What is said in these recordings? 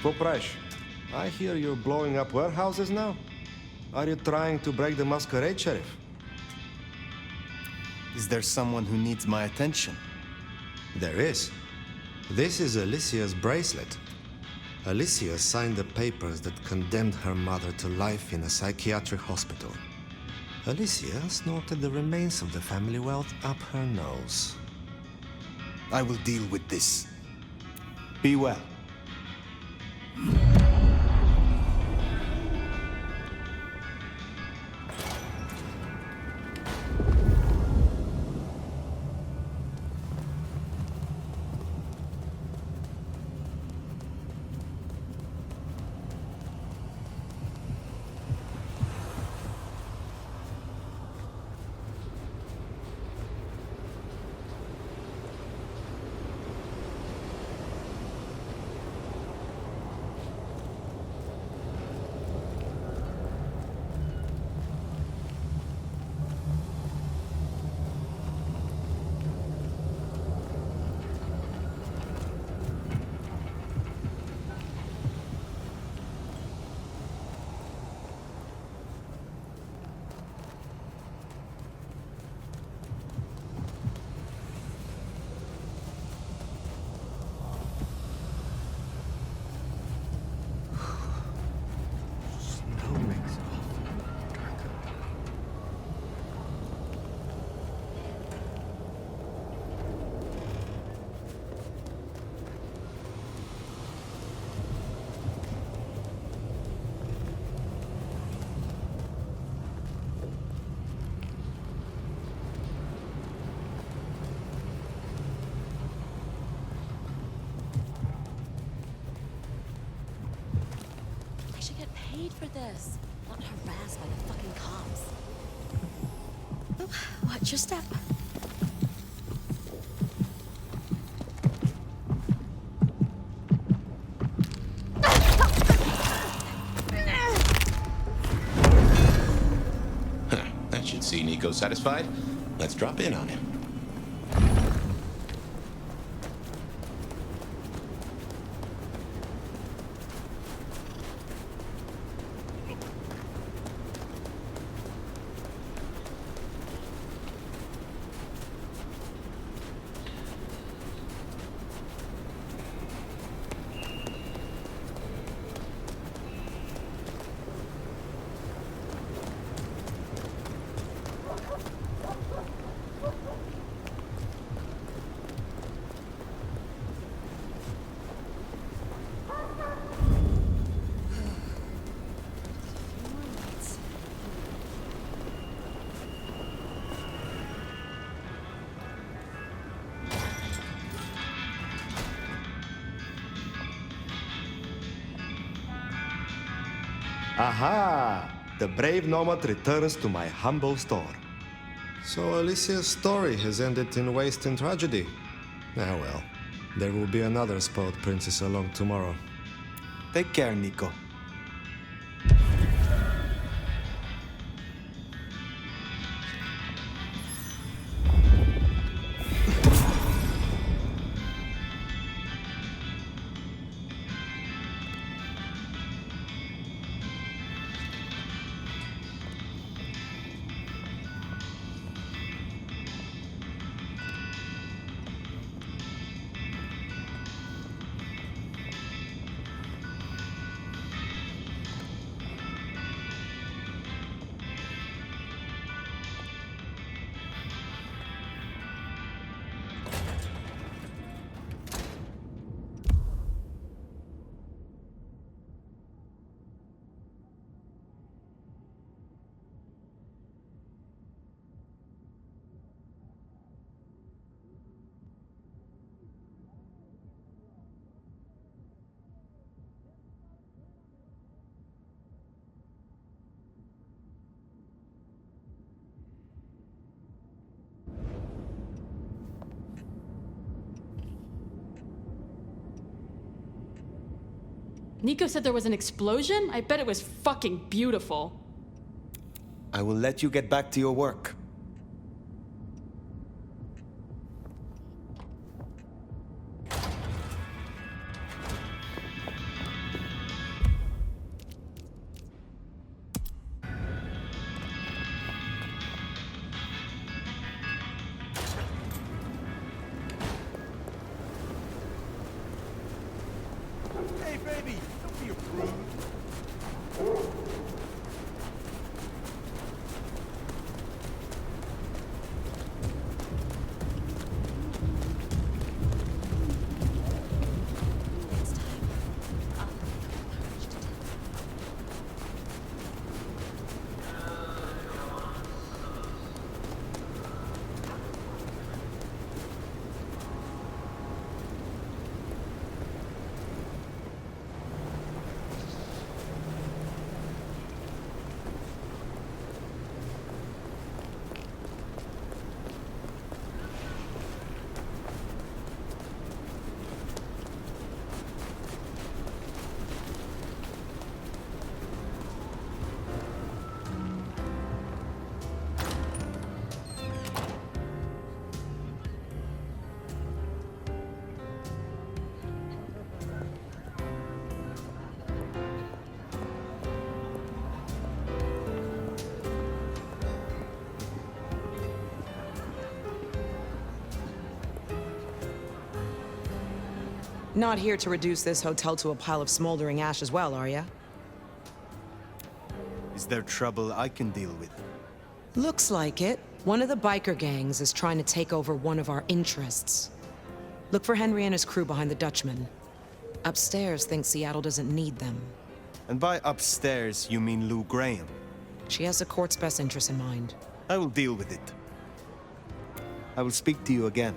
Poprash, I hear you're blowing up warehouses now? Are you trying to break the masquerade, Sheriff? Is there someone who needs my attention? There is. This is Alicia's bracelet. Alicia signed the papers that condemned her mother to life in a psychiatric hospital. Alicia snorted the remains of the family wealth up her nose. I will deal with this. Be well. For this, not harassed by the fucking cops. Oh, watch your step. That should see Nico satisfied. Let's drop in on him. Aha! The brave nomad returns to my humble store. So Alicia's story has ended in waste and tragedy. Ah well, there will be another spoiled princess along tomorrow. Take care, Nico. Nico said there was an explosion? I bet it was fucking beautiful. I will let you get back to your work. baby! Don't be a prude. Next time, I'll have the courage to tell you. Not here to reduce this hotel to a pile of smoldering ash as well, are ya? Is there trouble I can deal with? Looks like it. One of the biker gangs is trying to take over one of our interests. Look for Henry and his crew behind the Dutchman. Upstairs thinks Seattle doesn't need them. And by upstairs, you mean Lou Graham. She has the court's best interests in mind. I will deal with it. I will speak to you again.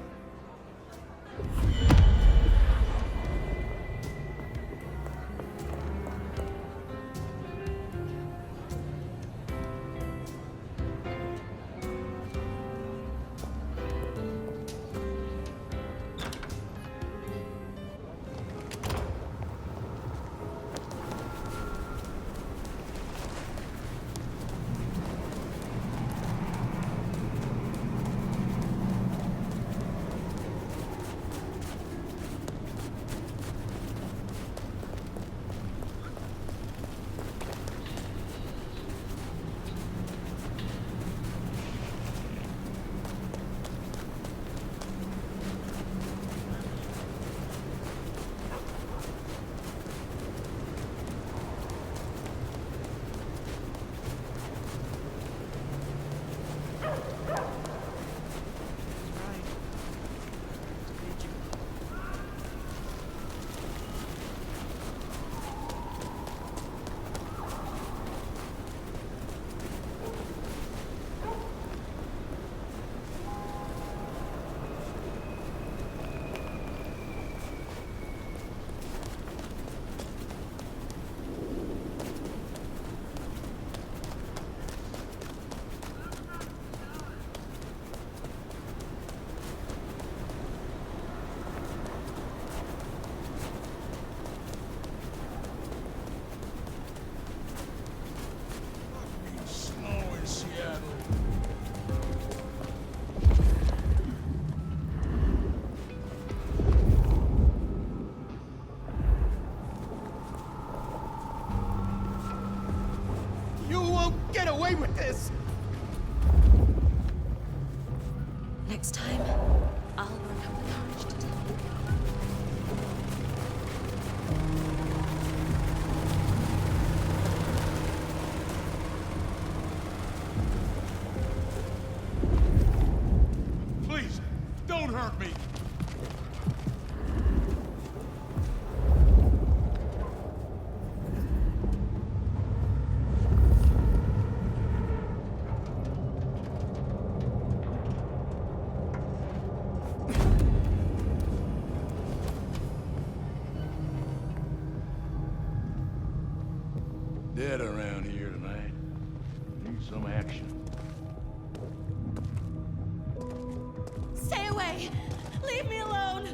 Get away with this! Next time, I'll work up the courage to tell you. Please, don't hurt me! Dead around here tonight. Need some action. Stay away! Leave me alone!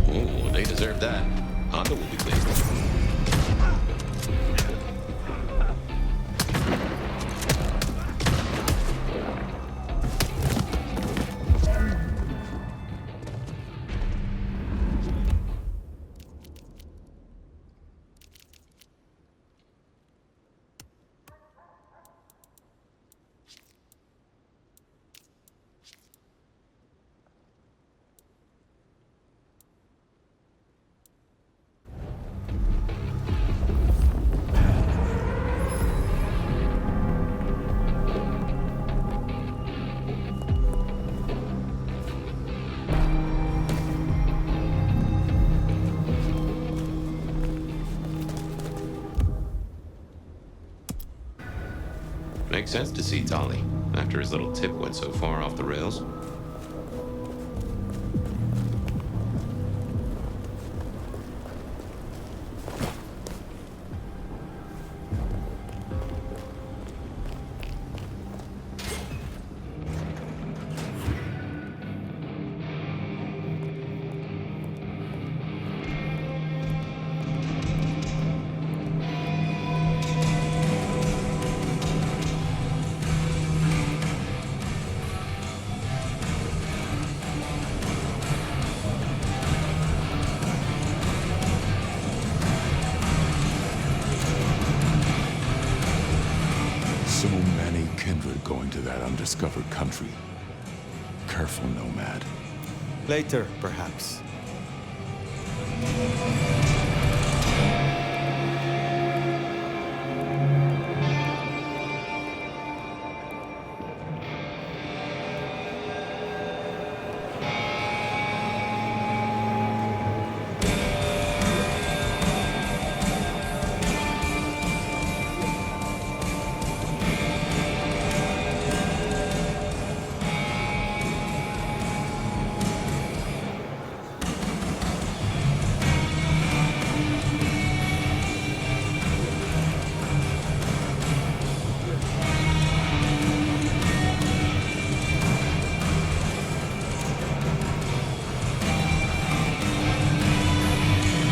Ooh, they deserve that. Honda will be pleased. makes sense to see Tolly, after his little tip went so far off the rails. So many kindred going to that undiscovered country. Careful, nomad. Later, perhaps.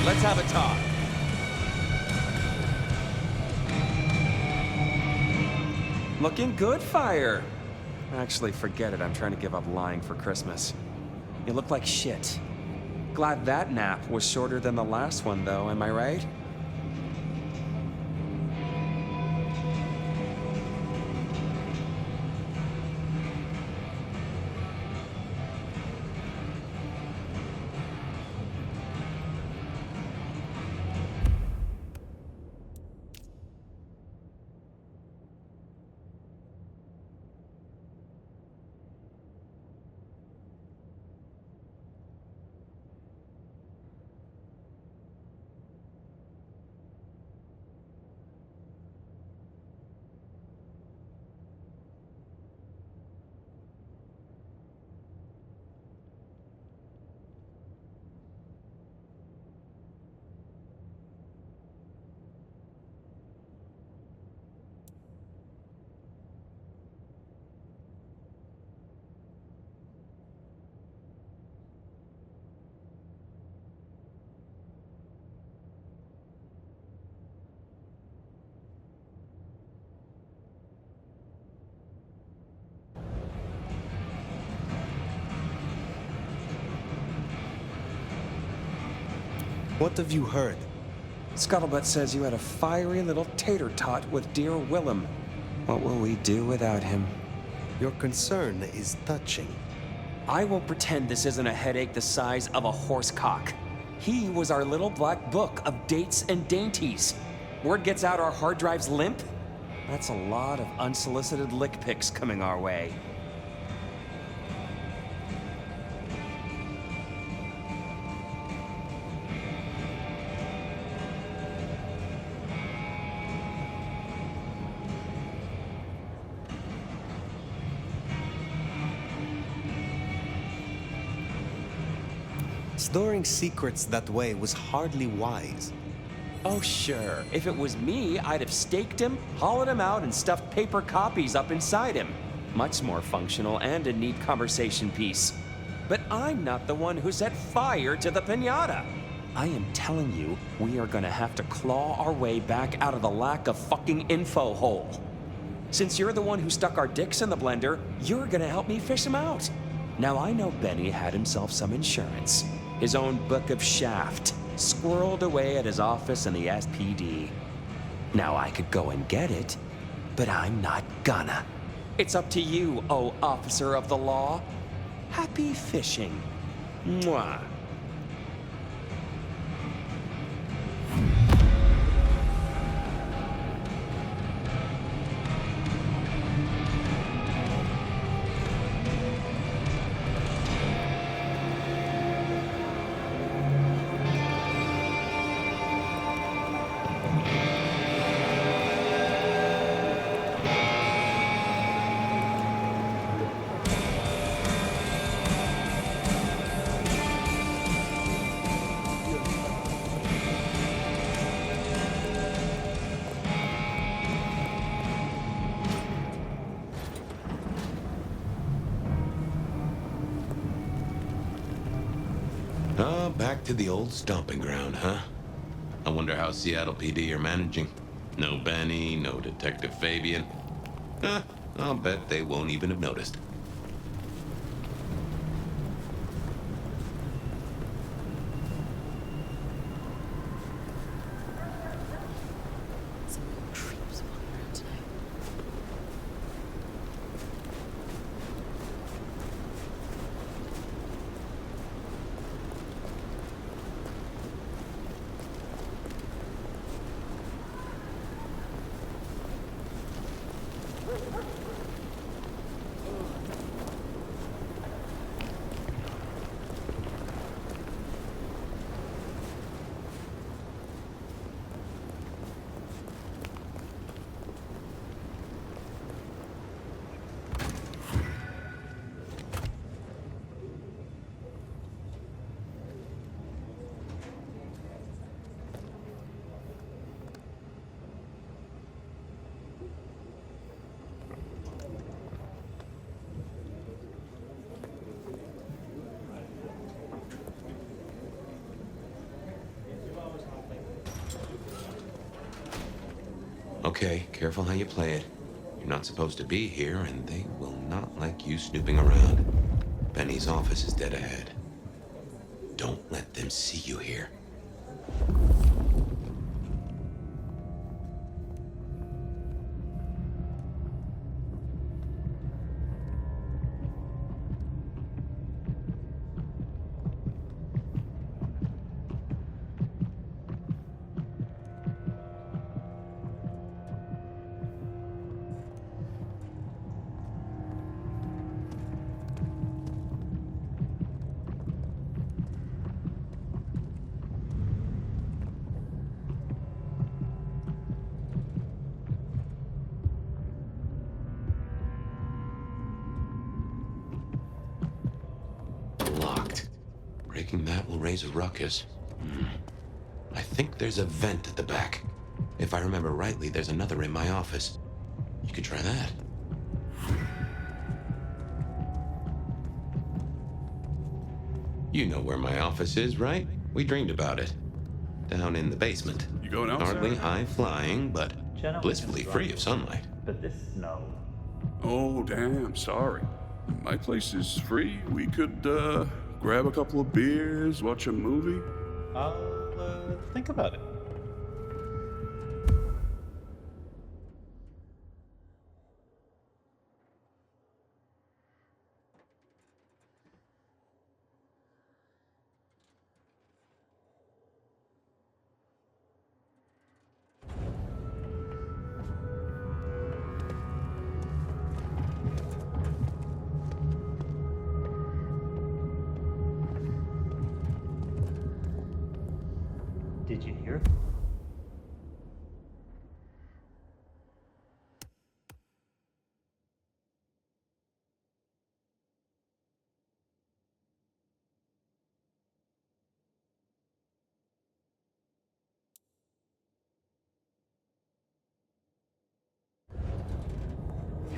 Let's have a talk. Looking good, Fire. Actually, forget it. I'm trying to give up lying for Christmas. You look like shit. Glad that nap was shorter than the last one, though, am I right? What have you heard? Scuttlebutt says you had a fiery little tater-tot with dear Willem. What will we do without him? Your concern is touching. I won't pretend this isn't a headache the size of a horse cock. He was our little black book of dates and dainties. Word gets out our hard drive's limp? That's a lot of unsolicited lick pics coming our way. Storing secrets that way was hardly wise. Oh, sure. If it was me, I'd have staked him, hollowed him out, and stuffed paper copies up inside him. Much more functional and a neat conversation piece. But I'm not the one who set fire to the piñata. I am telling you, we are gonna have to claw our way back out of the lack of fucking info hole. Since you're the one who stuck our dicks in the blender, you're gonna help me fish him out. Now, I know Benny had himself some insurance. His own book of Shaft, squirreled away at his office in the SPD. Now, I could go and get it, but I'm not gonna. It's up to you, oh officer of the law. Happy fishing. Mwah. back to the old stomping ground, huh? I wonder how Seattle PD are managing. No Benny, no Detective Fabian. I'll bet they won't even have noticed. Some real creeps walking around tonight. Okay, careful how you play it. You're not supposed to be here, and they will not like you snooping around. Benny's office is dead ahead. Don't let them see you here. Locked. Breaking that will raise a ruckus. I think there's a vent at the back. If I remember rightly, there's another in my office. You could try that. You know where my office is, right? We dreamed about it. Down in the basement. You going outside? Hardly high-flying, but blissfully free of sunlight. But this snow. Oh, damn, sorry. My place is free. We could, grab a couple of beers, watch a movie. I'll, think about it. Did you hear?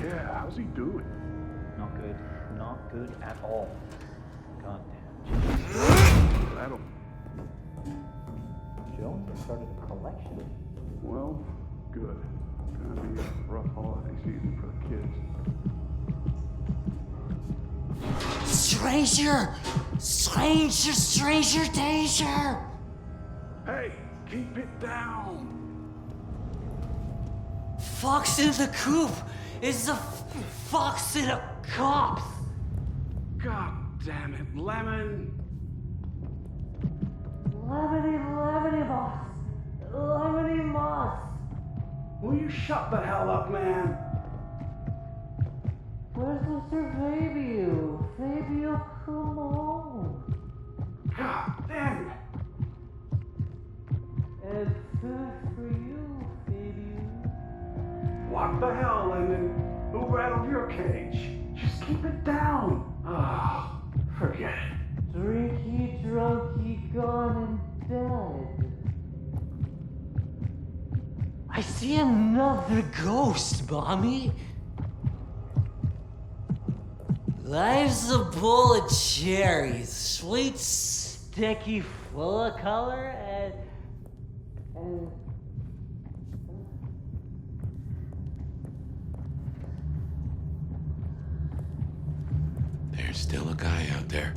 Yeah, how's he doing? Not good. Not good at all. God damn. That'll... Jones has started a collection. Well, good. Gonna be a rough holiday season for the kids. Stranger! Stranger, stranger danger! Hey, keep it down! Fox in the coop! It's a fox in a cop! God damn it, Lemon! Lemony moss! Lemony moss! Will you shut the hell up, man? Where's Mr. Fabio? Fabio, come on! God damn it! And food for you, Fabio. What the hell, Lemon? Who rattled your cage? Just keep it down. Ah, forget it. Drinky, drunky, gone and dead. I see another ghost, Mommy. Life's a bowl of cherries, sweet, decky full of color and There's still a guy out there.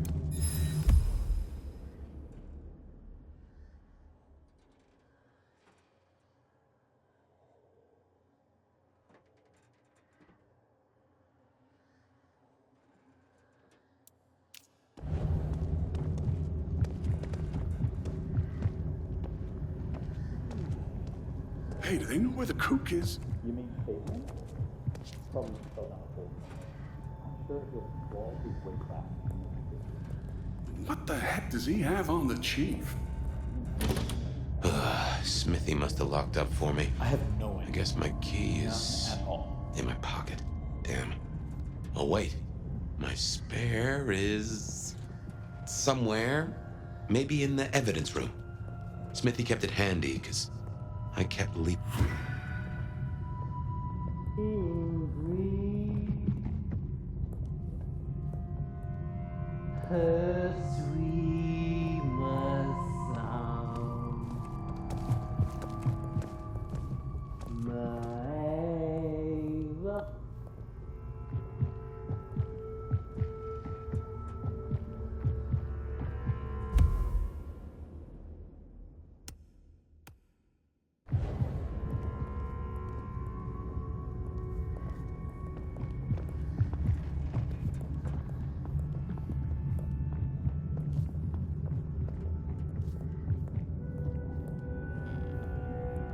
Hey, do they know where the kook is? You mean Caitlin? Probably spelled out Caitlin. I'm sure he'll wall his way back. What the heck does he have on the chief? Smithy must have locked up for me. I have no idea. I guess my key is None at all. in my pocket. Damn. Oh, wait. My spare is somewhere. Maybe in the evidence room. Smithy kept it handy, because I kept leaving. her sweet must sound. My love.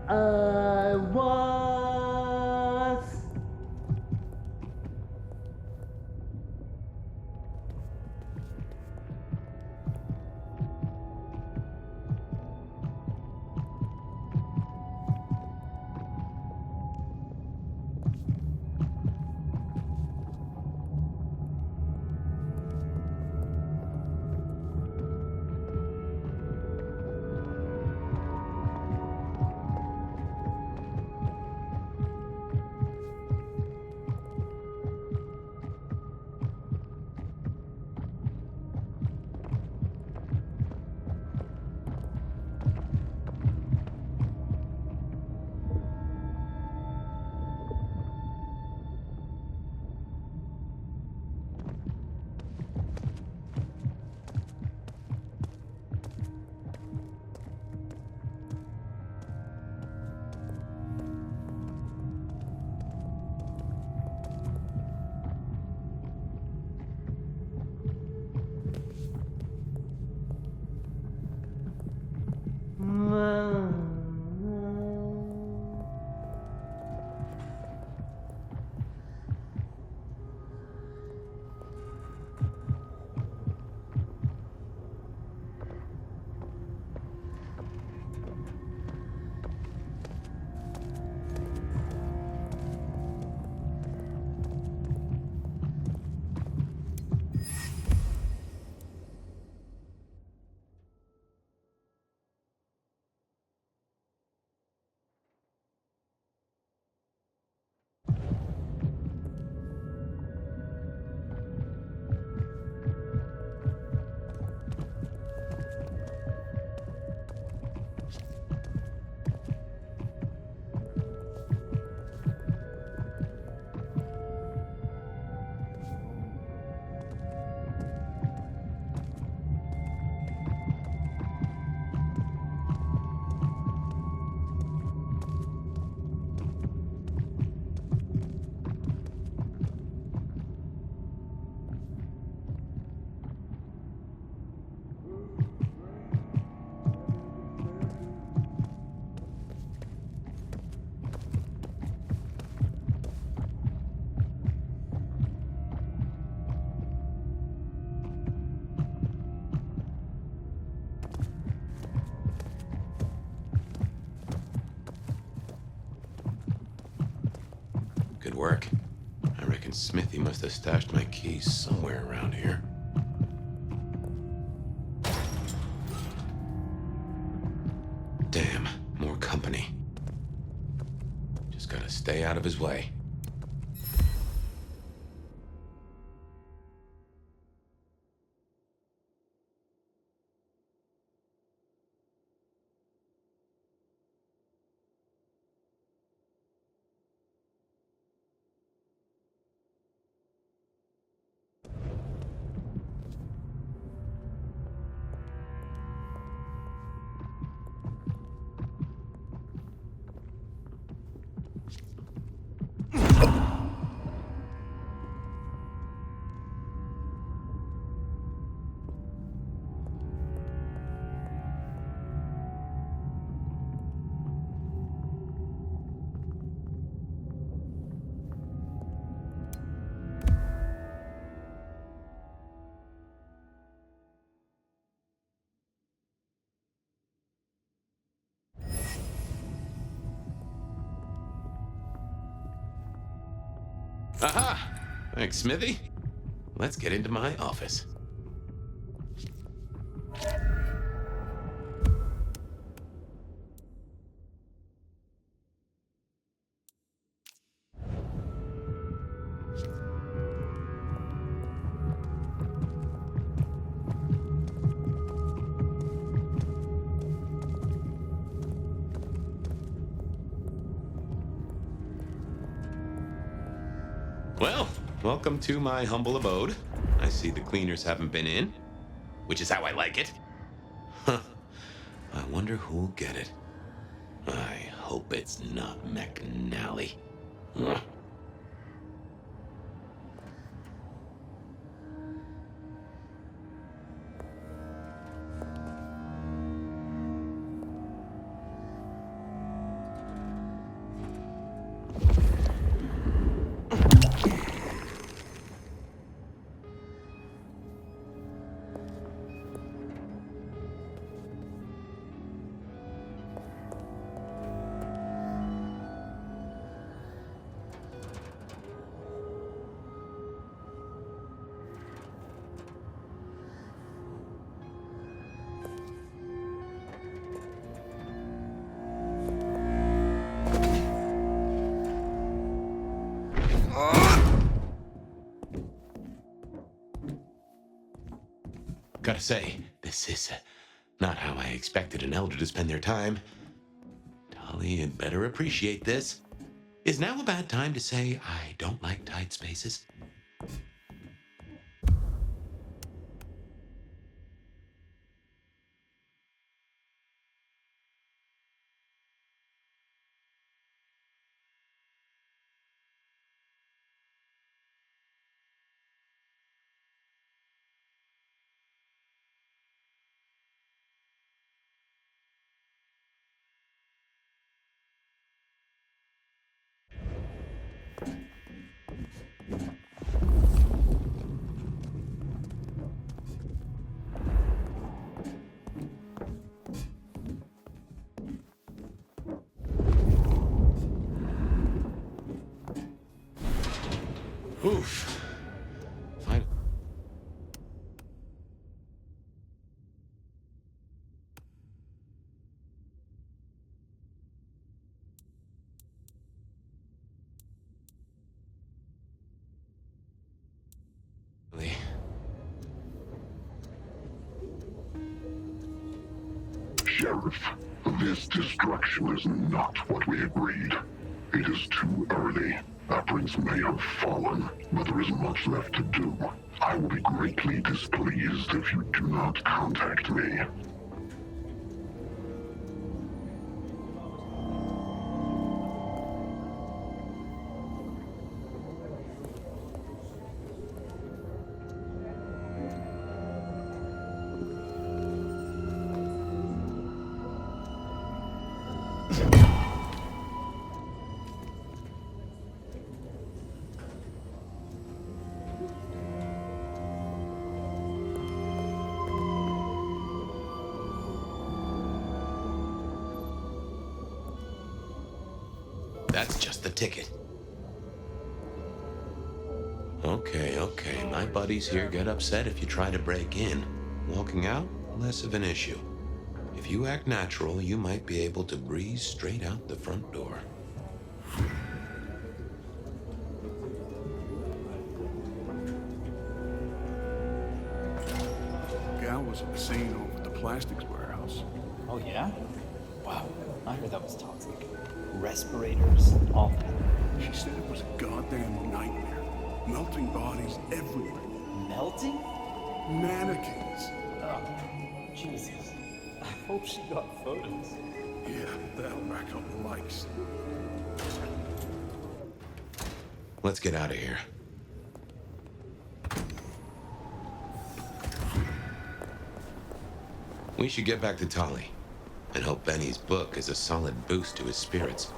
I was Good work. I reckon Smithy must have stashed my keys somewhere around here. Damn, more company. Just gotta stay out of his way. Aha! Thanks, Smithy. Let's get into my office. Well, welcome to my humble abode. I see the cleaners haven't been in, which is how I like it. Huh. I wonder who'll get it. I hope it's not McNally. Ugh. Gotta say, this is not how I expected an elder to spend their time. Tali had better appreciate this. Is now a bad time to say I don't like tight spaces? Oof. Sheriff, this destruction is not what we agreed. It is too early. Our prince may have fallen, but there is much left to do. I will be greatly displeased if you do not contact me. That's just the ticket. Okay. My buddies here get upset if you try to break in. Walking out, less of an issue. If you act natural, you might be able to breeze straight out the front door. Gal was at the scene over at the plastics warehouse. Oh, yeah? Wow, I heard that was toxic. Respirators, all that. She said it was a goddamn nightmare. Melting bodies everywhere. Melting? Mannequins. Oh, Jesus. I hope she got photos. Yeah, that'll rack up the likes. Let's get out of here. We should get back to Tali and hope Benny's book is a solid boost to his spirits.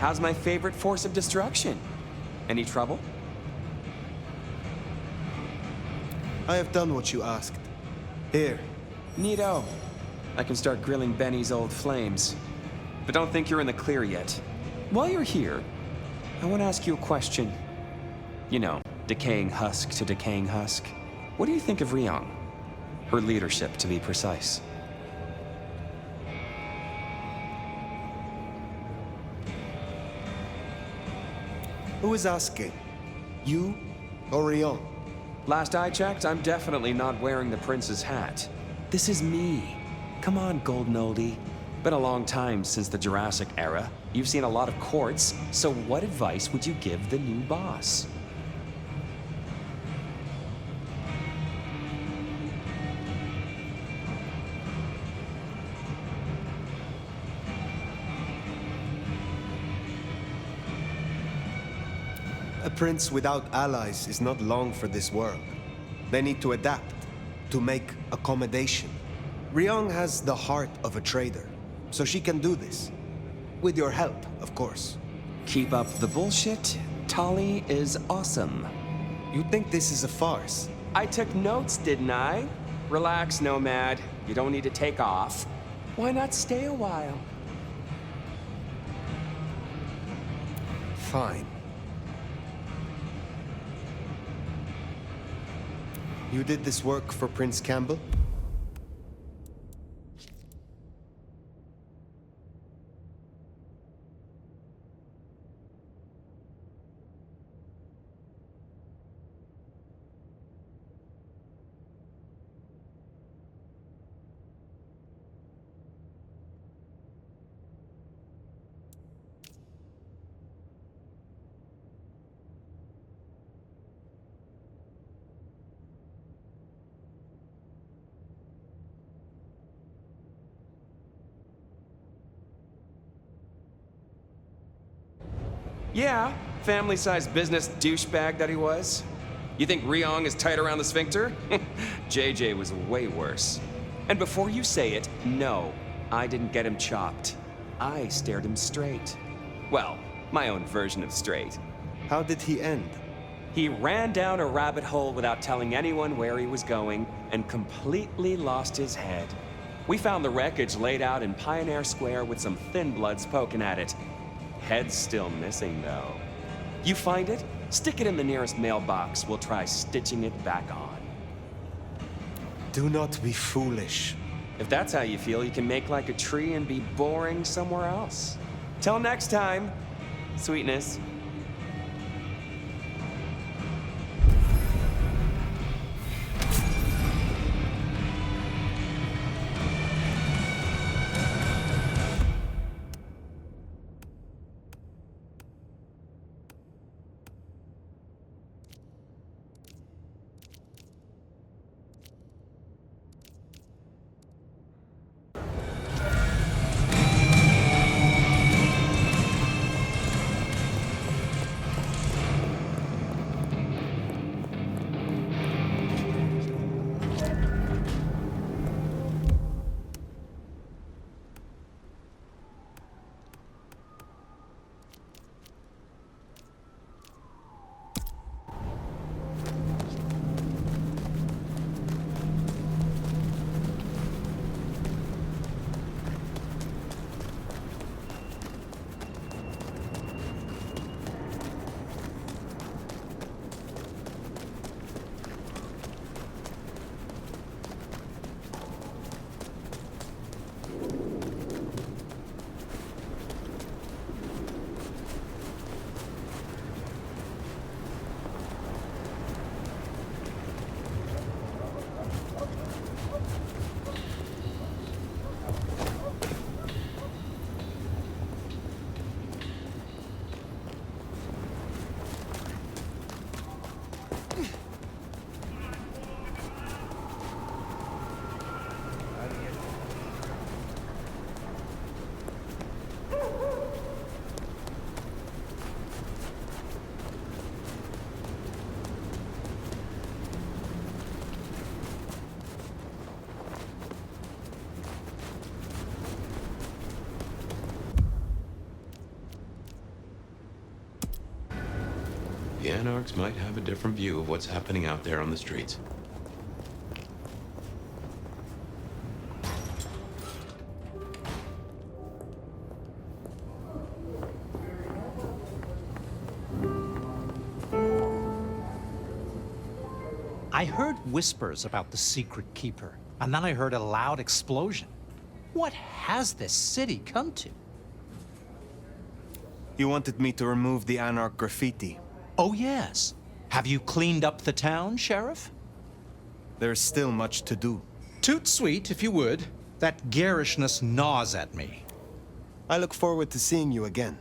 How's my favorite force of destruction? Any trouble? I have done what you asked. Here. Neato. I can start grilling Benny's old flames. But don't think you're in the clear yet. While you're here, I want to ask you a question. You know, decaying husk to decaying husk. What do you think of Ryong? Her leadership, to be precise. Who is asking? You or Ryong? Last I checked, I'm definitely not wearing the prince's hat. This is me. Come on, golden oldie. Been a long time since the Jurassic era. You've seen a lot of courts, so what advice would you give the new boss? A prince without allies is not long for this world. They need to adapt, to make accommodation. Ryong has the heart of a trader, so she can do this. With your help, of course. Keep up the bullshit. Tali is awesome. You think this is a farce? I took notes, didn't I? Relax, Nomad. You don't need to take off. Why not stay a while? Fine. You did this work for Prince Campbell? Yeah, family-sized business douchebag that he was. You think Ryong is tight around the sphincter? JJ was way worse. And before you say it, no, I didn't get him chopped. I stared him straight. Well, my own version of straight. How did he end? He ran down a rabbit hole without telling anyone where he was going and completely lost his head. We found the wreckage laid out in Pioneer Square with some thin bloods poking at it. Head's still missing, though. You find it, stick it in the nearest mailbox. We'll try stitching it back on. Do not be foolish. If that's how you feel, you can make like a tree and be boring somewhere else. Till next time, sweetness. Anarchs might have a different view of what's happening out there on the streets. I heard whispers about the secret keeper, and then I heard a loud explosion. What has this city come to? You wanted me to remove the Anarch graffiti. Oh, yes. Have you cleaned up the town, Sheriff? There's still much to do. Toot sweet, if you would. That garishness gnaws at me. I look forward to seeing you again.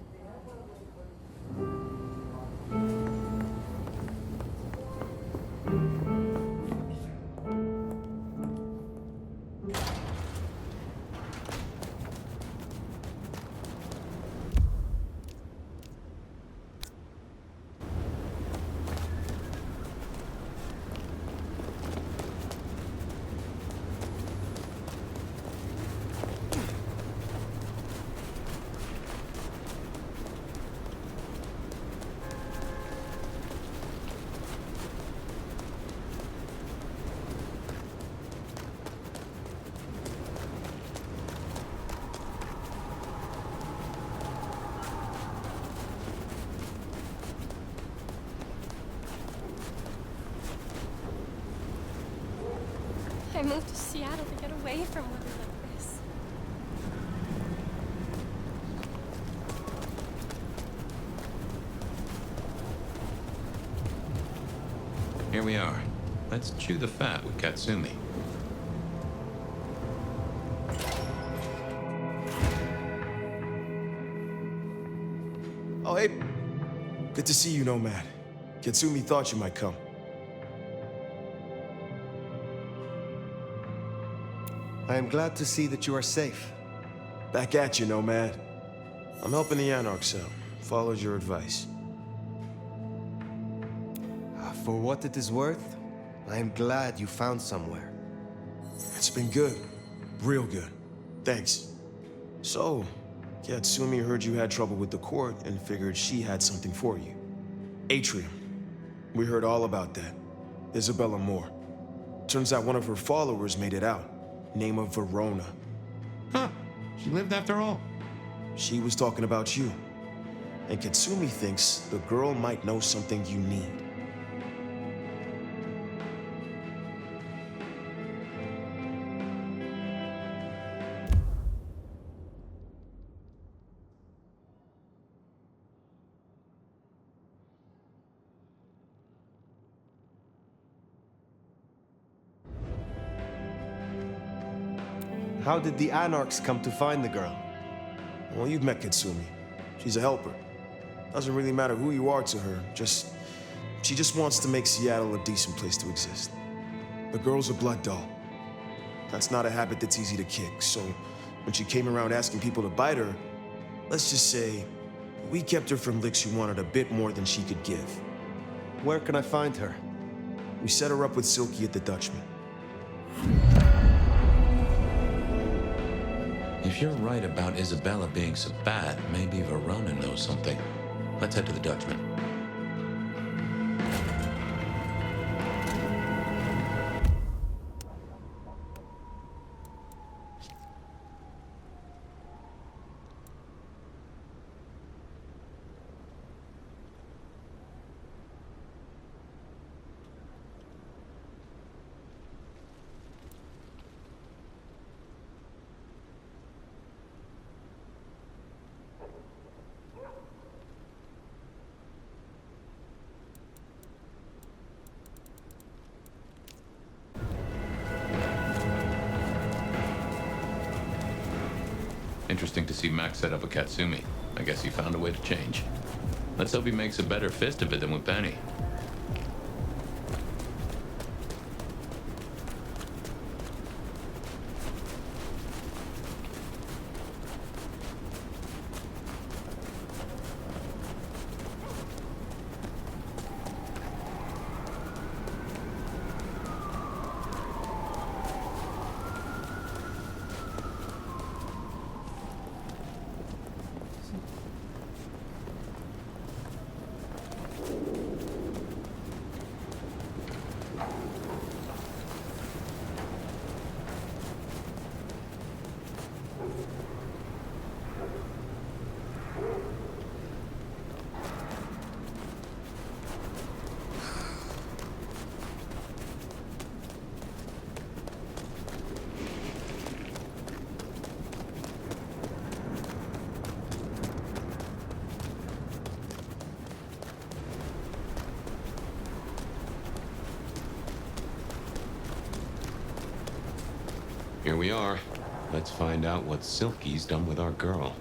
I moved to Seattle to get away from weather like this. Here we are. Let's chew the fat with Katsumi. Oh, hey. Good to see you, Nomad. Katsumi thought you might come. I am glad to see that you are safe. Back at you, Nomad. I'm helping the Anarchs out. Followed your advice. For what it is worth, I am glad you found somewhere. It's been good. Real good. Thanks. So, Katsumi heard you had trouble with the court and figured she had something for you. Atrium. We heard all about that. Isabella Moore. Turns out one of her followers made it out. Name of Verona. Huh. She lived after all. She was talking about you. And Katsumi thinks the girl might know something you need. How did the Anarchs come to find the girl? Well, you've met Katsumi. She's a helper. Doesn't really matter who you are to her, she just wants to make Seattle a decent place to exist. The girl's a blood doll. That's not a habit that's easy to kick, so when she came around asking people to bite her, let's just say, we kept her from licks who wanted a bit more than she could give. Where can I find her? We set her up with Silky at the Dutchman. If you're right about Isabella being so bad, maybe Verona knows something. Let's head to the Dutchman. Interesting to see Max set up a Katsumi. I guess he found a way to change. Let's hope he makes a better fist of it than with Benny. Here we are. Let's find out what Silky's done with our girl.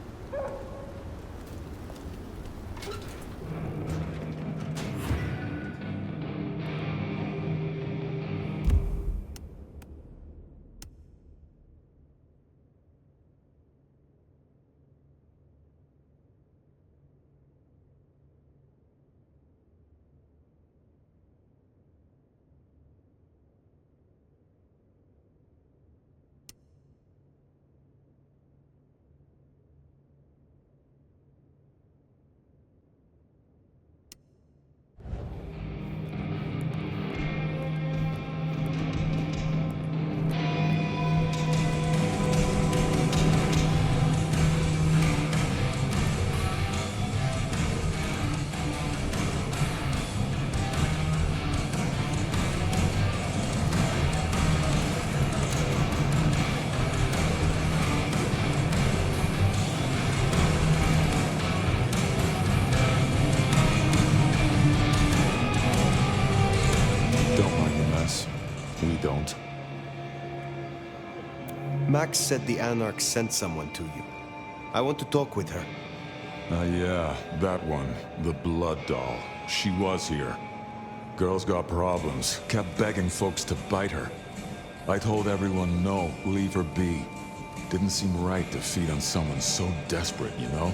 We don't. Max said the Anarch sent someone to you. I want to talk with her. Yeah, that one. The Blood Doll. She was here. Girl's got problems. Kept begging folks to bite her. I told everyone no, leave her be. Didn't seem right to feed on someone so desperate, you know?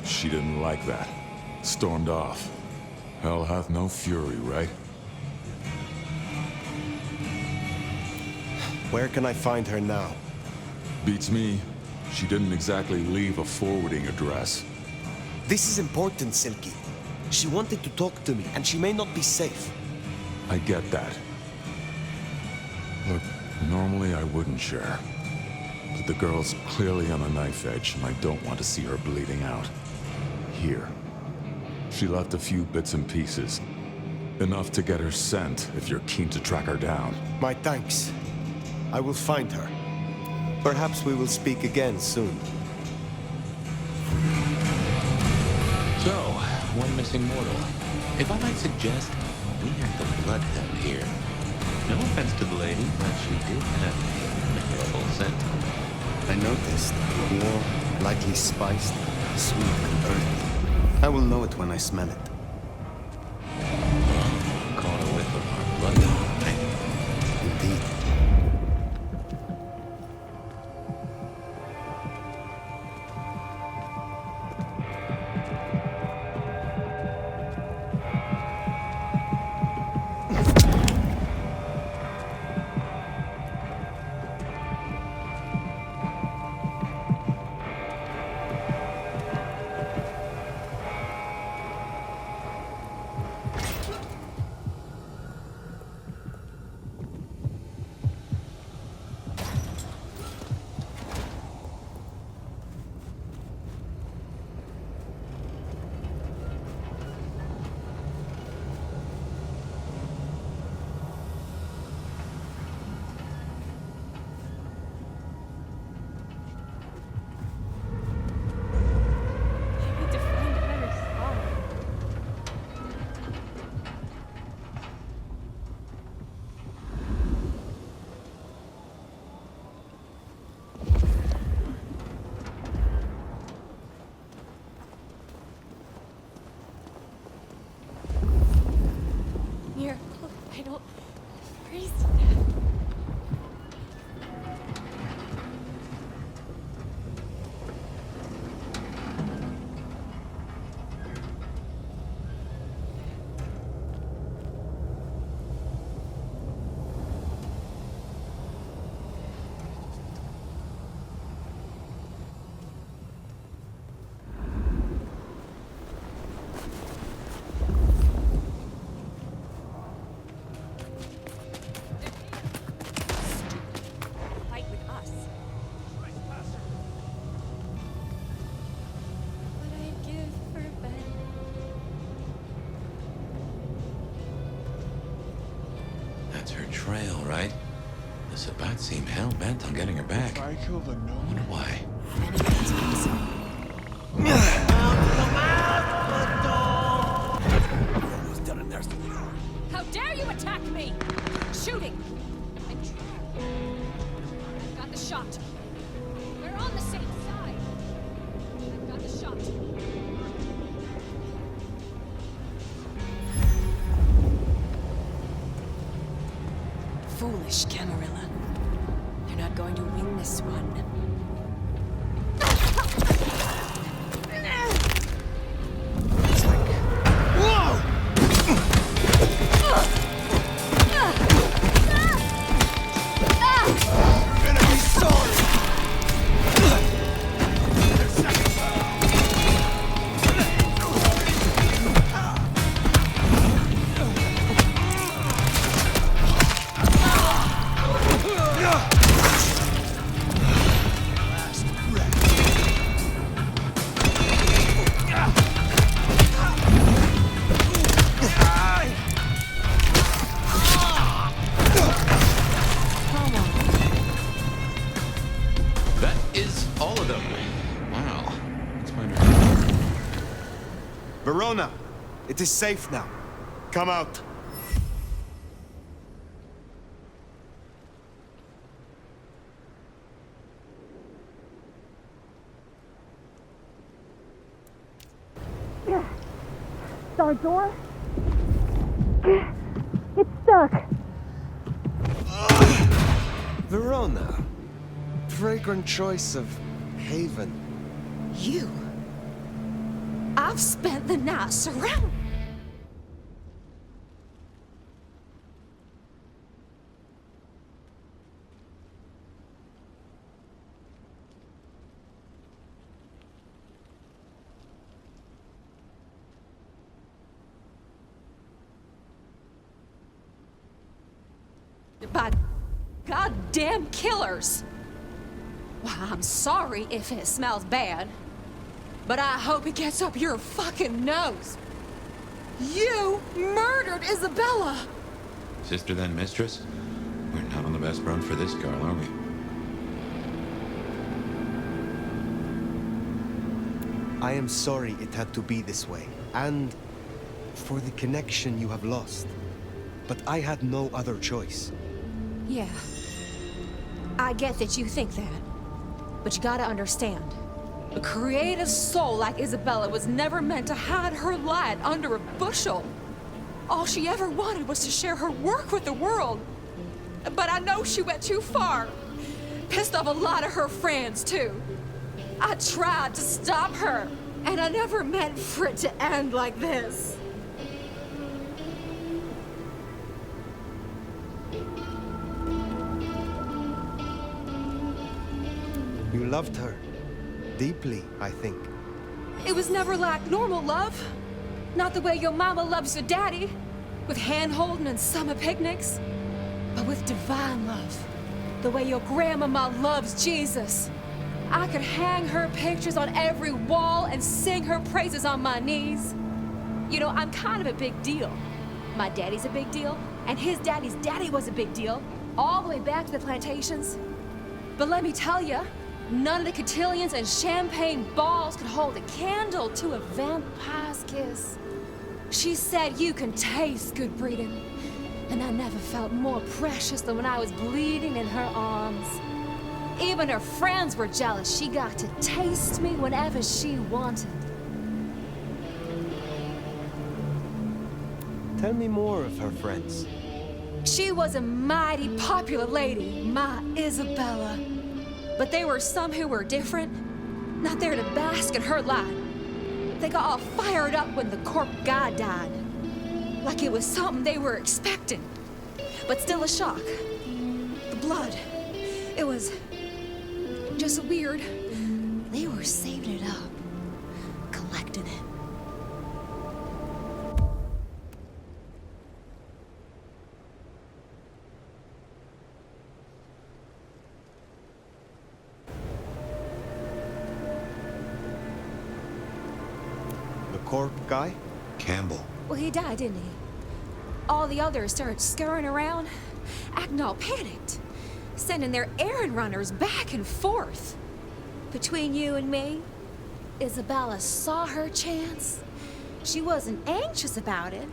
She didn't like that. Stormed off. Hell hath no fury, right? Where can I find her now? Beats me. She didn't exactly leave a forwarding address. This is important, Silky. She wanted to talk to me, and she may not be safe. I get that. Look, normally I wouldn't share. But the girl's clearly on a knife edge, and I don't want to see her bleeding out. Here. She left a few bits and pieces. Enough to get her sent, if you're keen to track her down. My thanks. I will find her. Perhaps we will speak again soon. So, one missing mortal. If I might suggest, we have the Bloodhound here. No offense to the lady, but she did have a memorable scent. I noticed. Warm, lightly spiced, sweet and earthy. I will know it when I smell it. Well, caught a whiff of our Bloodhound, right? Indeed. I don't freeze to death. That's her trail, right? The Sabbat seem hell-bent on getting her back. I wonder why. How dare you attack me! Shooting! I'm shot. We're on the same side. I've got the shot. Foolish Camarilla. They're not going to win this one. That is all of them. Wow. Let's find her. Verona, it is safe now. Come out. Our door? It's stuck. Verona. Fragrant choice of haven. You? I've spent the night surrounded. By goddamn killers. Well, I'm sorry if it smells bad, but I hope it gets up your fucking nose. You murdered Isabella! Sister then mistress? We're not on the best run for this girl, are we? I am sorry it had to be this way, and for the connection you have lost. But I had no other choice. Yeah. I get that you think that. But you gotta understand. A creative soul like Isabella was never meant to hide her light under a bushel. All she ever wanted was to share her work with the world. But I know she went too far. Pissed off a lot of her friends, too. I tried to stop her, and I never meant for it to end like this. You loved her. Deeply, I think. It was never like normal love. Not the way your mama loves your daddy, with hand-holding and summer picnics. But with divine love. The way your grandmama loves Jesus. I could hang her pictures on every wall and sing her praises on my knees. You know, I'm kind of a big deal. My daddy's a big deal, and his daddy's daddy was a big deal, all the way back to the plantations. But let me tell you, none of the cotillions and champagne balls could hold a candle to a vampire's kiss. She said you can taste good breeding, and I never felt more precious than when I was bleeding in her arms. Even her friends were jealous. She got to taste me whenever she wanted. Tell me more of her friends. She was a mighty popular lady, my Isabella. But there were some who were different, not there to bask in her light. They got all fired up when the corp guy died. Like it was something they were expecting, but still a shock. The blood, it was just weird. They were saving it up, collecting it. Corp guy? Campbell. Well, he died, didn't he? All the others started scurrying around, acting all panicked, sending their errand runners back and forth. Between you and me, Isabella saw her chance. She wasn't anxious about it.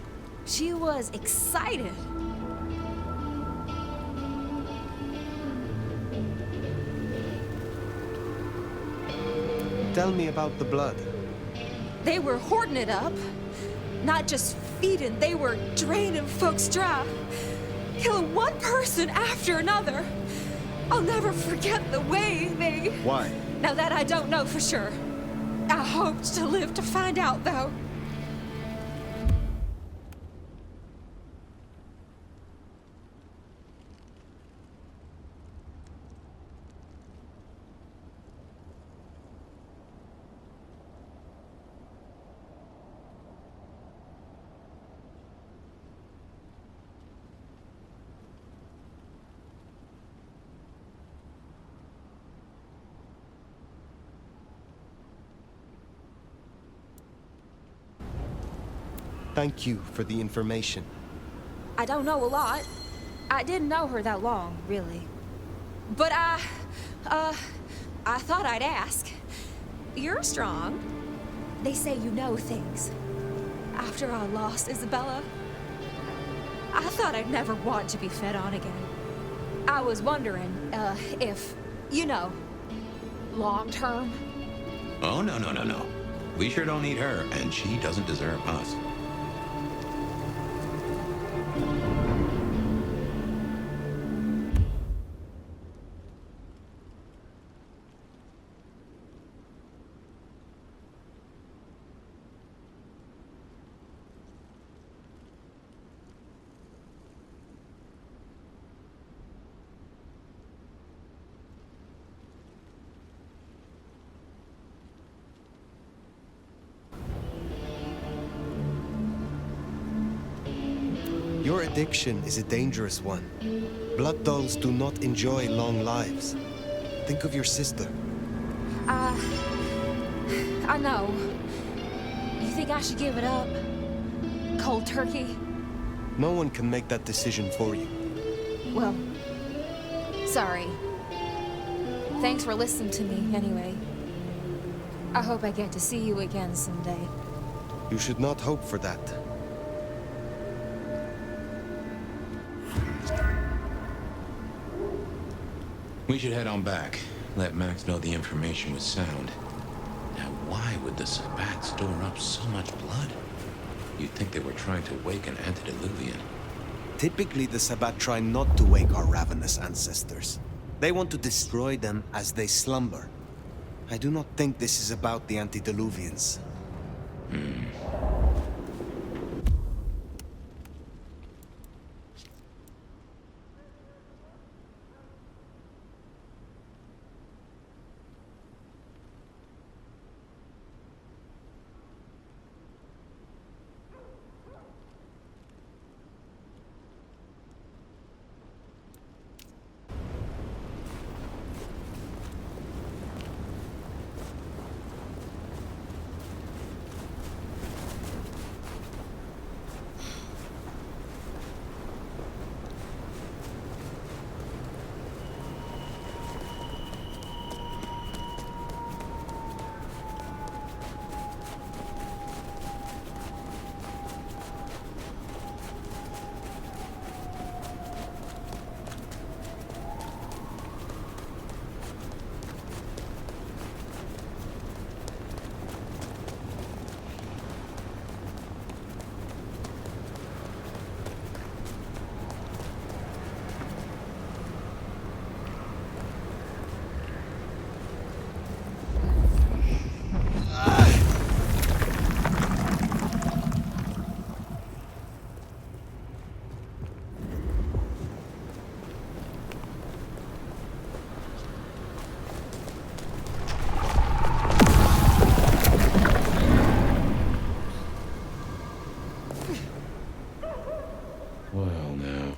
She was excited. 'Cause Tell me about the blood. They were hoarding it up. Not just feeding, they were draining folks dry. Killing one person after another. I'll never forget the way they... Why? Now that I don't know for sure. I hoped to live to find out, though. Thank you for the information. I don't know a lot. I didn't know her that long, really. But I thought I'd ask. You're strong. They say you know things. After I lost Isabella, I thought I'd never want to be fed on again. I was wondering, if, you know, long term. Oh, no. We sure don't need her, and she doesn't deserve us. Your addiction is a dangerous one. Blood dolls do not enjoy long lives. Think of your sister. I know. You think I should give it up? Cold turkey? No one can make that decision for you. Well, sorry. Thanks for listening to me, anyway. I hope I get to see you again someday. You should not hope for that. We should head on back. Let Max know the information was sound. Now, why would the Sabbat store up so much blood? You'd think they were trying to wake an antediluvian. Typically, the Sabbat try not to wake our ravenous ancestors. They want to destroy them as they slumber. I do not think this is about the antediluvians. Well, now.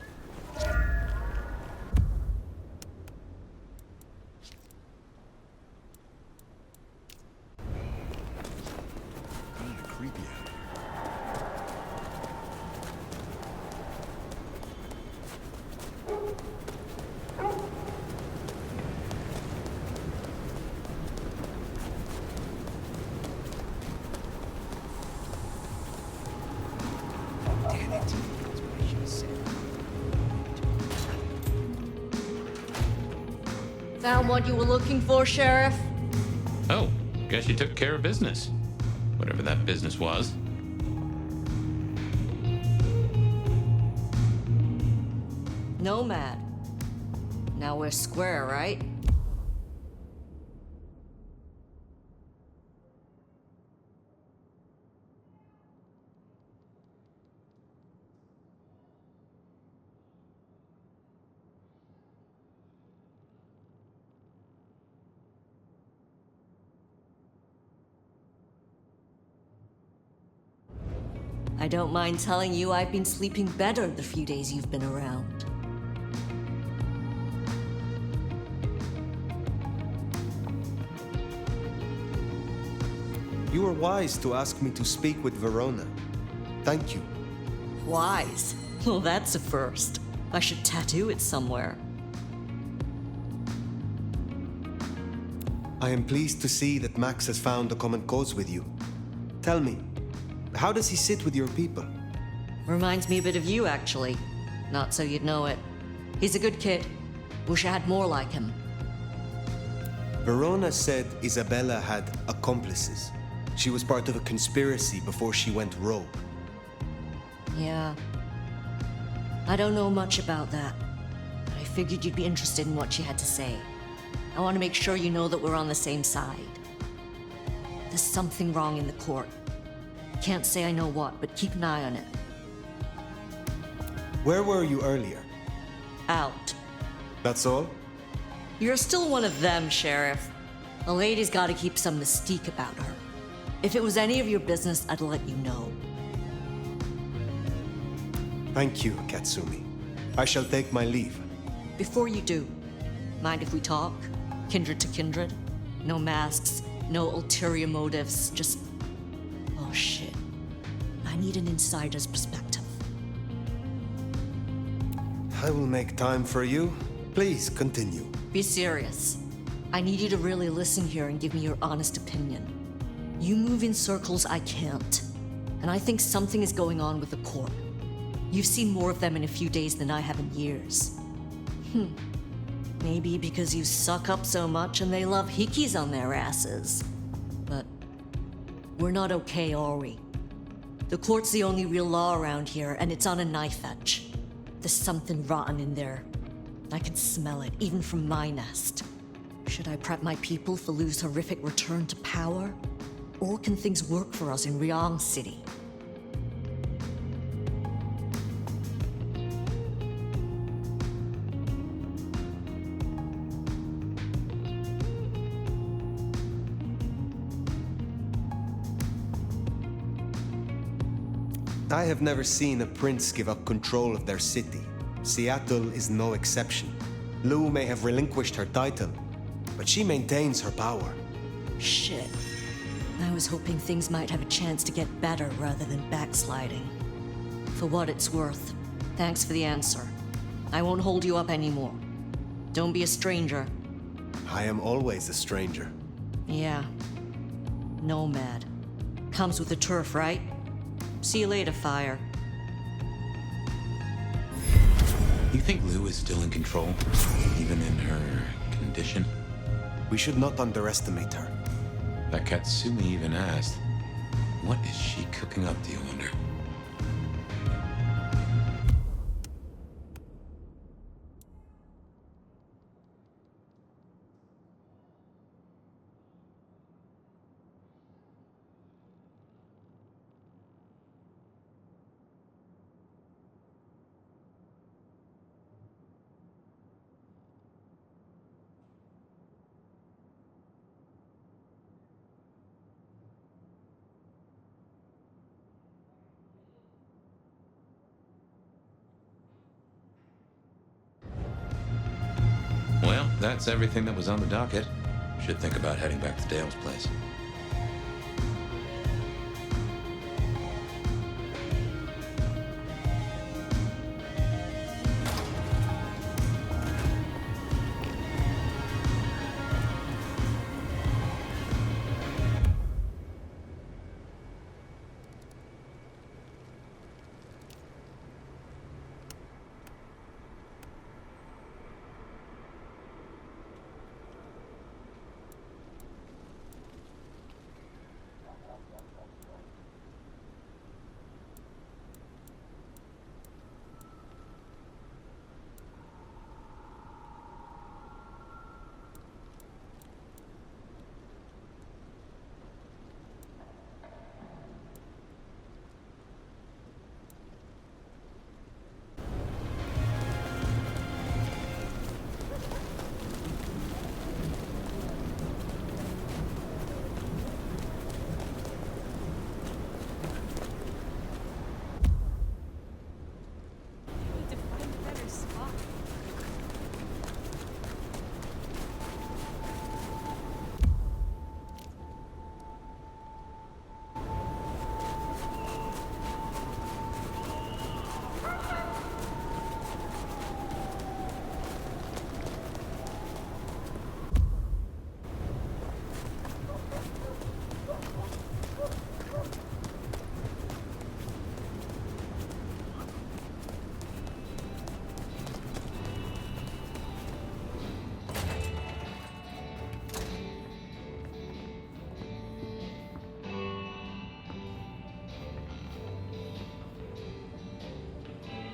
Creepy out here. Damn it. That's what I should have said. Found what you were looking for, Sheriff? Oh, Guess you took care of business. Whatever that business was. Nomad. Now we're square, right? I don't mind telling you I've been sleeping better the few days you've been around. You were wise to ask me to speak with Verona. Thank you. Wise? Well, that's a first. I should tattoo it somewhere. I am pleased to see that Max has found a common cause with you. Tell me, how does he sit with your people? Reminds me a bit of you, actually. Not so you'd know it. He's a good kid. Wish I had more like him. Verona said Isabella had accomplices. She was part of a conspiracy before she went rogue. Yeah. I don't know much about that, but I figured you'd be interested in what she had to say. I want to make sure you know that we're on the same side. There's something wrong in the court. Can't say I know what, but keep an eye on it. Where were you earlier? Out. That's all? You're still one of them, Sheriff. A lady's got to keep some mystique about her. If it was any of your business, I'd let you know. Thank you, Katsumi. I shall take my leave. Before you do, mind if we talk? Kindred to kindred? No masks, no ulterior motives, just... Oh shit. I need an insider's perspective. I will make time for you. Please, continue. Be serious. I need you to really listen here and give me your honest opinion. You move in circles I can't, and I think something is going on with the court. You've seen more of them in a few days than I have in years. Maybe because you suck up so much and they love hikis on their asses. But we're not okay, are we? The court's the only real law around here, and it's on a knife edge. There's something rotten in there. I can smell it, even from my nest. Should I prep my people for Lu's horrific return to power? Or can things work for us in Ryong City? I have never seen a prince give up control of their city. Seattle is no exception. Lu may have relinquished her title, but she maintains her power. Shit. I was hoping things might have a chance to get better rather than backsliding. For what it's worth, thanks for the answer. I won't hold you up anymore. Don't be a stranger. I am always a stranger. Yeah. Nomad. Comes with the turf, right? See you later, Fire. You think Lu is still in control, even in her condition? We should not underestimate her. That Katsumi even asked, what is she cooking up, do you wonder? Well, that's everything that was on the docket. Should think about heading back to Dale's place.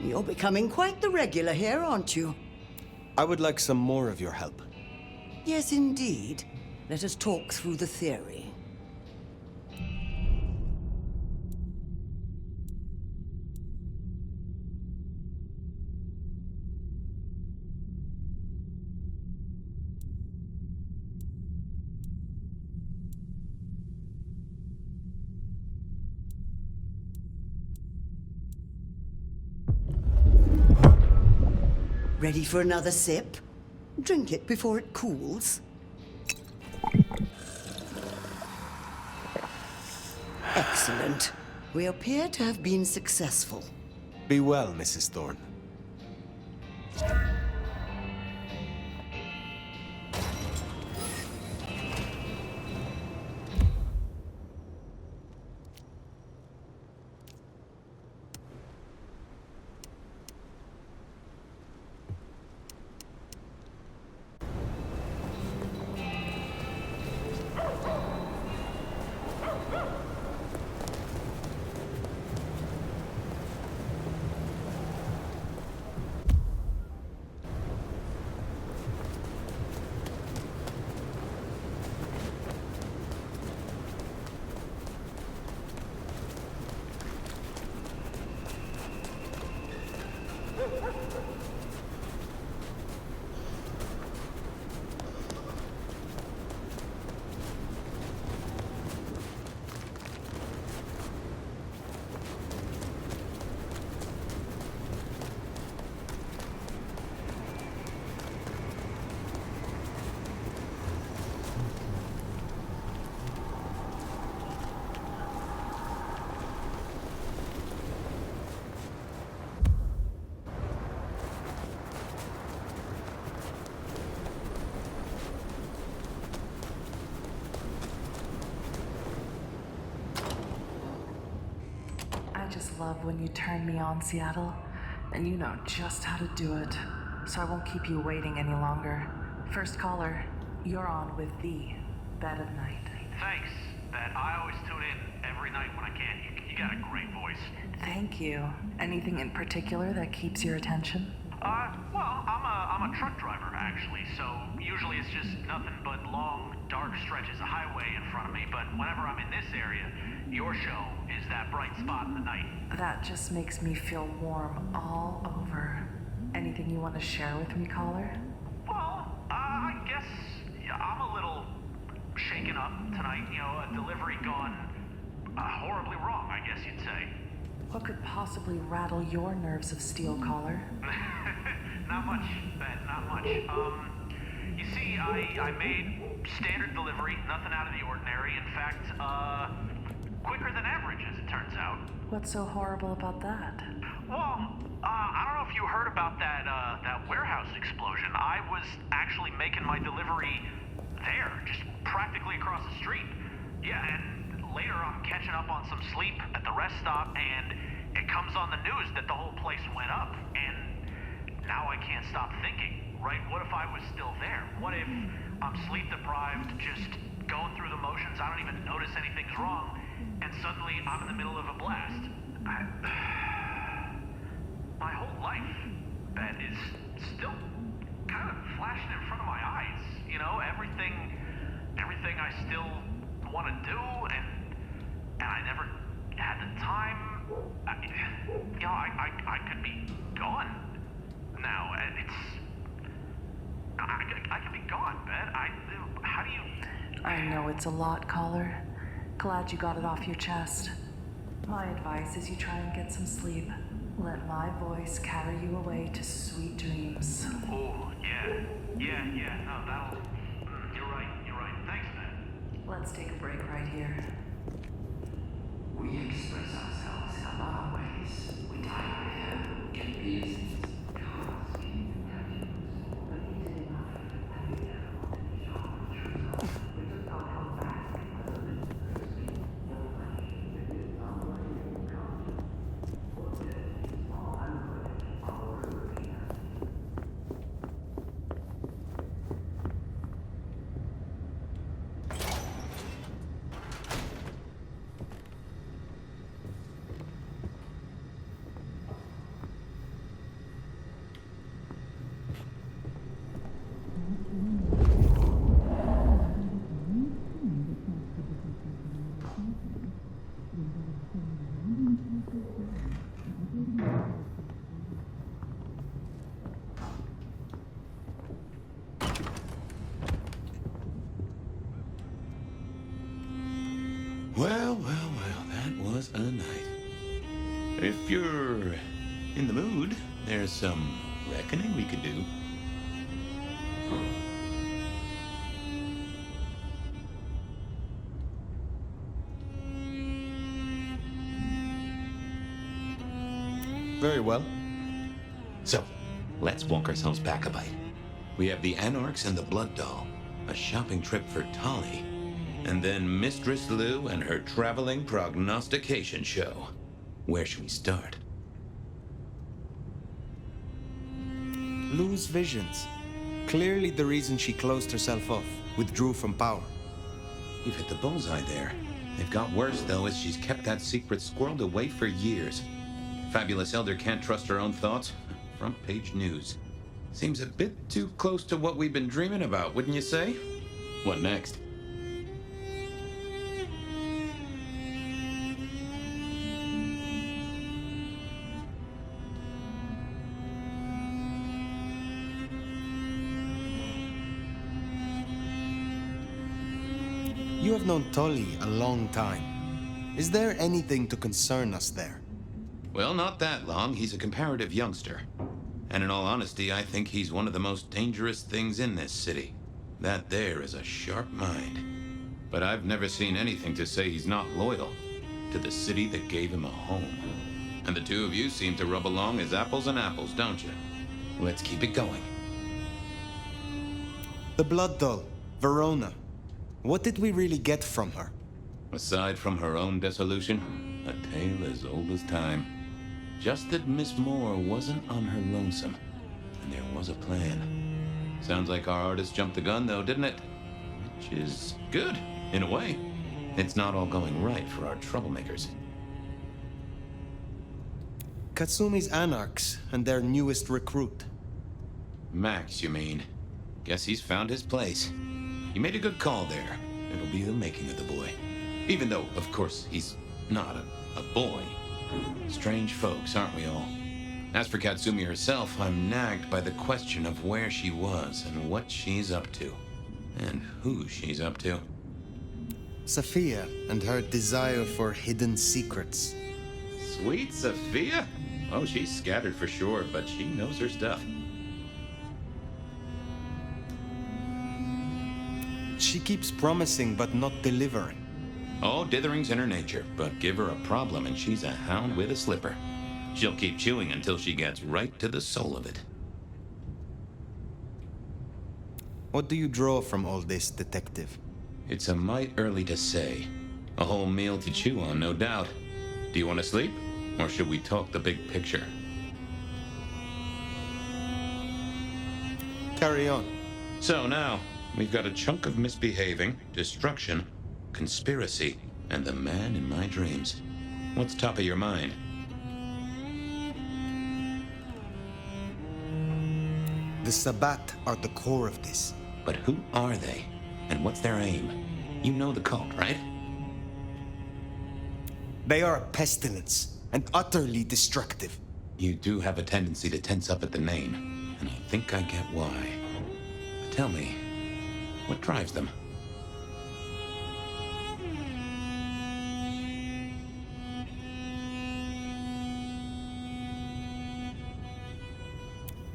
You're becoming quite the regular here, aren't you? I would like some more of your help. Yes, indeed. Let us talk through the theory. Ready for another sip? Drink it before it cools. Excellent. We appear to have been successful. Be well, Mrs. Thorne. I just love when you turn me on, Seattle, and you know just how to do it. So I won't keep you waiting any longer. First caller, you're on with the Bet of Night. Thanks, Bet. I always tune in every night when I can. You got a great voice. Thank you. Anything in particular that keeps your attention? Well, I'm a truck driver, actually, so usually it's just nothing but long, dark stretches of highway in front of me, but whenever I'm in this area, your show is that bright spot in the night. That just makes me feel warm all over. Anything you want to share with me, caller? Well, I guess I'm a little shaken up tonight. You know, a delivery gone horribly wrong, I guess you'd say. What could possibly rattle your nerves of steel, caller? Not much, Bet, not much. You see, I made standard delivery, nothing out of the ordinary. In fact, quicker than average, as it turns out. What's so horrible about that? Well, I don't know if you heard about that warehouse explosion. I was actually making my delivery there, just practically across the street. Yeah, and later I'm catching up on some sleep at the rest stop, and it comes on the news that the whole place went up, and now I can't stop thinking, right? What if I was still there? What if I'm sleep deprived, just going through the motions, I don't even notice anything's wrong, and suddenly I'm in the middle of a blast? My whole life, Bet, is still kind of flashing in front of my eyes. You know, everything I still want to do, and I never had the time. I could be gone now. I could be gone, Bet. How do you... I know it's a lot, caller. Glad you got it off your chest. My advice is you try and get some sleep. Let my voice carry you away to sweet dreams. Oh, yeah. No, that'll... You're right. Thanks, Ben. Let's take a break right here. We express ourselves in a lot of ways. We diarrhea, get business, asking, but is it enough that we never want to be shown the truth? We just don't come back. Well, that was a night. If you're in the mood, there's some reckoning we could do. Very well. So, let's walk ourselves back a bite. We have the Anarchs and the Blood Doll, a shopping trip for Tolly, and then Mistress Lou and her traveling prognostication show. Where should we start? Lou's visions. Clearly the reason she closed herself off, withdrew from power. You've hit the bullseye there. They've got worse, though, as she's kept that secret squirreled away for years. Fabulous Elder can't trust her own thoughts. Front page news. Seems a bit too close to what we've been dreaming about, wouldn't you say? What next? You have known Tolly a long time. Is there anything to concern us there? Well, not that long. He's a comparative youngster. And in all honesty, I think he's one of the most dangerous things in this city. That there is a sharp mind. But I've never seen anything to say he's not loyal to the city that gave him a home. And the two of you seem to rub along as apples and apples, don't you? Let's keep it going. The Blood Doll, Verona. What did we really get from her? Aside from her own dissolution, a tale as old as time. Just that Miss Moore wasn't on her lonesome, and there was a plan. Sounds like our artist jumped the gun, though, didn't it? Which is good, in a way. It's not all going right for our troublemakers. Katsumi's Anarchs and their newest recruit. Max, you mean? Guess he's found his place. You made a good call there. It'll be the making of the boy. Even though, of course, he's not a boy. Strange folks, aren't we all? As for Katsumi herself, I'm nagged by the question of where she was and what she's up to. And who she's up to. Sophia and her desire for hidden secrets. Sweet Sophia? Oh, she's scattered for sure, but she knows her stuff. She keeps promising but not delivering. Oh, dithering's in her nature, but give her a problem and she's a hound with a slipper. She'll keep chewing until she gets right to the soul of it. What do you draw from all this, Detective? It's a mite early to say. A whole meal to chew on, no doubt. Do you want to sleep? Or should we talk the big picture? Carry on. So now, we've got a chunk of misbehaving, destruction, conspiracy, and the man in my dreams. What's top of your mind? The Sabbat are the core of this. But who are they? And what's their aim? You know the cult, right? They are a pestilence, and utterly destructive. You do have a tendency to tense up at the name, and I think I get why. But tell me, what drives them?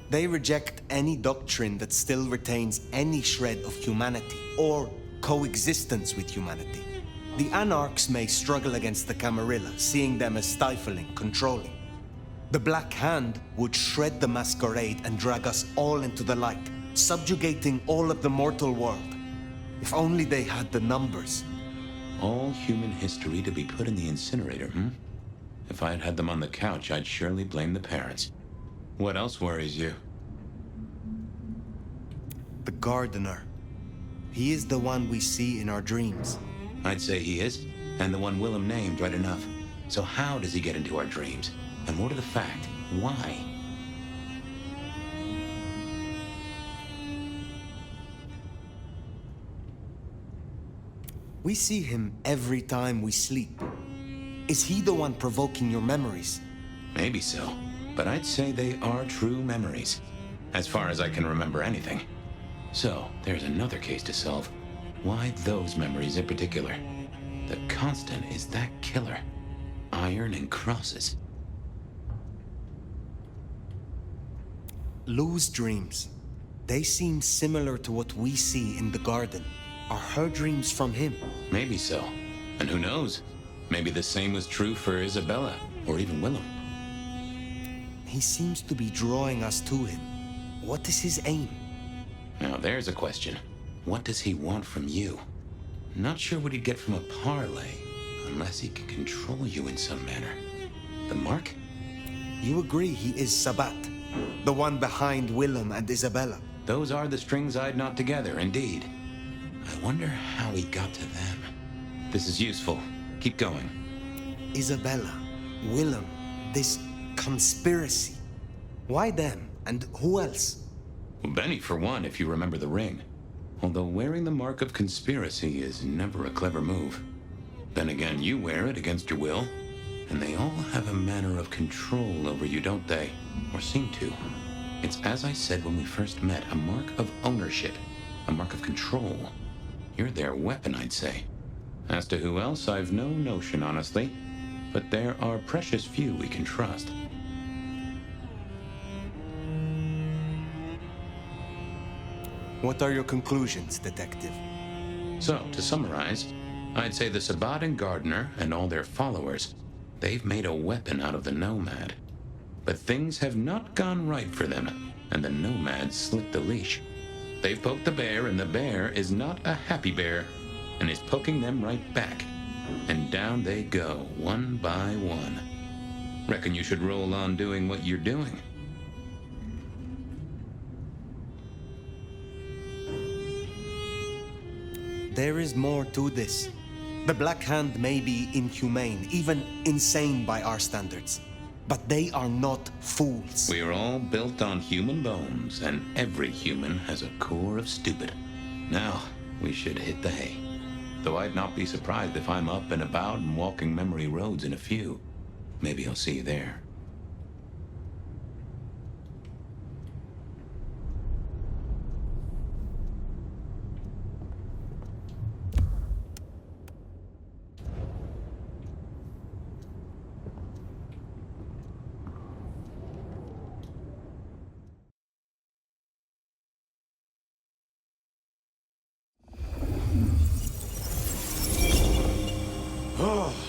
They reject any doctrine that still retains any shred of humanity or coexistence with humanity. The Anarchs may struggle against the Camarilla, seeing them as stifling, controlling. The Black Hand would shred the masquerade and drag us all into the light, subjugating all of the mortal world. If only they had the numbers. All human history to be put in the incinerator, hmm? If I had had them on the couch, I'd surely blame the parents. What else worries you? The gardener. He is the one we see in our dreams. I'd say he is, and the one Willem named right enough. So how does he get into our dreams? And more to the fact, why? We see him every time we sleep. Is he the one provoking your memories? Maybe so, but I'd say they are true memories, as far as I can remember anything. So, there's another case to solve. Why those memories in particular? The constant is that killer. Iron and crosses. Lou's dreams. They seem similar to what we see in the garden. Are her dreams from him? Maybe so. And who knows? Maybe the same was true for Isabella, or even Willem. He seems to be drawing us to him. What is his aim? Now there's a question. What does he want from you? Not sure what he'd get from a parlay, unless he can control you in some manner. The mark? You agree he is Sabat, the one behind Willem and Isabella? Those are the strings I'd knot together, indeed. I wonder how he got to them. This is useful. Keep going. Isabella, Willem, this conspiracy. Why them? And who else? Well, Benny, for one, if you remember the ring. Although wearing the mark of conspiracy is never a clever move. Then again, you wear it against your will. And they all have a manner of control over you, don't they? Or seem to. It's as I said when we first met, a mark of ownership. A mark of control. You're their weapon, I'd say. As to who else, I've no notion, honestly. But there are precious few we can trust. What are your conclusions, Detective? So, to summarize, I'd say the Sabat and Gardner and all their followers, they've made a weapon out of the Nomad. But things have not gone right for them, and the Nomad slipped the leash. They've poked the bear, and the bear is not a happy bear, and is poking them right back. And down they go, one by one. Reckon you should roll on doing what you're doing. There is more to this. The Black Hand may be inhumane, even insane by our standards. But they are not fools. We are all built on human bones, and every human has a core of stupid. Now, we should hit the hay. Though I'd not be surprised if I'm up and about and walking memory roads in a few. Maybe I'll see you there.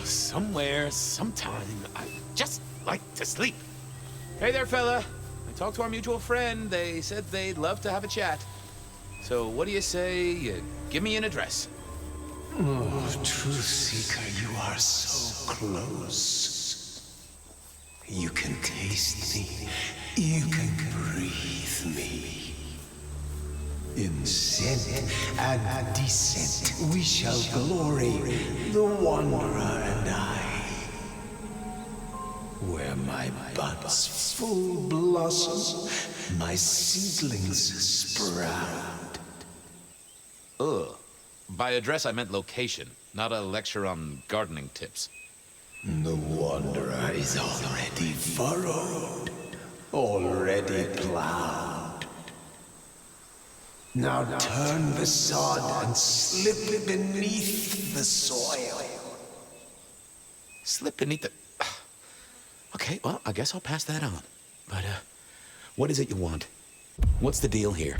Somewhere, sometime, I just like to sleep. Hey there, fella. I talked to our mutual friend. They said they'd love to have a chat. So what do you say you give me an address? Oh, Truth Seeker, you are so close. You can taste me. You can breathe me. In scent and descent we shall glory, the Wanderer and I. Where my buds full blossom, my seedlings sprout. Ugh. By address, I meant location, not a lecture on gardening tips. The Wanderer is already furrowed, already plowed. Now turn the sod and slip beneath the soil. Slip beneath the... Okay, well, I guess I'll pass that on. But, what is it you want? What's the deal here?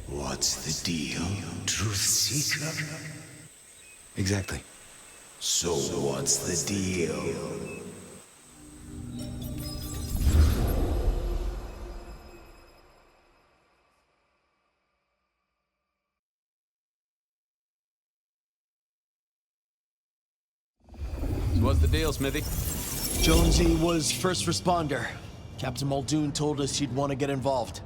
What's the deal, Truth Seeker? Exactly. So what's the deal? So what's the deal, Smithy? Jonesy was first responder. Captain Muldoon told us he'd want to get involved.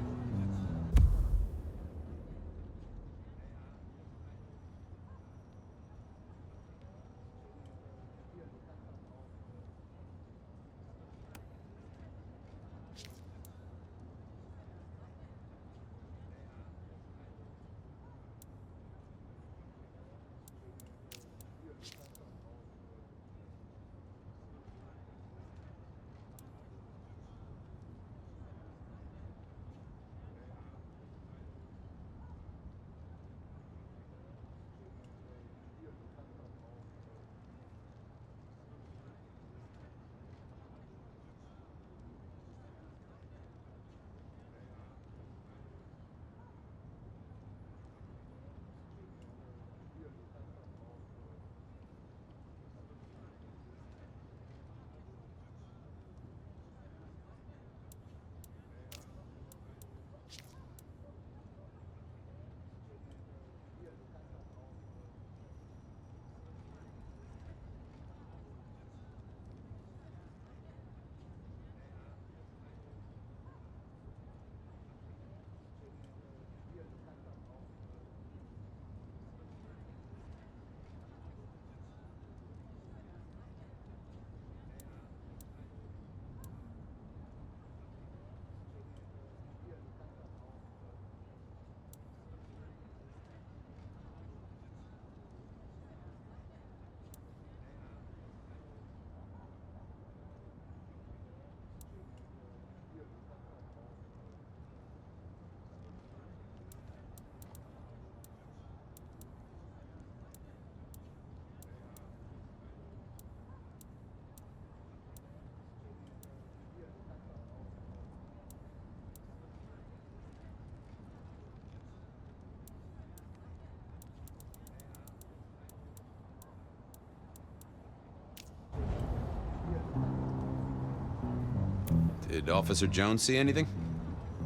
Did Officer Jones see anything?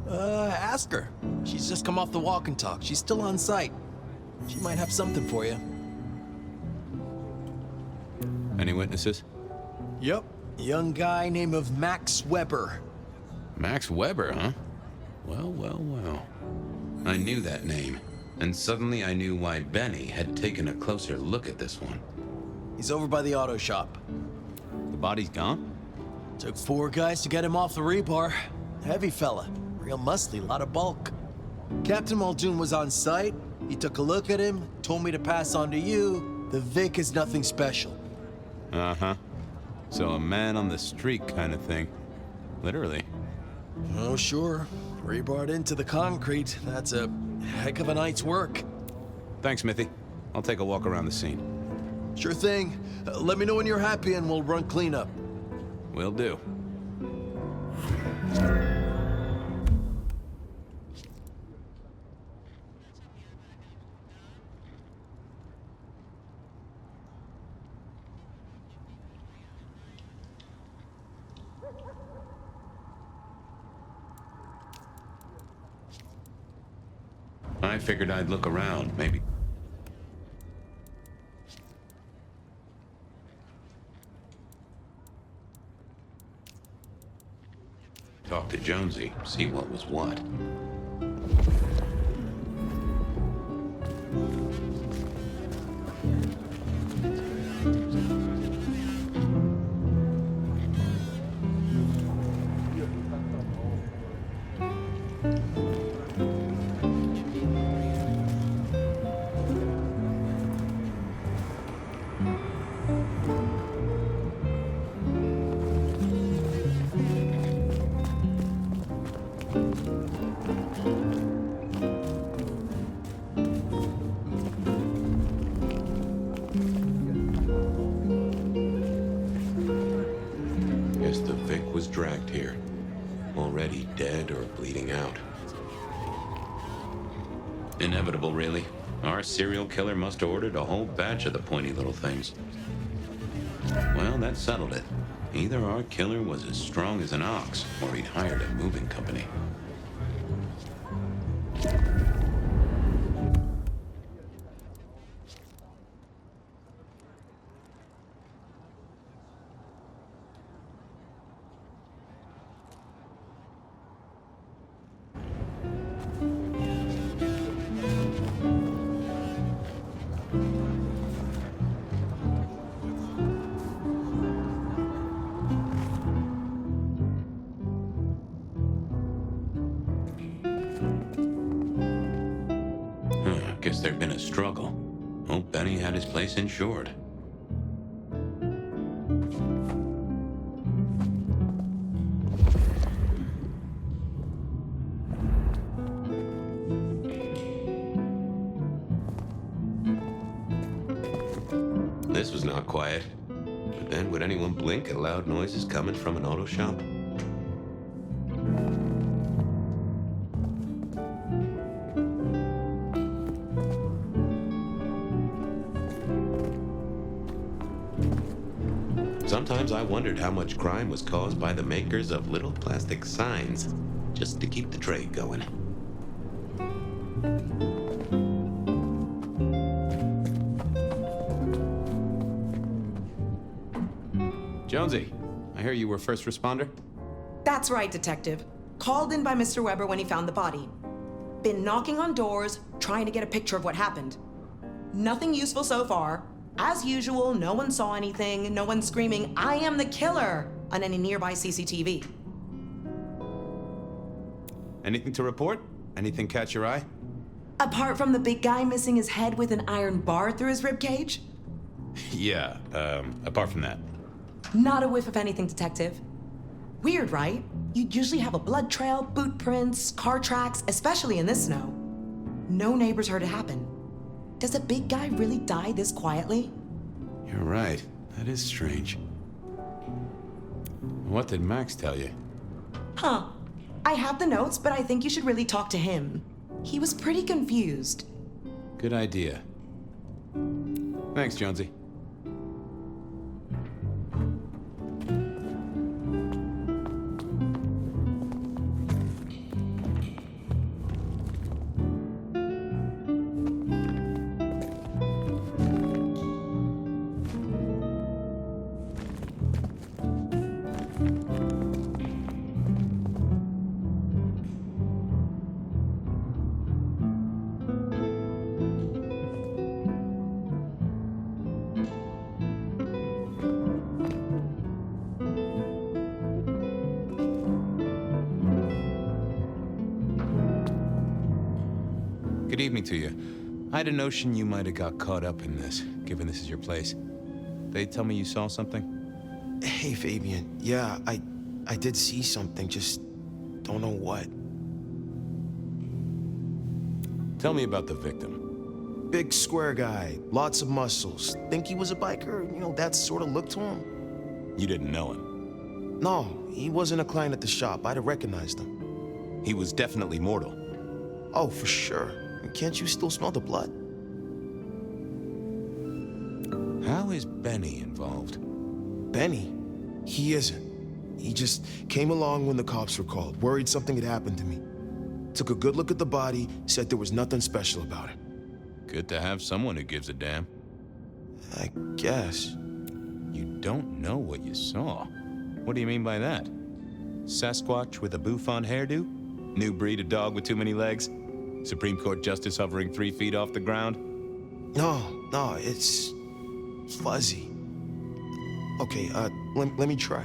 Ask her. She's just come off the walk and talk. She's still on site. She might have something for you. Any witnesses? Yep. A young guy named of Max Weber. Max Weber, huh? Well, well, well. I knew that name, and suddenly I knew why Benny had taken a closer look at this one. He's over by the auto shop. The body's gone? Took 4 guys to get him off the rebar. Heavy fella. Real muscly, lot of bulk. Captain Muldoon was on site. He took a look at him, told me to pass on to you. The Vic is nothing special. Uh-huh. So a man on the street kind of thing. Literally. Oh, sure. Rebarred into the concrete. That's a heck of a night's work. Thanks, Smithy. I'll take a walk around the scene. Sure thing. Let me know when you're happy and we'll run cleanup. Will do. I figured I'd look around, maybe. Talk to Jonesy, see what was what. Guess the Vic was dragged here. Already dead or bleeding out. Inevitable, really. Our serial killer must have ordered a whole batch of the pointy little things. Well, that settled it. Either our killer was as strong as an ox, or he'd hired a moving company. Guess there'd been a struggle. Hope Benny had his place insured. This was not quiet. But then would anyone blink at loud noises coming from an auto shop? Sometimes I wondered how much crime was caused by the makers of little plastic signs, just to keep the trade going. Jonesy, I hear you were first responder? That's right, Detective. Called in by Mr. Weber when he found the body. Been knocking on doors, trying to get a picture of what happened. Nothing useful so far. As usual, no one saw anything, no one screaming, "I am the killer!" on any nearby CCTV. Anything to report? Anything catch your eye? Apart from the big guy missing his head with an iron bar through his ribcage? Yeah, apart from that. Not a whiff of anything, Detective. Weird, right? You'd usually have a blood trail, boot prints, car tracks, especially in this snow. No neighbors heard it happen. Does a big guy really die this quietly? You're right. That is strange. What did Max tell you? Huh. I have the notes, but I think you should really talk to him. He was pretty confused. Good idea. Thanks, Jonesy. Good evening to you. I had a notion you might have got caught up in this, given this is your place. They tell me you saw something? Hey, Fabian. Yeah, I did see something, just don't know what. Tell me about the victim. Big square guy, lots of muscles. Think he was a biker? You know, that sort of look to him. You didn't know him? No, he wasn't a client at the shop. I'd have recognized him. He was definitely mortal. Oh, for sure. Can't you still smell the blood? How is Benny involved? Benny? He isn't. He just came along when the cops were called, worried something had happened to me. Took a good look at the body, said there was nothing special about it. Good to have someone who gives a damn. I guess. You don't know what you saw. What do you mean by that? Sasquatch with a bouffant hairdo? New breed of dog with too many legs? Supreme Court justice hovering 3 feet off the ground? No, it's fuzzy. Okay, let me try.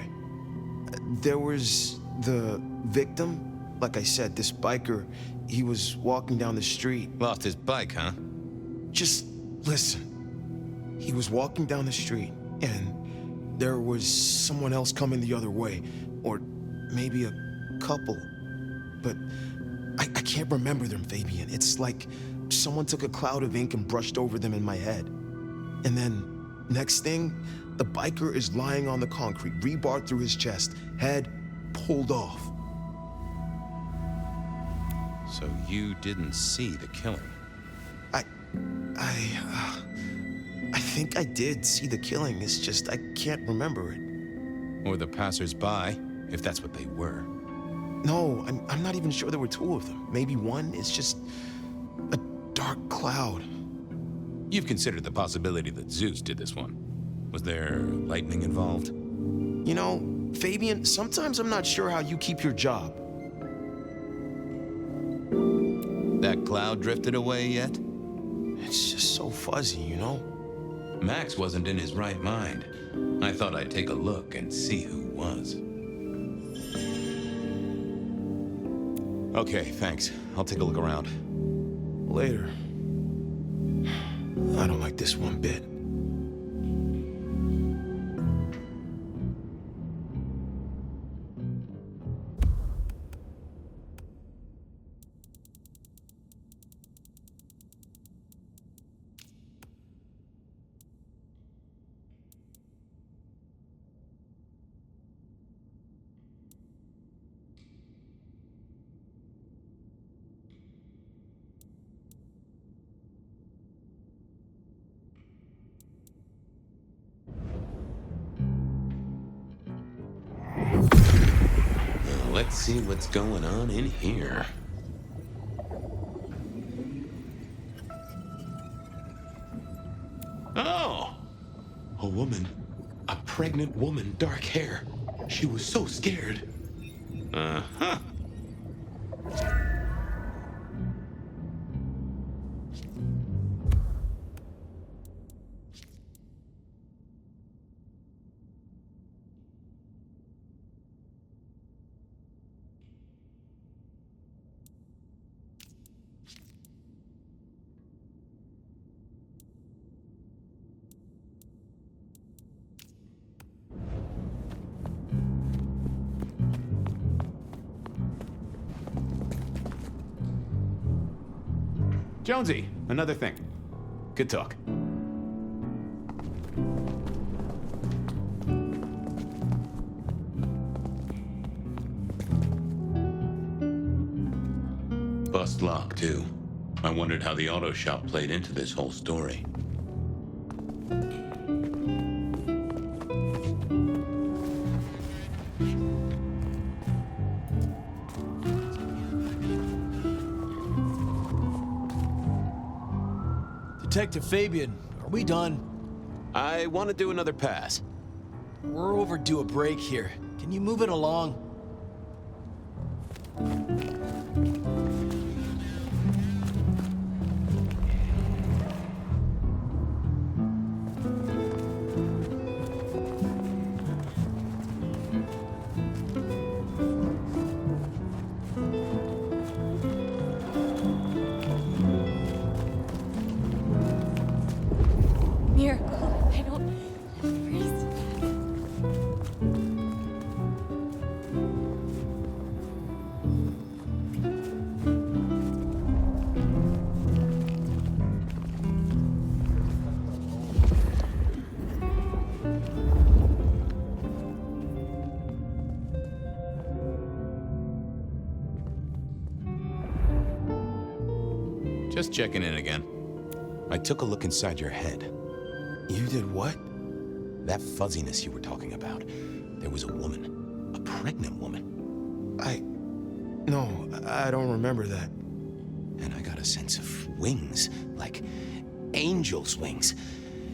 There was the victim. Like I said, this biker, he was walking down the street. Lost his bike, huh? Just listen. He was walking down the street, and there was someone else coming the other way. Or maybe a couple. But I can't remember them, Fabian. It's like someone took a cloud of ink and brushed over them in my head. And then, next thing, the biker is lying on the concrete, rebar through his chest, head pulled off. So you didn't see the killing? I think I did see the killing. It's just I can't remember it. Or the passers-by, if that's what they were. No, I'm not even sure there were 2 of them. Maybe one. It's just a dark cloud. You've considered the possibility that Zeus did this one. Was there lightning involved? You know, Fabian, sometimes I'm not sure how you keep your job. That cloud drifted away yet? It's just so fuzzy, you know? Max wasn't in his right mind. I thought I'd take a look and see who was. Okay, thanks. I'll take a look around. Later. I don't like this one bit. Let's see what's going on in here. Oh! A woman. A pregnant woman, dark hair. She was so scared. Uh-huh. Jonesy, another thing. Good talk. Bust lock, too. I wondered how the auto shop played into this whole story. Detective Fabian, are we done? I want to do another pass. We're overdue a break here. Can you move it along? Just checking in again. I took a look inside your head. You did what? That fuzziness you were talking about. There was a woman. A pregnant woman. No, I don't remember that. And I got a sense of wings. Like angel's wings.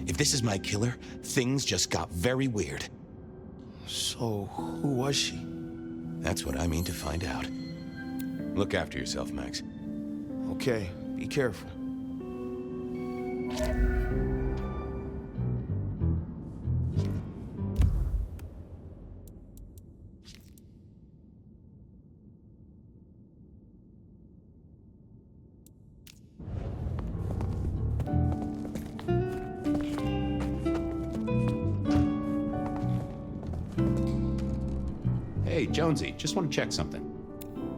If this is my killer, things just got very weird. So, who was she? That's what I mean to find out. Look after yourself, Max. Okay, be careful. Hey, Jonesy, just want to check something.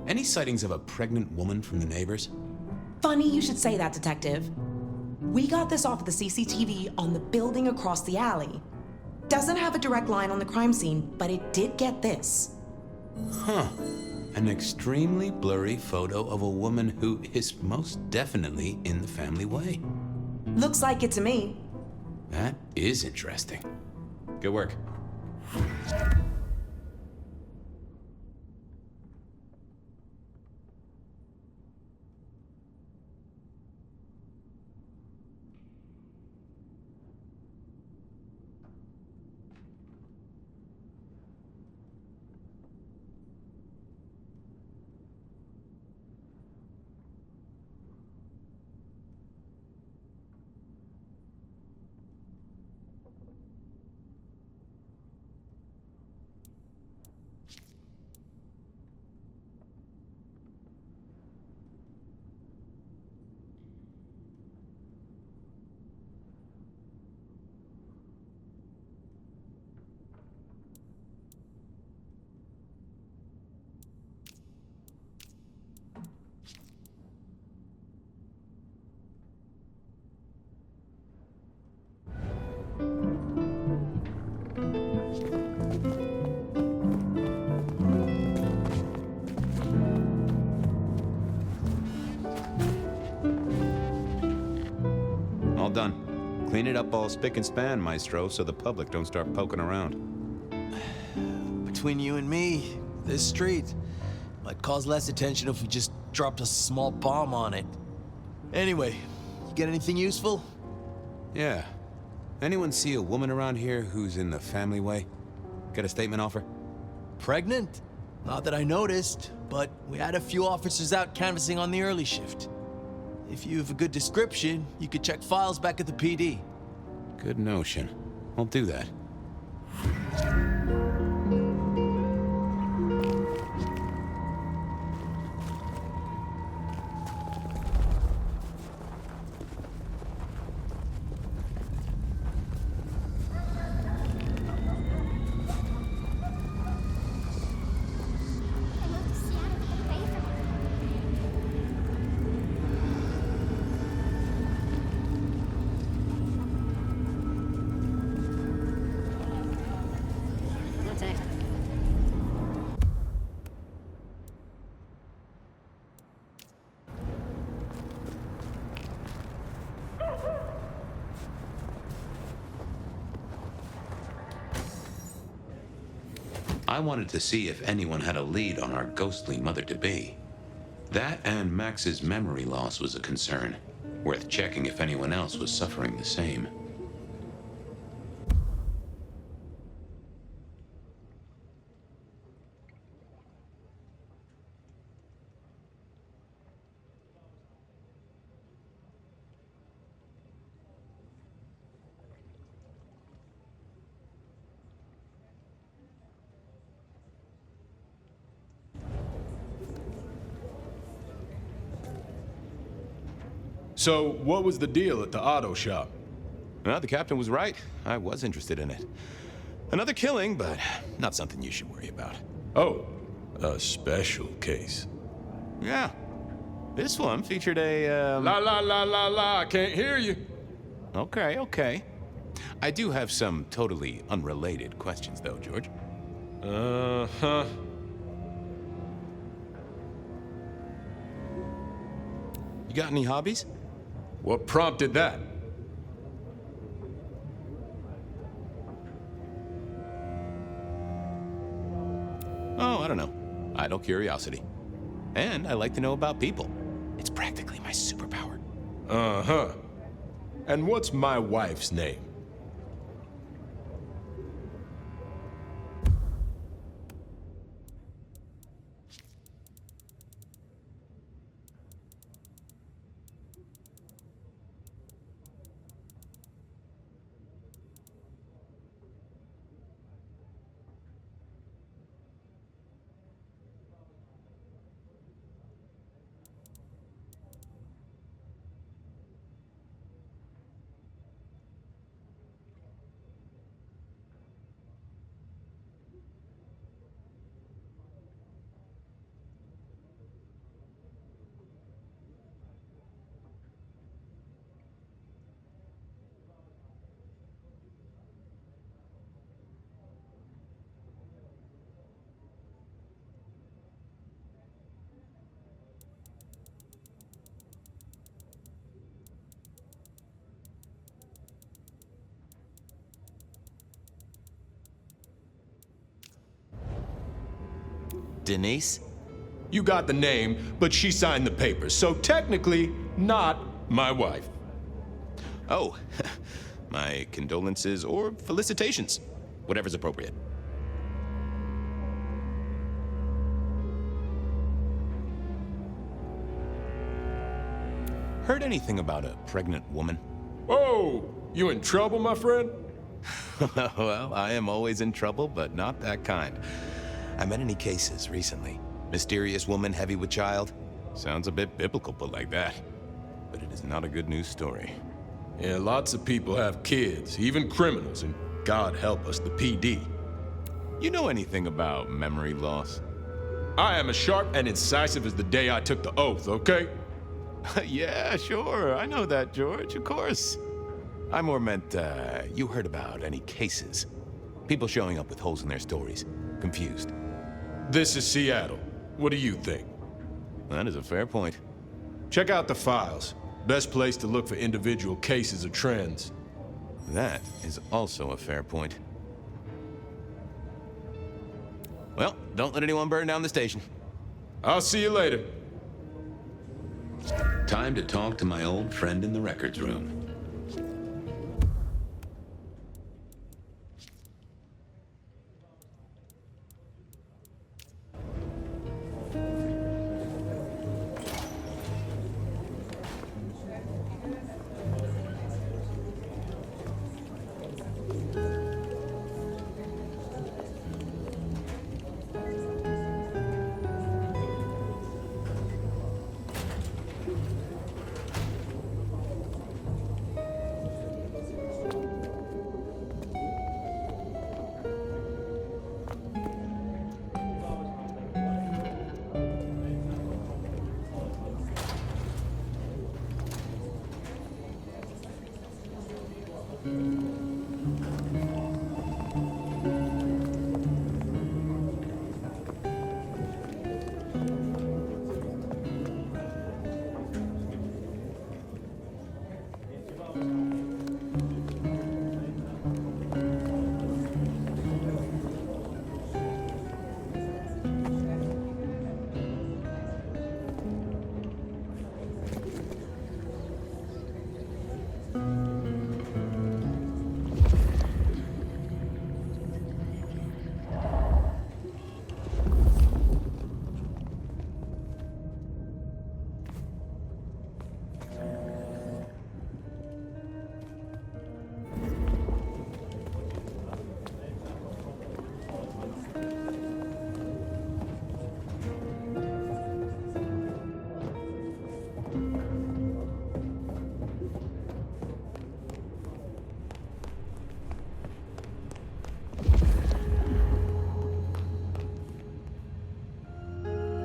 Any sightings of a pregnant woman from the neighbors? Funny you should say that, Detective. We got this off of the CCTV on the building across the alley. Doesn't have a direct line on the crime scene, but it did get this. Huh. An extremely blurry photo of a woman who is most definitely in the family way. Looks like it to me. That is interesting. Good work. All done. Clean it up all spick and span, Maestro, so the public don't start poking around. Between you and me, this street might cause less attention if we just dropped a small bomb on it. Anyway, you get anything useful? Yeah. Anyone see a woman around here who's in the family way? Get a statement off her? Pregnant? Not that I noticed, but we had a few officers out canvassing on the early shift. If you have a good description, you could check files back at the PD. Good notion. I'll do that. I wanted to see if anyone had a lead on our ghostly mother-to-be. That and Max's memory loss was a concern, worth checking if anyone else was suffering the same. So, what was the deal at the auto shop? Well, the captain was right. I was interested in it. Another killing, but not something you should worry about. Oh, a special case. Yeah. This one featured a, La la la la la, I can't hear you. Okay, okay. I do have some totally unrelated questions, though, George. Uh-huh. You got any hobbies? What prompted that? Oh, I don't know. Idle curiosity. And I like to know about people. It's practically my superpower. Uh-huh. And what's my wife's name? Denise? You got the name, but she signed the papers, so technically not my wife. Oh, my condolences or felicitations. Whatever's appropriate. Heard anything about a pregnant woman? Whoa! You in trouble, my friend? Well, I am always in trouble, but not that kind. I met any cases recently? Mysterious woman heavy with child? Sounds a bit biblical put like that. But it is not a good news story. Yeah, lots of people have kids, even criminals, and God help us, the PD. You know anything about memory loss? I am as sharp and incisive as the day I took the oath, okay? Yeah, sure. I know that, George, of course. I more meant, you heard about any cases? People showing up with holes in their stories. Confused. This is Seattle. What do you think? That is a fair point. Check out the files. Best place to look for individual cases or trends. That is also a fair point. Well, don't let anyone burn down the station. I'll see you later. Time to talk to my old friend in the records room.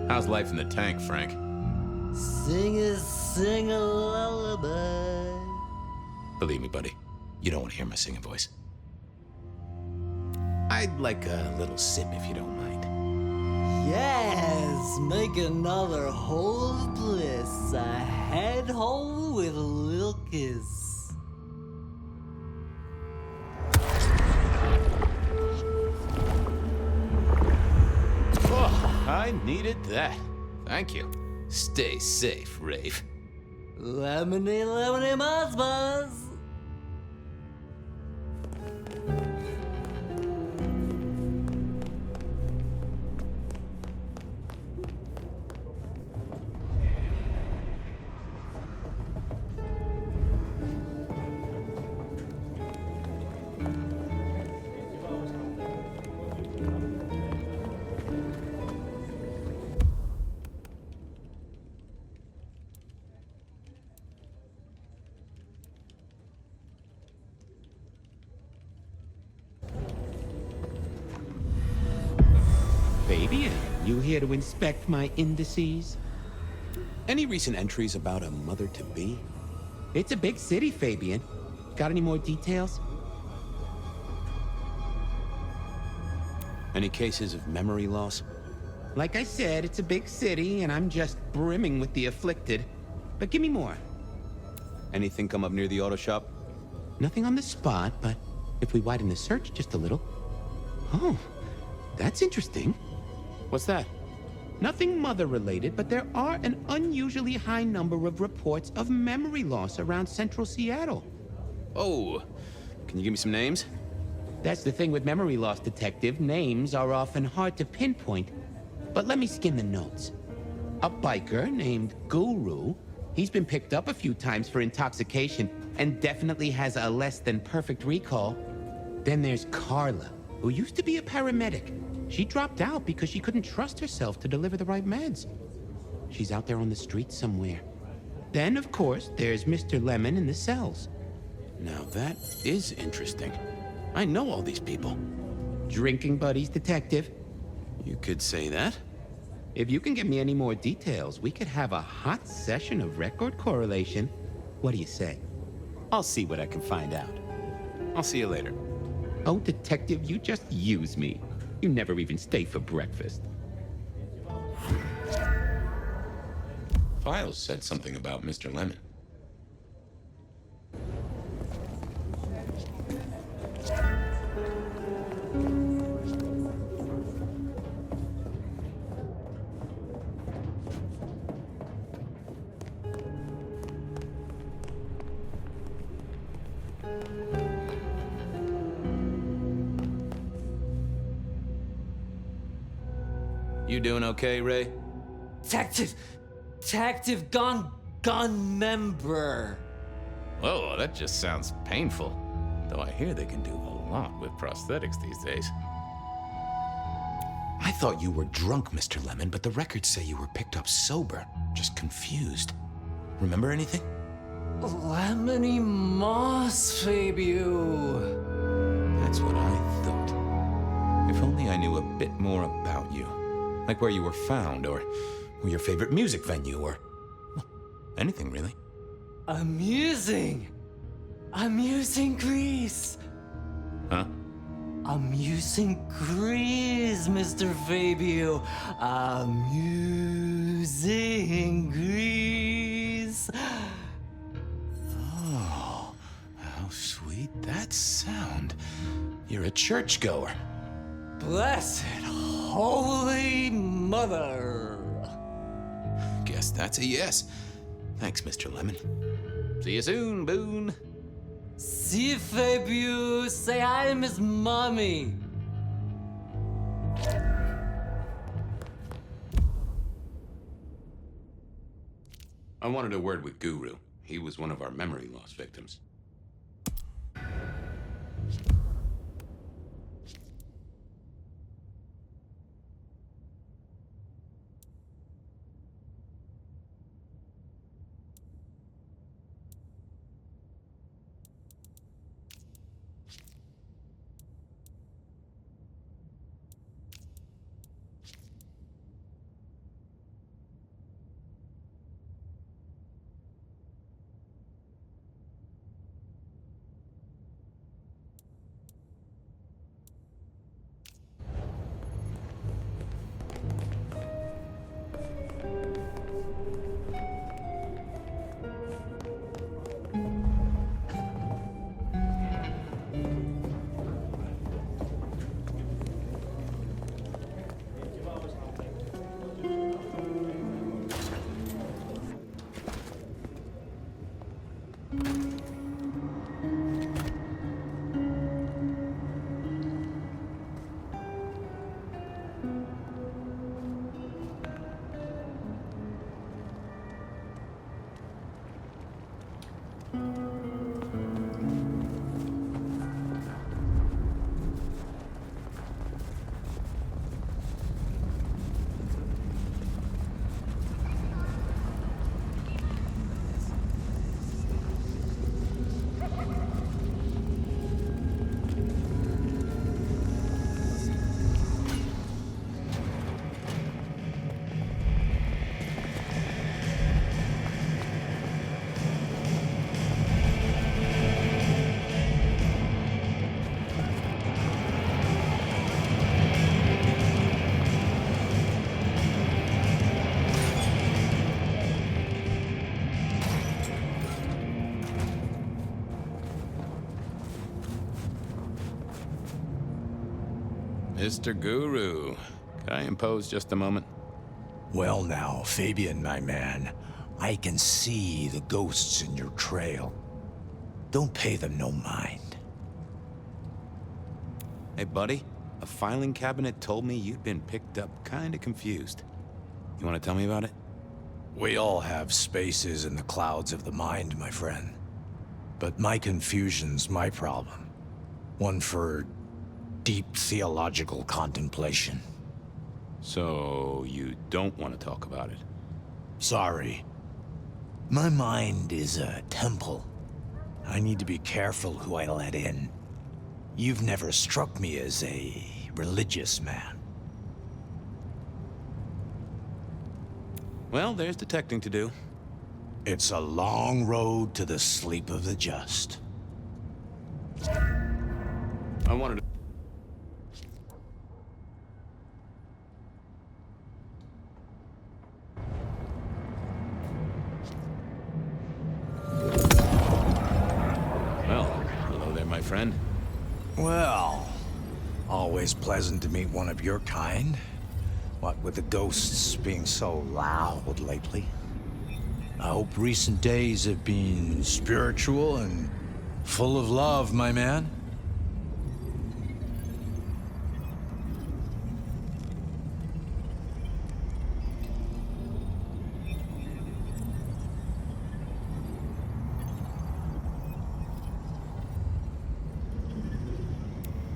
How's life in the tank, Frank? Sing a lullaby. Believe me, buddy, you don't want to hear my singing voice. I'd like a little sip if you don't mind. Yes, Let's make another hole of bliss. A head hole with a little kiss. Oh, I needed that. Thank you. Stay safe, Rave. Lemony, lemony, buzz, buzz. Fabian, you here to inspect my indices? Any recent entries about a mother-to-be? It's a big city, Fabian. Got any more details? Any cases of memory loss? Like I said, it's a big city, and I'm just brimming with the afflicted. But give me more. Anything come up near the auto shop? Nothing on the spot, but if we widen the search just a little... Oh, that's interesting. What's that? Nothing mother-related, but there are an unusually high number of reports of memory loss around central Seattle. Oh, can you give me some names? That's the thing with memory loss, Detective. Names are often hard to pinpoint. But let me skim the notes. A biker named Guru. He's been picked up a few times for intoxication and definitely has a less than perfect recall. Then there's Carla, who used to be a paramedic. She dropped out because she couldn't trust herself to deliver the right meds. She's out there on the streets somewhere. Then, of course, there's Mr. Lemon in the cells. Now that is interesting. I know all these people. Drinking buddies, Detective? You could say that. If you can get me any more details, we could have a hot session of record correlation. What do you say? I'll see what I can find out. I'll see you later. Oh, Detective, you just use me. You never even stay for breakfast. Files said something about Mr. Lemon. You doing okay, Ray? Detective gun member. Whoa, that just sounds painful. Though I hear they can do a lot with prosthetics these days. I thought you were drunk, Mr. Lemon, but the records say you were picked up sober. Just confused. Remember anything? Lemony moss, Fabio. That's what I thought. If only I knew a bit more about you. Like where you were found, or your favorite music venue, or well, anything really. Amusing Grease. Huh? Amusing Grease, Mr. Fabio. Amusing Grease. Oh, how sweet that sound. You're a churchgoer. Blessed Holy Mother. Guess that's a yes. Thanks, Mr. Lemon. See you soon, Boone. See you, Fabio. Say hi to Miss Mommy. I wanted a word with Guru. He was one of our memory loss victims. Mr. Guru. Could I impose just a moment? Well now, Fabian, my man, I can see the ghosts in your trail. Don't pay them no mind. Hey, buddy. A filing cabinet told me you'd been picked up kinda confused. You wanna tell me about it? We all have spaces in the clouds of the mind, my friend. But my confusion's my problem. One for deep theological contemplation. So, you don't want to talk about it? Sorry. My mind is a temple. I need to be careful who I let in. You've never struck me as a religious man. Well, there's detecting to do. It's a long road to the sleep of the just. I wanted to... Well, hello there, my friend. Well, always pleasant to meet one of your kind. What with the ghosts being so loud lately. I hope recent days have been spiritual and full of love, my man.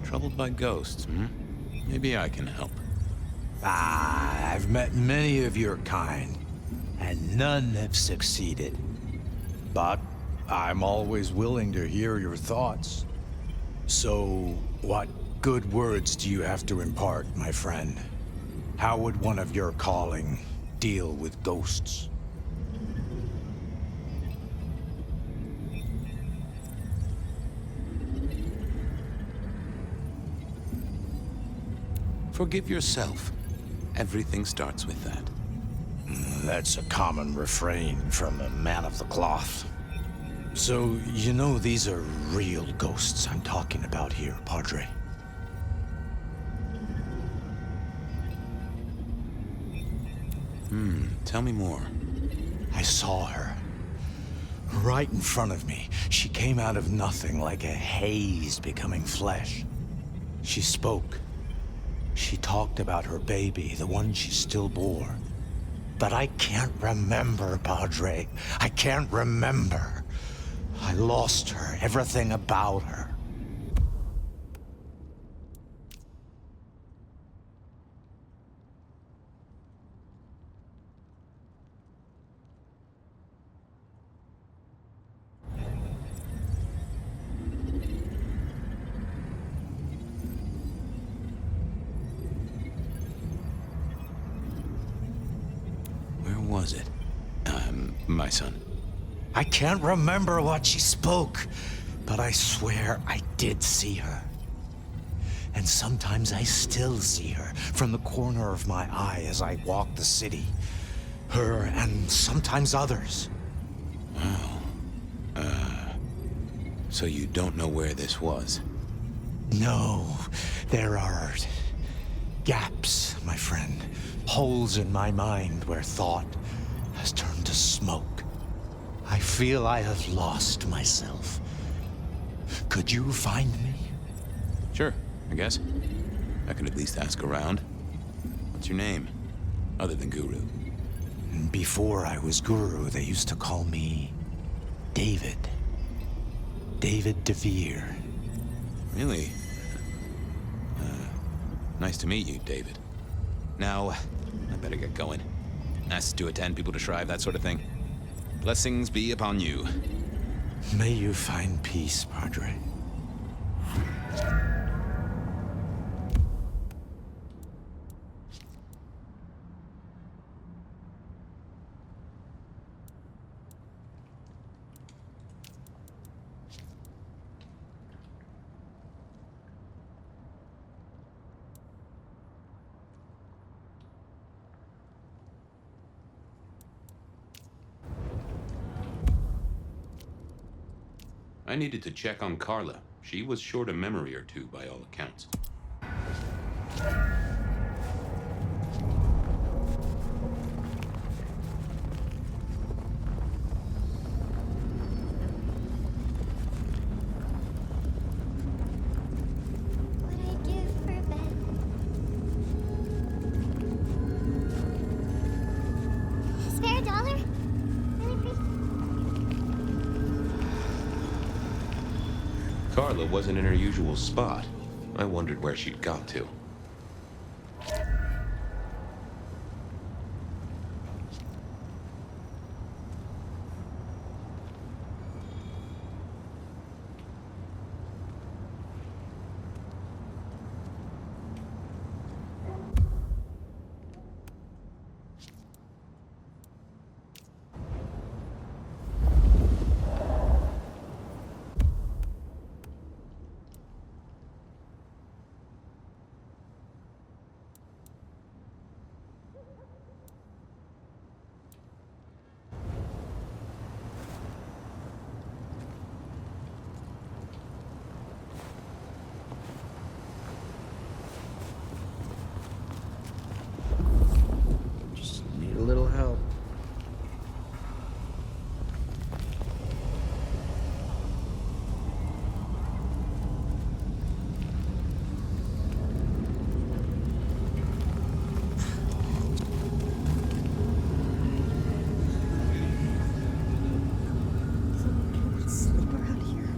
Troubled by ghosts, hmm? Maybe I can help. I've met many of your kind, and none have succeeded. But I'm always willing to hear your thoughts. So, what good words do you have to impart, my friend? How would one of your calling deal with ghosts? Forgive yourself. Everything starts with that. That's a common refrain from a man of the cloth. So, you know these are real ghosts I'm talking about here, Padre. Tell me more. I saw her. Right in front of me. She came out of nothing like a haze becoming flesh. She spoke. She talked about her baby, the one she still bore. But I can't remember, Padre. I can't remember. I lost her, everything about her. Was it? My son. I can't remember what she spoke, but I swear I did see her. And sometimes I still see her from the corner of my eye as I walk the city. Her and sometimes others. Wow. So you don't know where this was? No, there are gaps, my friend. Holes in my mind where thought has turned to smoke. I feel I have lost myself. Could you find me? Sure, I guess. I can at least ask around. What's your name? Other than Guru. Before I was Guru, they used to call me David. David DeVere. Really? Nice to meet you, David. Now, I better get going. Asked to attend, people to shrive, that sort of thing. Blessings be upon you. May you find peace, Padre. I needed to check on Carla. She was short a memory or two by all accounts. Spare a dollar? Really appreciate Carla wasn't in her usual spot. I wondered where she'd got to. Just need a little help. Sleep around here.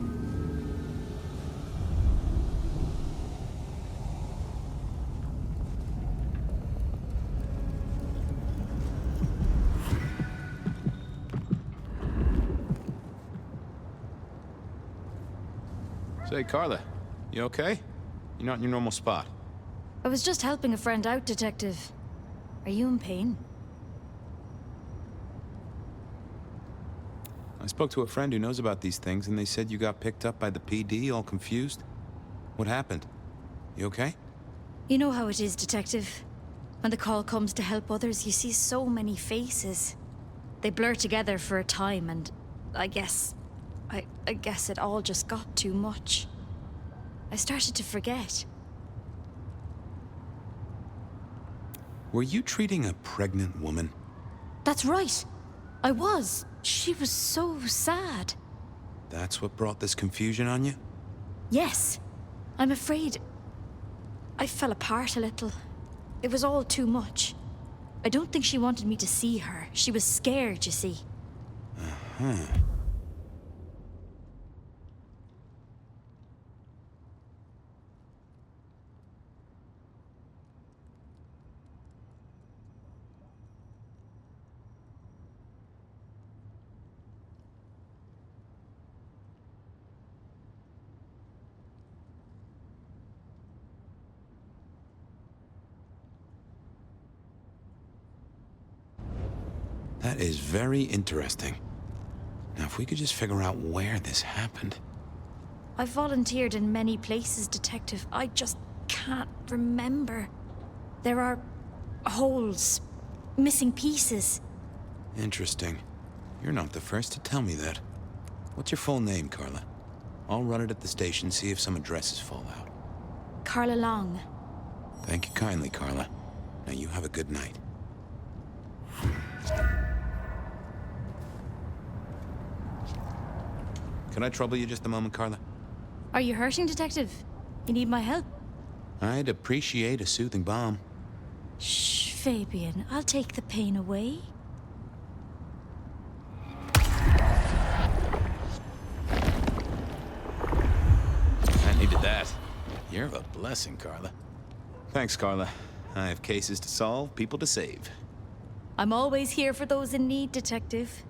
Say, Carla, you okay? You're not in your normal spot. I was just helping a friend out, Detective. Are you in pain? I spoke to a friend who knows about these things, and they said you got picked up by the PD, all confused. What happened? You okay? You know how it is, Detective. When the call comes to help others, you see so many faces. They blur together for a time, and I guess it all just got too much. I started to forget. Were you treating a pregnant woman? That's right. I was. She was so sad. That's what brought this confusion on you? Yes. I'm afraid I fell apart a little. It was all too much. I don't think she wanted me to see her. She was scared, you see. Uh-huh. That is very interesting. Now, if we could just figure out where this happened. I've volunteered in many places, Detective. I just can't remember. There are holes, missing pieces. Interesting. You're not the first to tell me that. What's your full name, Carla? I'll run it at the station, see if some addresses fall out. Carla Long. Thank you kindly, Carla. Now you have a good night. Can I trouble you just a moment, Carla? Are you hurting, Detective? You need my help? I'd appreciate a soothing balm. Shh, Fabian. I'll take the pain away. I needed that. You're a blessing, Carla. Thanks, Carla. I have cases to solve, people to save. I'm always here for those in need, Detective.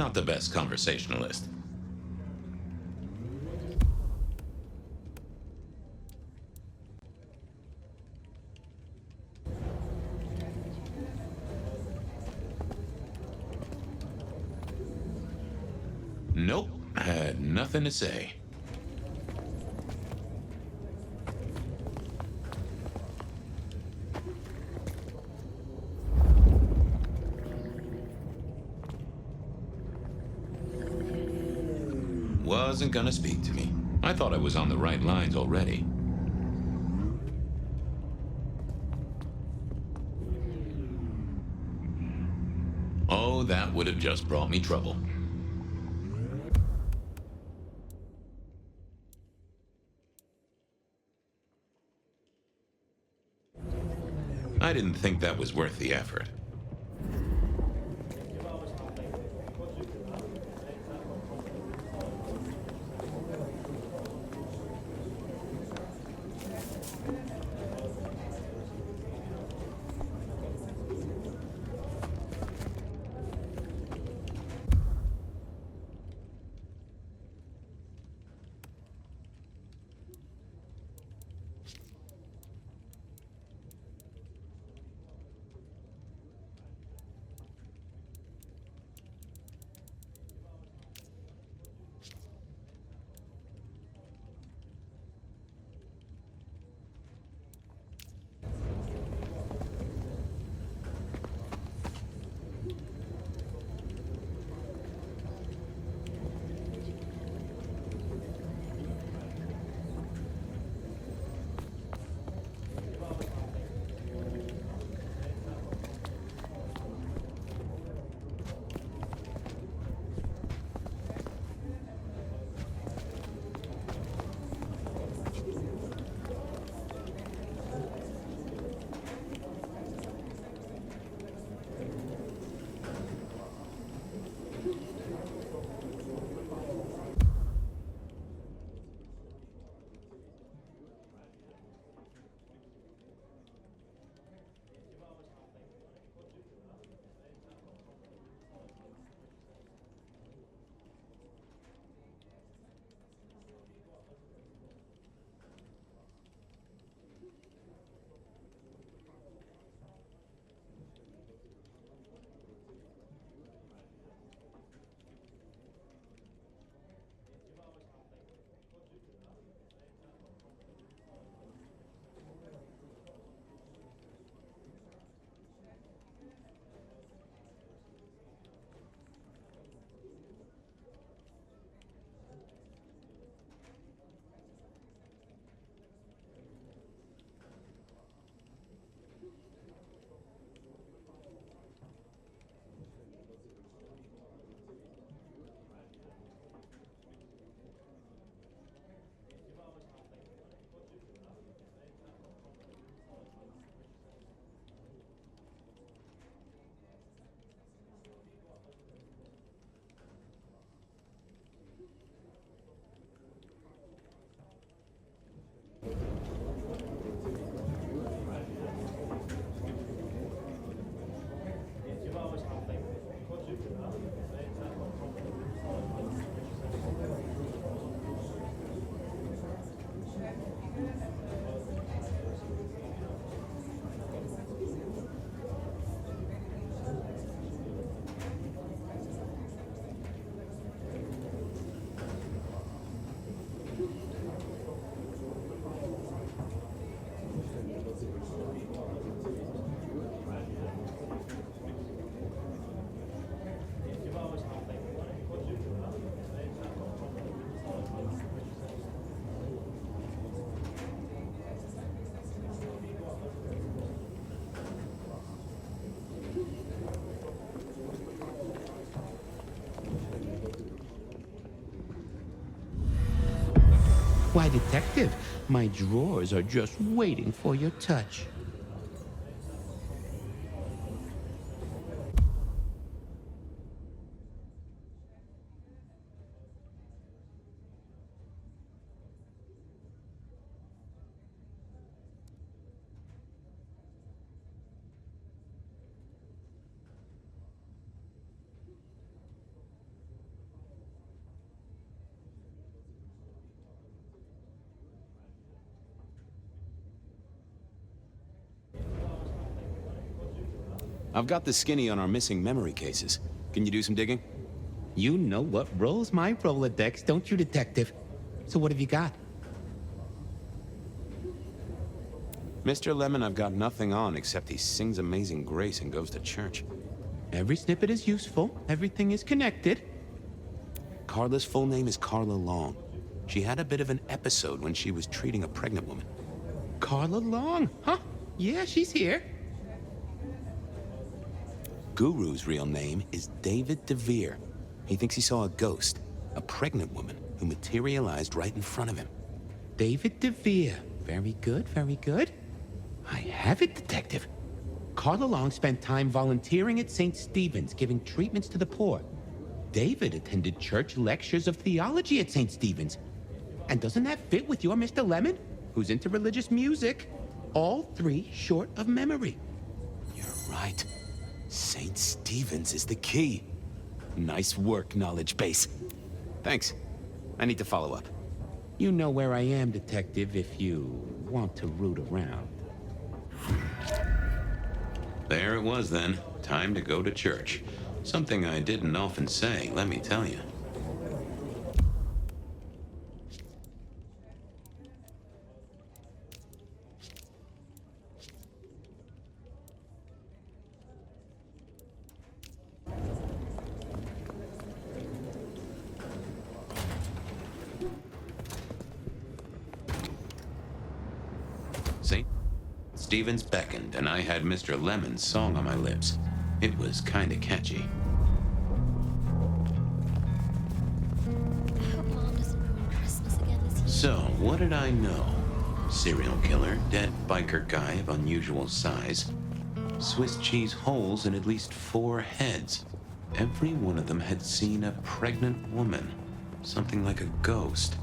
not the best conversationalist. Nope, had nothing to say. Wasn't gonna speak to me. I thought I was on the right lines already. Oh, that would have just brought me trouble. I didn't think that was worth the effort. Why, Detective, my drawers are just waiting for your touch. I've got the skinny on our missing memory cases. Can you do some digging? You know what rolls my Rolodex, don't you, Detective? So what have you got? Mr. Lemon, I've got nothing on except he sings Amazing Grace and goes to church. Every snippet is useful. Everything is connected. Carla's full name is Carla Long. She had a bit of an episode when she was treating a pregnant woman. Carla Long, huh? Yeah, she's here. Guru's real name is David DeVere. He thinks he saw a ghost, a pregnant woman who materialized right in front of him. David DeVere. Very good, very good. I have it, Detective. Carla Long spent time volunteering at St. Stephen's, giving treatments to the poor. David attended church lectures of theology at St. Stephen's. And doesn't that fit with your Mr. Lemon, who's into religious music? All three short of memory. You're right. St. Stephen's is the key. Nice work, knowledge base. Thanks. I need to follow up. You know where I am, Detective, if you want to root around. There it was then. Time to go to church. Something I didn't often say, let me tell you. St. Stephen's beckoned, and I had Mr. Lemon's song on my lips. It was kinda catchy. I hope Mom doesn't ruin Christmas again this year. So, what did I know? Serial killer, dead biker guy of unusual size, Swiss cheese holes in at least 4 heads. Every one of them had seen a pregnant woman, something like a ghost.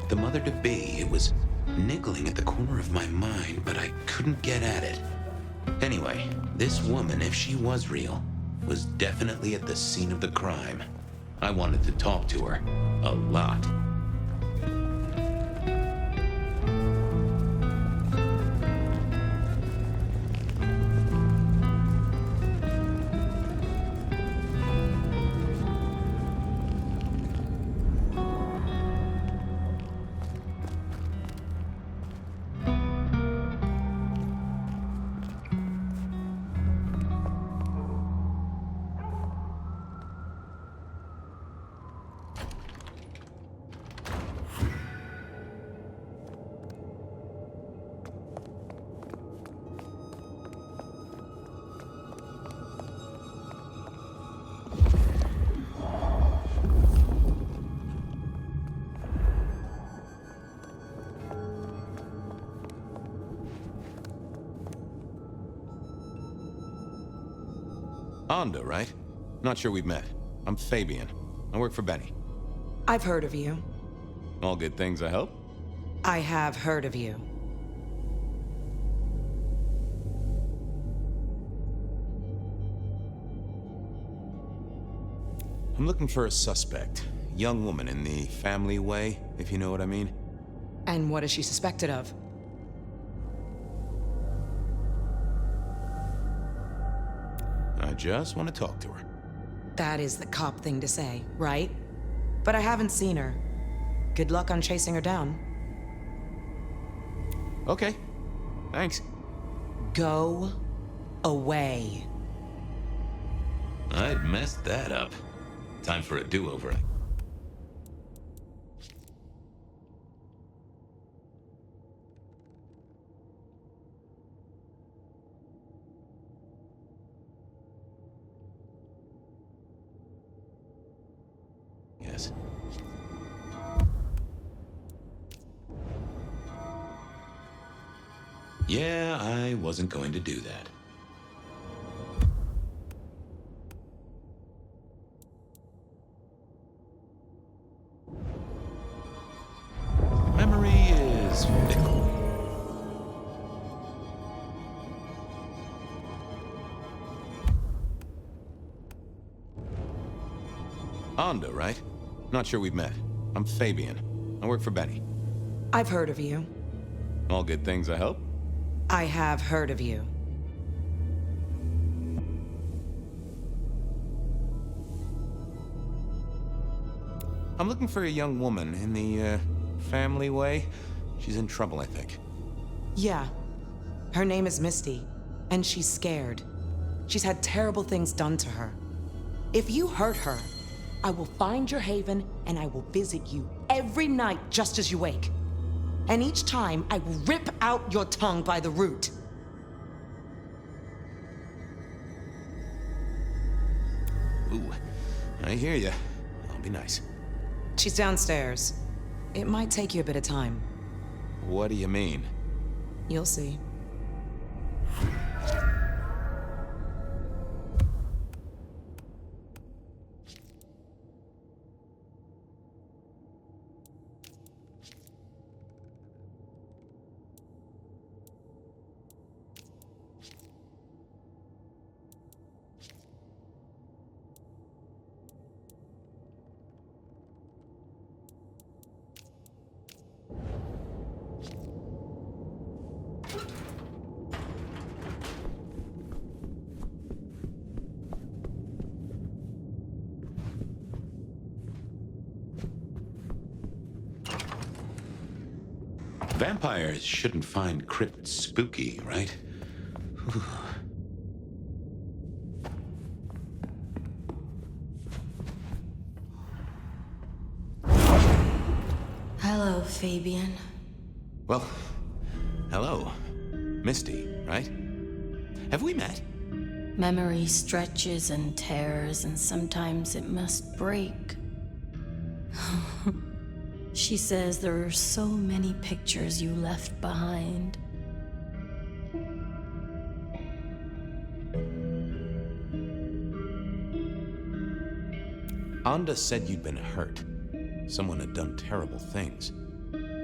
The mother-to-be, it was niggling at the corner of my mind, but I couldn't get at it. Anyway, this woman, if she was real, was definitely at the scene of the crime. I wanted to talk to her. A lot. Anda, right? Not sure we've met. I'm Fabian. I work for Benny. I've heard of you. All good things, I hope? I have heard of you. I'm looking for a suspect. Young woman in the family way, if you know what I mean. And what is she suspected of? I just want to talk to her. That is the cop thing to say, right? But I haven't seen her. Good luck on chasing her down. Okay. Thanks. Go away. I'd messed that up. Time for a do-over. Yes. Yeah, I wasn't going to do that. Memory is fickle. Anda, right? Not sure we've met. I'm Fabian. I work for Benny. I've heard of you. All good things, I hope? I have heard of you. I'm looking for a young woman in the, family way. She's in trouble, I think. Yeah. Her name is Misty, and she's scared. She's had terrible things done to her. If you hurt her, I will find your haven and I will visit you every night just as you wake. And each time, I will rip out your tongue by the root. Ooh, I hear ya. I'll be nice. She's downstairs. It might take you a bit of time. What do you mean? You'll see. Vampires shouldn't find crypts spooky, right? Whew. Hello, Fabian. Well, hello. Misty, right? Have we met? Memory stretches and tears, and sometimes it must break. She says there are so many pictures you left behind. Anda said you'd been hurt. Someone had done terrible things.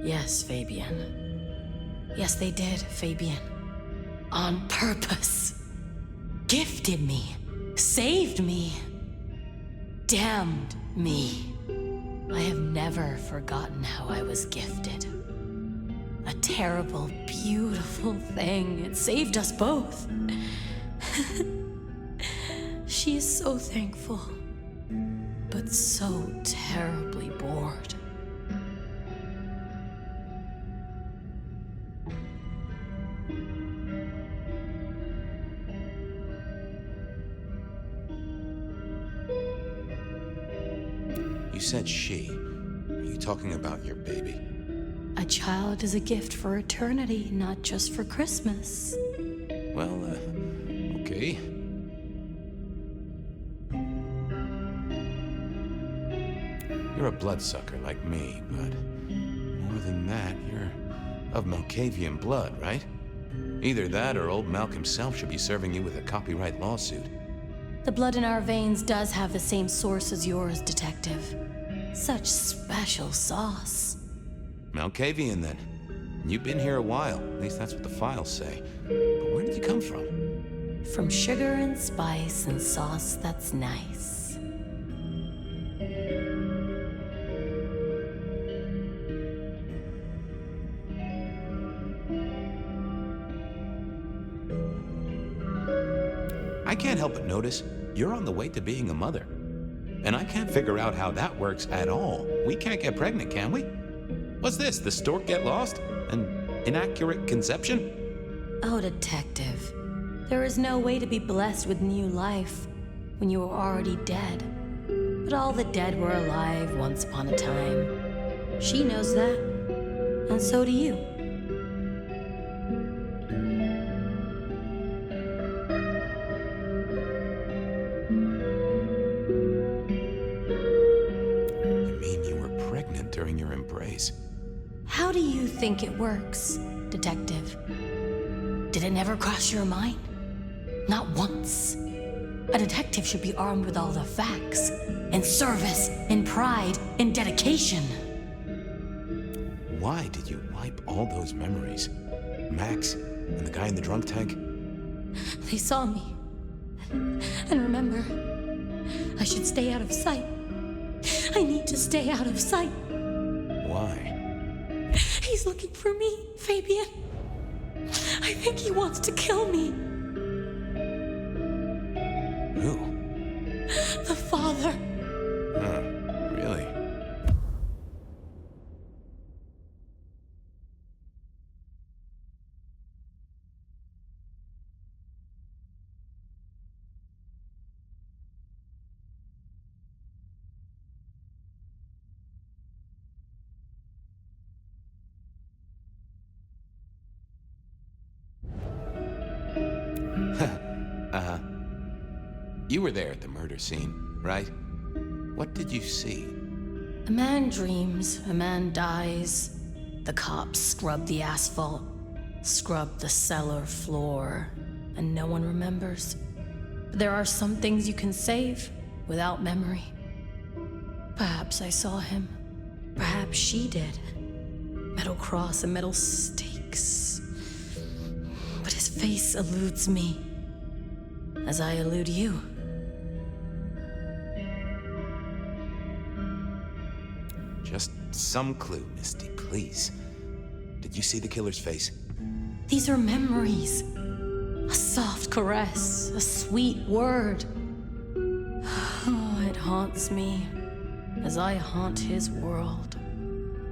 Yes, Fabian. Yes, they did, Fabian. On purpose. Gifted me. Saved me. Damned me. I have never forgotten how I was gifted. A terrible, beautiful thing. It saved us both. She is so thankful, but so terribly bored. You said she. Are you talking about your baby? A child is a gift for eternity, not just for Christmas. Well, okay. You're a bloodsucker like me, but more than that, you're of Malkavian blood, right? Either that or old Malk himself should be serving you with a copyright lawsuit. The blood in our veins does have the same source as yours, Detective. Such special sauce. Malkavian, then. You've been here a while. At least that's what the files say. But where did you come from? From sugar and spice and sauce that's nice. I can't help but notice you're on the way to being a mother. And I can't figure out how that works at all. We can't get pregnant, can we? What's this? The stork get lost? An inaccurate conception? Oh, Detective. There is no way to be blessed with new life when you are already dead. But all the dead were alive once upon a time. She knows that. And so do you. During your embrace. How do you think it works, Detective? Did it never cross your mind? Not once. A detective should be armed with all the facts, in service, in pride, in dedication. Why did you wipe all those memories? Max and the guy in the drunk tank? They saw me. And remember, I should stay out of sight. I need to stay out of sight. Why? He's looking for me, Fabian. I think he wants to kill me. Who? The father. Huh, really? You were there at the murder scene, right? What did you see? A man dreams, a man dies. The cops scrub the asphalt, scrub the cellar floor, and no one remembers. But there are some things you can save without memory. Perhaps I saw him. Perhaps she did. Metal cross and metal stakes. But his face eludes me, as I elude you. Just some clue, Misty, please. Did you see the killer's face? These are memories. A soft caress, a sweet word. Oh, it haunts me as I haunt his world.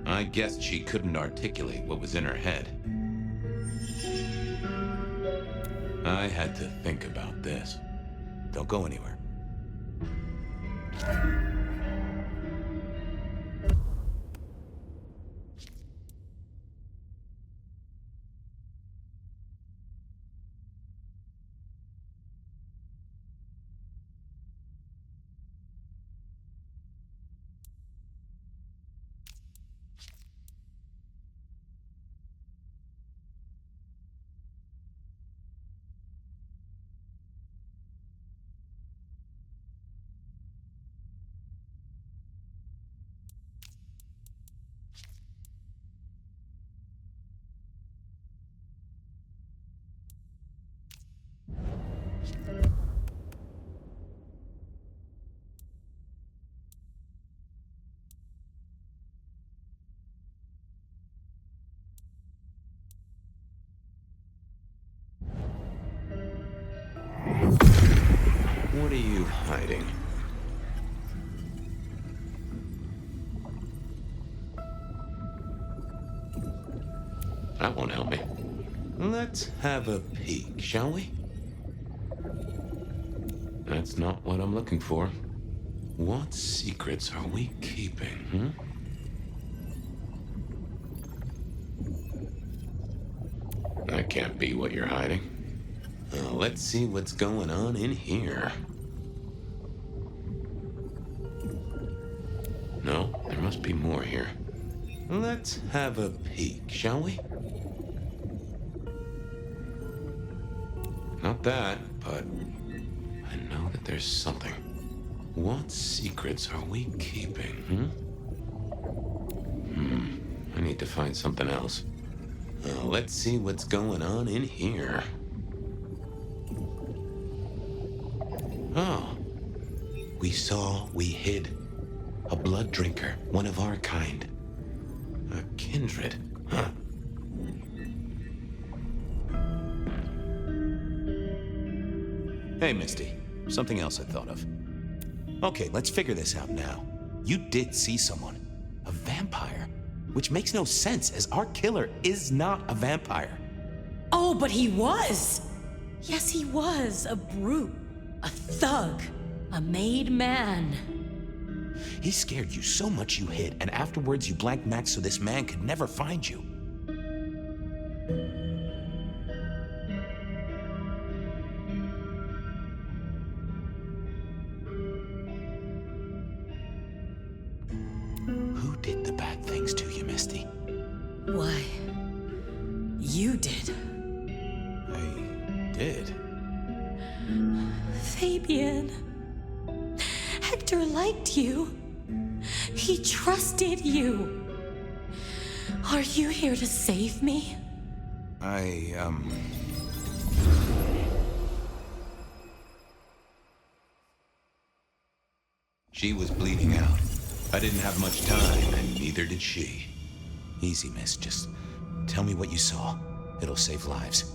I guessed she couldn't articulate what was in her head. I had to think about this. Don't go anywhere. What are you hiding? That won't help me. Let's have a peek, shall we? That's not what I'm looking for. What secrets are we keeping, That can't be what you're hiding. Let's see what's going on in here. No, there must be more here. Let's have a peek, shall we? Not that, but I know that there's something. What secrets are we keeping, I need to find something else. Let's see what's going on in here. Oh. We hid. A blood drinker, one of our kind. A kindred, huh? Hey, Misty. Something else I thought of. Okay, let's figure this out now. You did see someone. A vampire. Which makes no sense, as our killer is not a vampire. Oh, but he was! Yes, he was. A brute. A thug. A made man. He scared you so much you hid, and afterwards you blanked Max so this man could never find you. Who did the bad things to you, Misty? Why, you did. I did? Fabian. Hector liked you. He trusted you. Are you here to save me? She was bleeding out. I didn't have much time, and neither did she. Easy, miss. Just tell me what you saw. It'll save lives.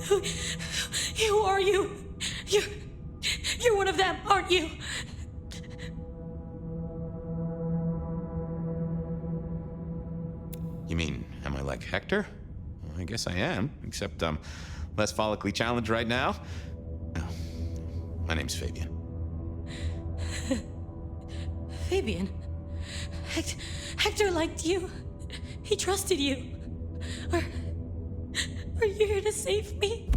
Who are you? You're one of them, aren't you? You mean, am I like Hector? Well, I guess I am, except I'm less follically challenged right now. Oh, my name's Fabian. Fabian? Hector liked you. He trusted you. Are you here to save me?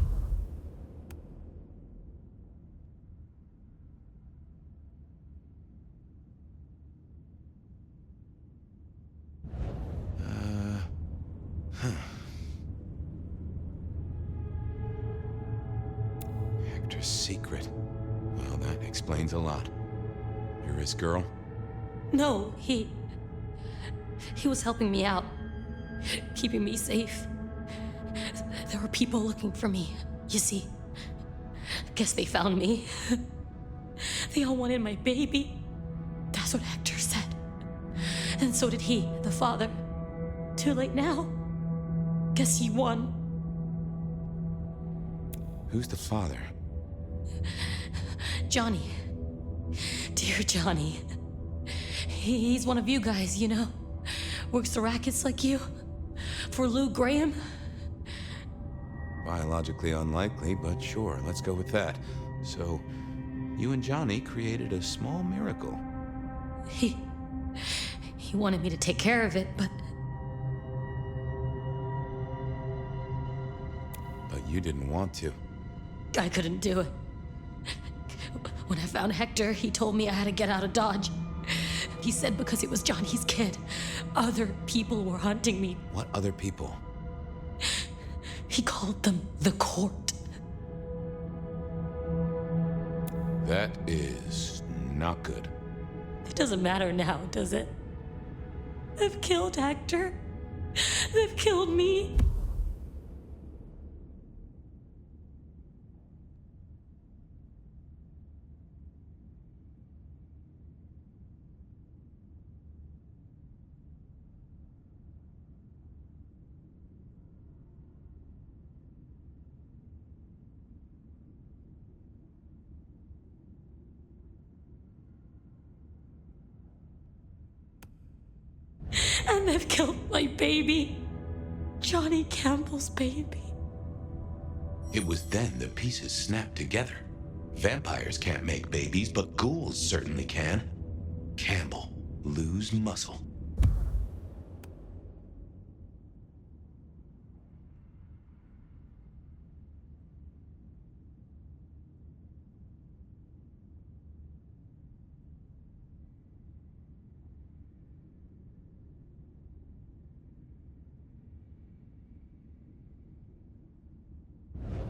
Hector's secret. Well, that explains a lot. You're his girl? No, he was helping me out, keeping me safe. There were people looking for me, you see. Guess they found me. They all wanted my baby. That's what Hector said. And so did he, the father. Too late now. Guess he won. Who's the father? Johnny. Dear Johnny. He's one of you guys, you know. Works the rackets like you. For Lou Graham. Biologically unlikely, but sure, let's go with that. So, you and Johnny created a small miracle. He wanted me to take care of it, but you didn't want to. I couldn't do it. When I found Hector, he told me I had to get out of Dodge. He said because it was Johnny's kid, other people were hunting me. What other people? He called them the court. That is not good. It doesn't matter now, does it? They've killed Hector. They've killed me. And they've killed my baby. Johnny Campbell's baby. It was then the pieces snapped together. Vampires can't make babies, but ghouls certainly can. Campbell, lose muscle.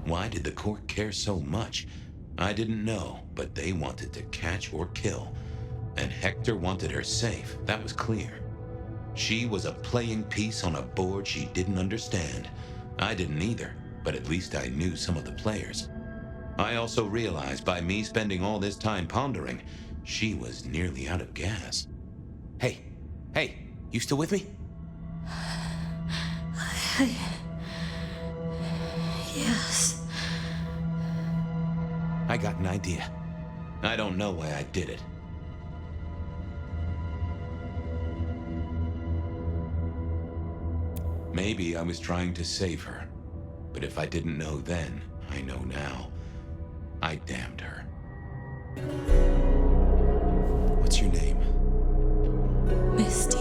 Why did the court care so much? I didn't know, but they wanted to catch or kill. And Hector wanted her safe, that was clear. She was a playing piece on a board she didn't understand. I didn't either, but at least I knew some of the players. I also realized by me spending all this time pondering, she was nearly out of gas. Hey, you still with me? Yes. I got an idea. I don't know why I did it. Maybe I was trying to save her. But if I didn't know then, I know now. I damned her. What's your name? Misty.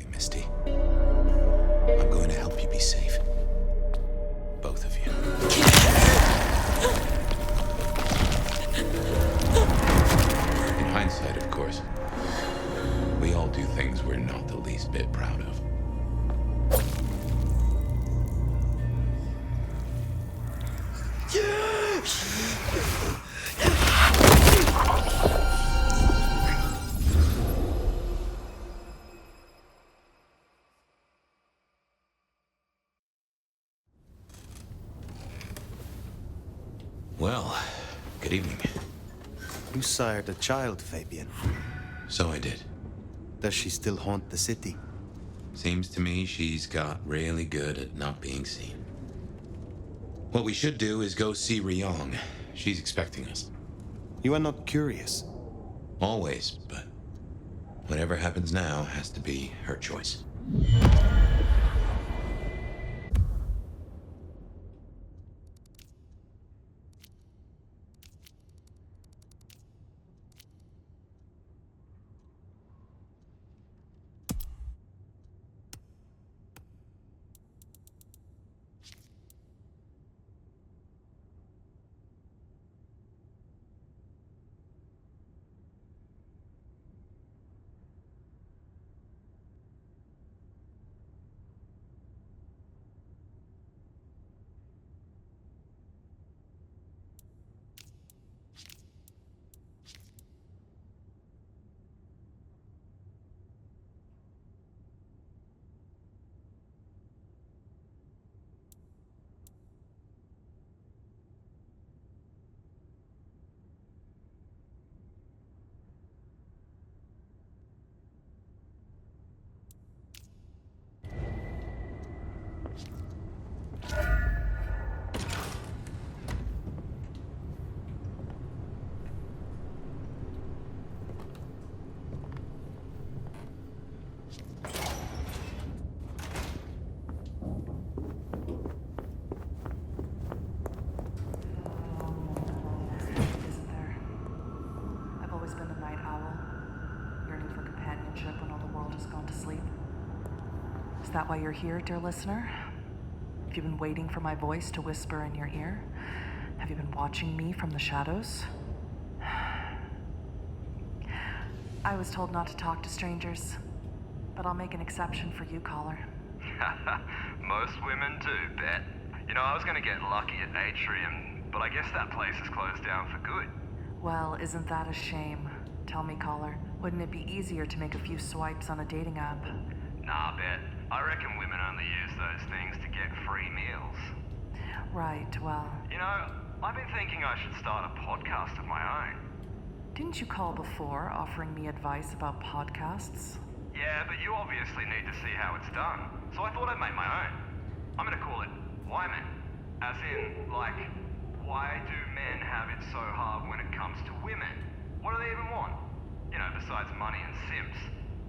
Misty. I'm going to help you be safe. Both of you. In hindsight, of course, we all do things we're not the least bit proud of. Well, good evening. You sired a child, Fabian. So I did. Does she still haunt the city? Seems to me she's got really good at not being seen. What we should do is go see Ryong. She's expecting us. You are not curious? Always, but whatever happens now has to be her choice. Is that why you're here, dear listener? Have you been waiting for my voice to whisper in your ear? Have you been watching me from the shadows? I was told not to talk to strangers, but I'll make an exception for you, caller. Most women do, bet. You know, I was gonna get lucky at Atrium, but I guess that place is closed down for good. Well, isn't that a shame? Tell me, caller, wouldn't it be easier to make a few swipes on a dating app? Nah, bet. I reckon women only use those things to get free meals. Right, well... You know, I've been thinking I should start a podcast of my own. Didn't you call before, offering me advice about podcasts? Yeah, but you obviously need to see how it's done, so I thought I'd make my own. I'm gonna call it Why Men. As in, like, why do men have it so hard when it comes to women? What do they even want? You know, besides money and simps.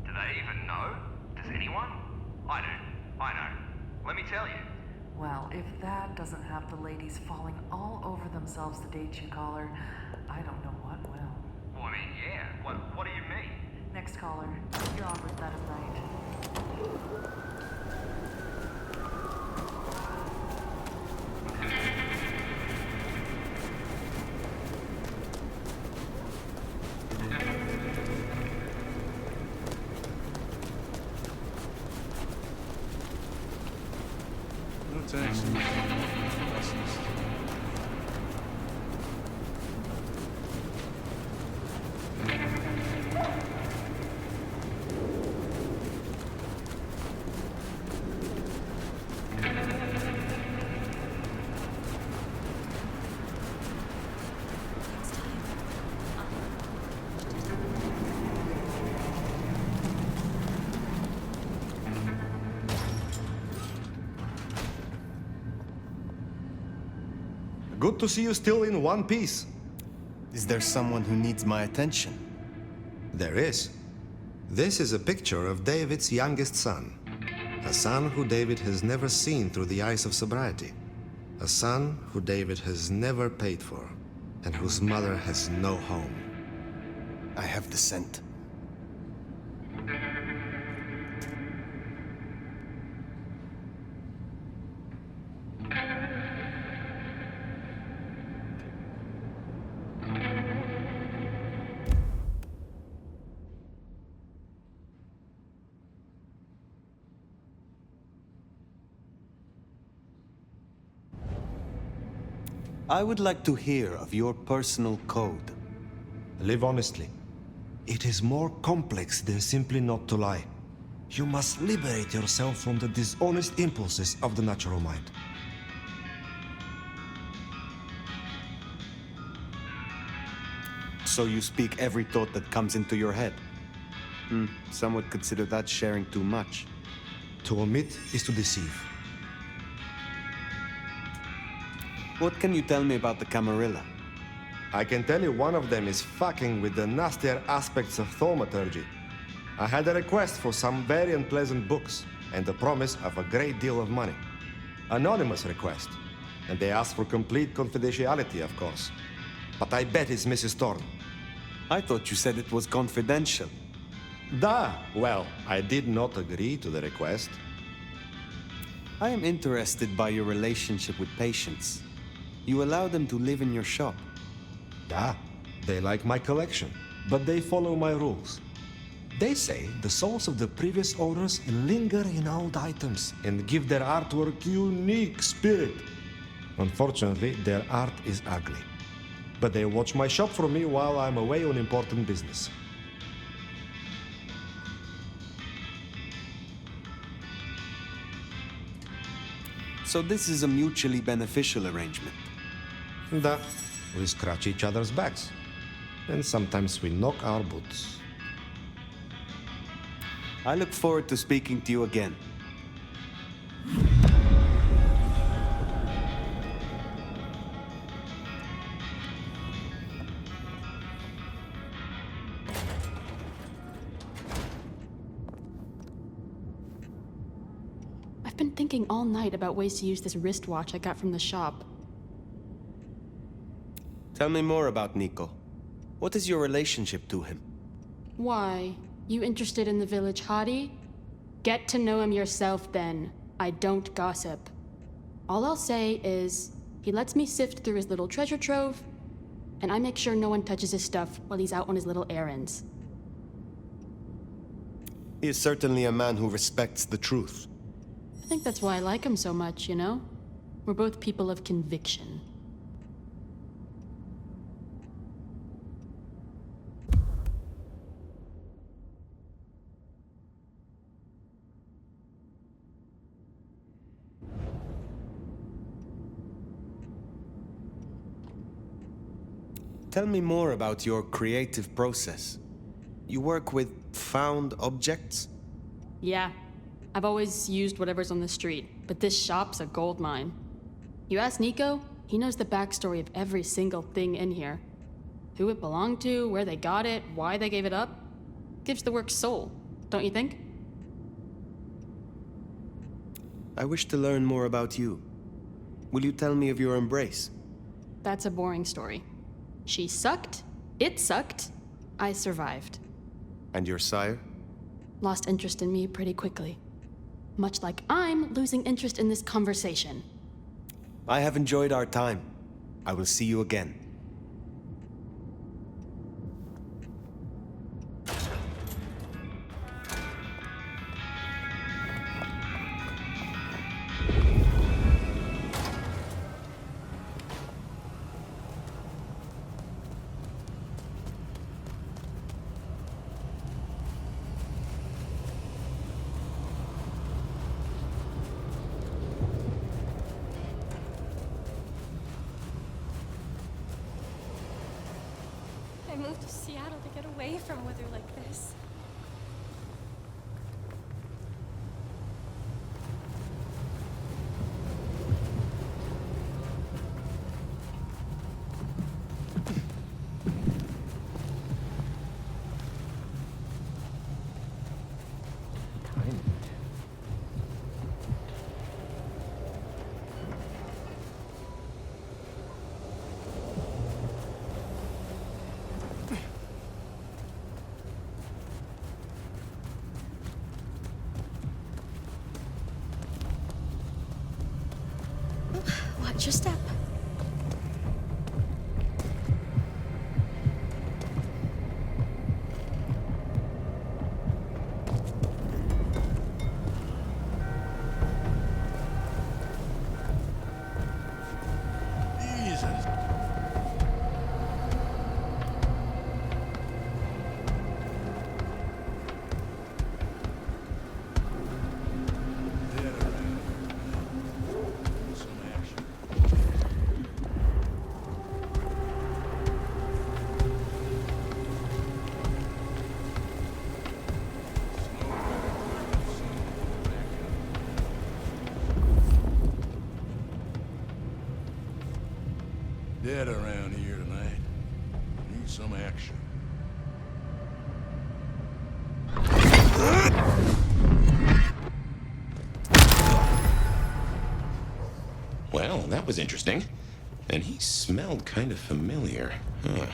Do they even know? Does anyone? I do. I know. Let me tell you. Well, if that doesn't have the ladies falling all over themselves to date you, caller, I don't know what will. Well, I mean, yeah. What do you mean? Next caller, you're on with that of night. Good to see you still in one piece. Is there someone who needs my attention? There is. This is a picture of David's youngest son. A son who David has never seen through the eyes of sobriety. A son who David has never paid for, and whose mother has no home. I have the scent. I would like to hear of your personal code. Live honestly. It is more complex than simply not to lie. You must liberate yourself from the dishonest impulses of the natural mind. So you speak every thought that comes into your head? Some would consider that sharing too much. To omit is to deceive. What can you tell me about the Camarilla? I can tell you one of them is fucking with the nastier aspects of thaumaturgy. I had a request for some very unpleasant books, and the promise of a great deal of money. Anonymous request, and they asked for complete confidentiality, of course. But I bet it's Mrs. Thorne. I thought you said it was confidential. Well, I did not agree to the request. I am interested by your relationship with patients. You allow them to live in your shop. They like my collection, but they follow my rules. They say the souls of the previous owners linger in old items and give their artwork unique spirit. Unfortunately, their art is ugly. But they watch my shop for me while I'm away on important business. So this is a mutually beneficial arrangement? We scratch each other's backs. And sometimes we knock our boots. I look forward to speaking to you again. I've been thinking all night about ways to use this wristwatch I got from the shop. Tell me more about Nico. What is your relationship to him? Why? You interested in the village hottie? Get to know him yourself then. I don't gossip. All I'll say is, he lets me sift through his little treasure trove, and I make sure no one touches his stuff while he's out on his little errands. He is certainly a man who respects the truth. I think that's why I like him so much, you know? We're both people of conviction. Tell me more about your creative process. You work with found objects? Yeah. I've always used whatever's on the street, but this shop's a gold mine. You ask Nico, he knows the backstory of every single thing in here. Who it belonged to, where they got it, why they gave it up. Gives the work soul, don't you think? I wish to learn more about you. Will you tell me of your embrace? That's a boring story. She sucked, it sucked, I survived. And your sire? Lost interest in me pretty quickly. Much like I'm losing interest in this conversation. I have enjoyed our time. I will see you again. I moved to Seattle to get away from weather like this. Watch your step. Dead around here tonight. Need some action. Well, that was interesting. And he smelled kind of familiar. Huh.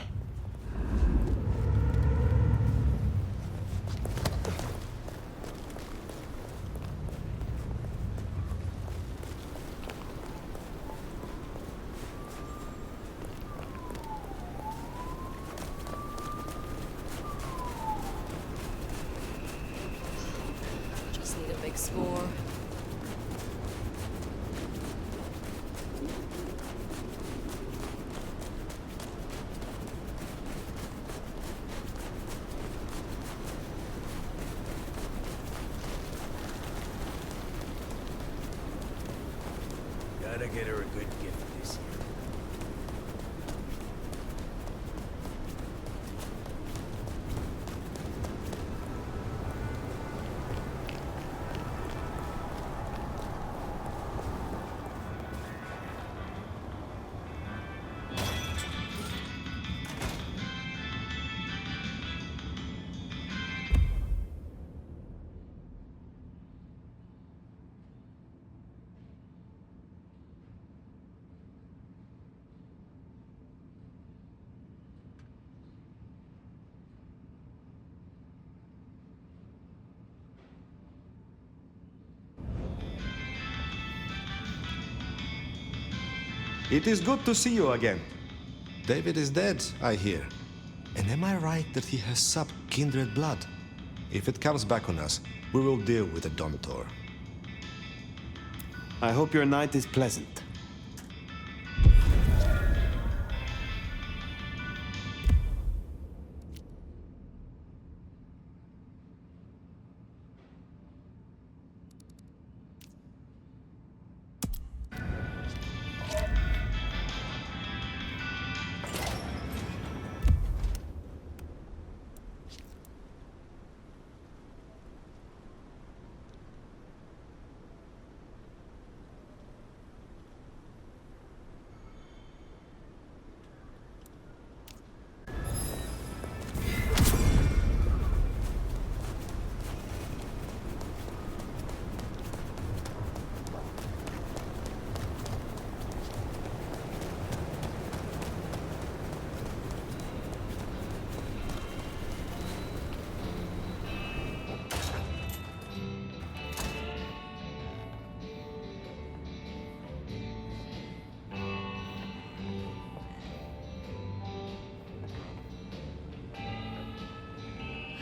Just need a big score. Gotta get her a good gift this year. It is good to see you again. David is dead, I hear. And am I right that he has supped kindred blood? If it comes back on us, we will deal with the Dominator. I hope your night is pleasant.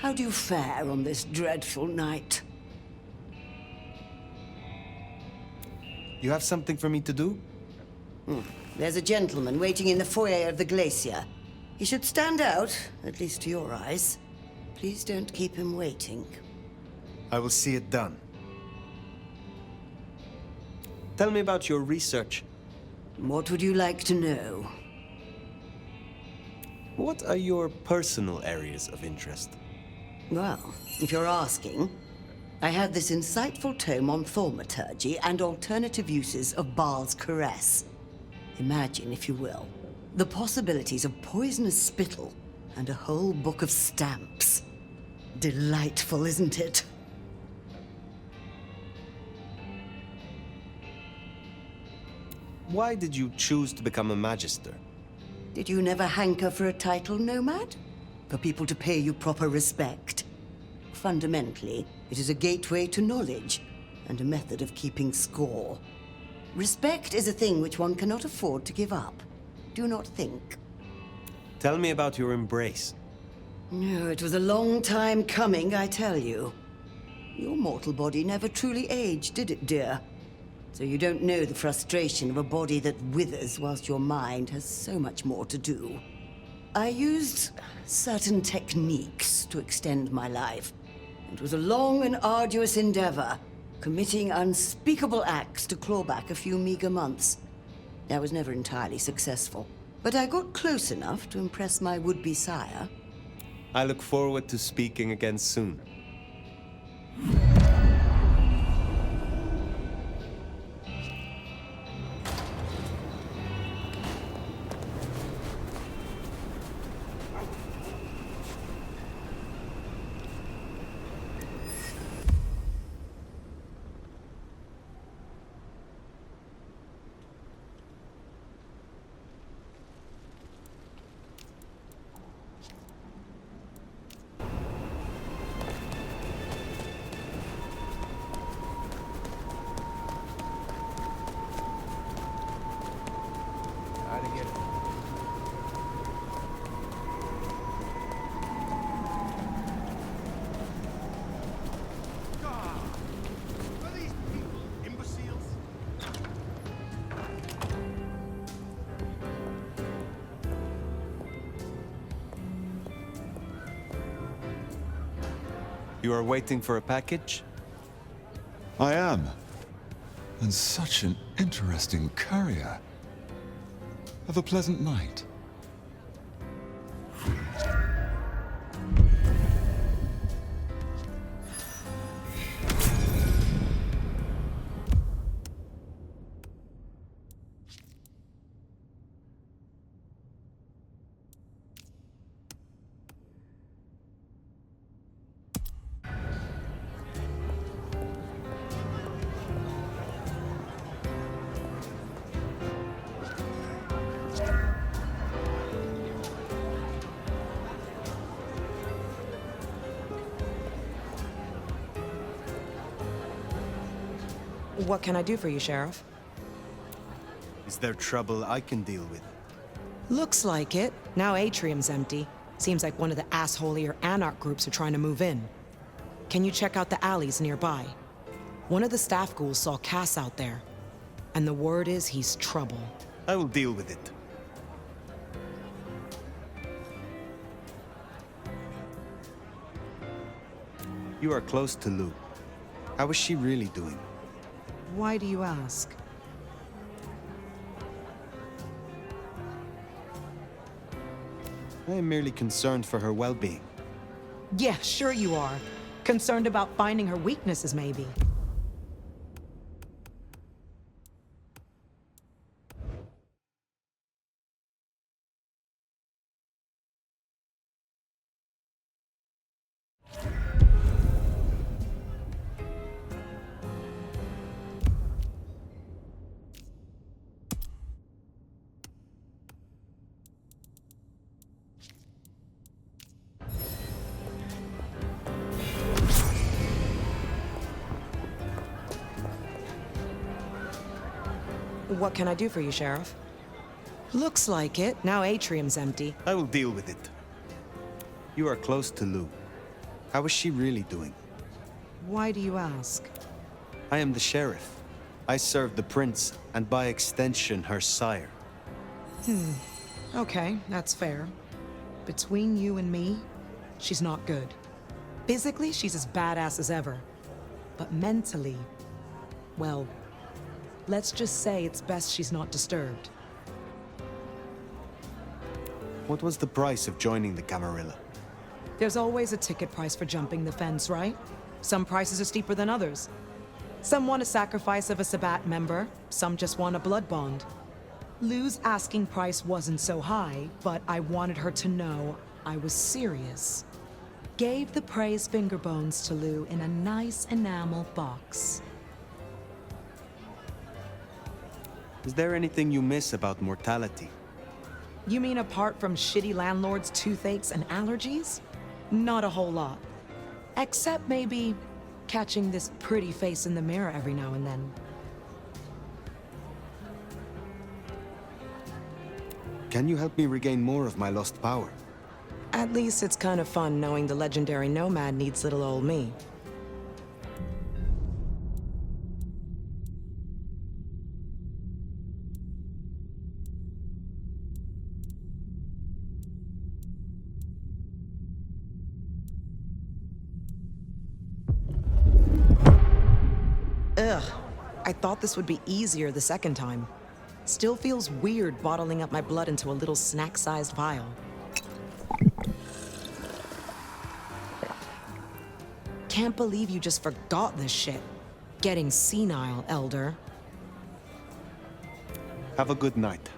How do you fare on this dreadful night? You have something for me to do? There's a gentleman waiting in the foyer of the glacier. He should stand out, at least to your eyes. Please don't keep him waiting. I will see it done. Tell me about your research. What would you like to know? What are your personal areas of interest? Well, if you're asking, I have this insightful tome on thaumaturgy and alternative uses of Baal's caress. Imagine, if you will, the possibilities of poisonous spittle and a whole book of stamps. Delightful, isn't it? Why did you choose to become a magister? Did you never hanker for a title, Nomad? For people to pay you proper respect? Fundamentally, it is a gateway to knowledge and a method of keeping score. Respect is a thing which one cannot afford to give up. Do not think. Tell me about your embrace. No, it was a long time coming, I tell you. Your mortal body never truly aged, did it, dear? So you don't know the frustration of a body that withers whilst your mind has so much more to do. I used certain techniques to extend my life. It was a long and arduous endeavor, committing unspeakable acts to claw back a few meager months. I was never entirely successful, but I got close enough to impress my would-be sire. I look forward to speaking again soon. You are waiting for a package? I am. And such an interesting courier. Have a pleasant night. What can I do for you, Sheriff? Is there trouble I can deal with? Looks like it. Now Atrium's empty. Seems like one of the assholier anarch groups are trying to move in. Can you check out the alleys nearby? One of the staff ghouls saw Cass out there. And the word is he's trouble. I will deal with it. You are close to Lou. How is she really doing? Why do you ask? I am merely concerned for her well-being. Yeah, sure you are. Concerned about finding her weaknesses, maybe. What can I do for you, Sheriff? Looks like it. Now Atrium's empty. I will deal with it. You are close to Lou. How is she really doing? Why do you ask? I am the sheriff. I serve the prince, and by extension, her sire. Okay, that's fair. Between you and me, she's not good. Physically, she's as badass as ever. But mentally, well, let's just say it's best she's not disturbed. What was the price of joining the Camarilla? There's always a ticket price for jumping the fence, right? Some prices are steeper than others. Some want a sacrifice of a Sabbat member, some just want a blood bond. Lou's asking price wasn't so high, but I wanted her to know I was serious. Gave the praise finger bones to Lou in a nice enamel box. Is there anything you miss about mortality? You mean apart from shitty landlords, toothaches, and allergies? Not a whole lot. Except maybe catching this pretty face in the mirror every now and then. Can you help me regain more of my lost power? At least it's kind of fun knowing the legendary nomad needs little old me. Ugh. I thought this would be easier the second time. Still feels weird bottling up my blood into a little snack-sized vial. Can't believe you just forgot this shit. Getting senile, Elder. Have a good night.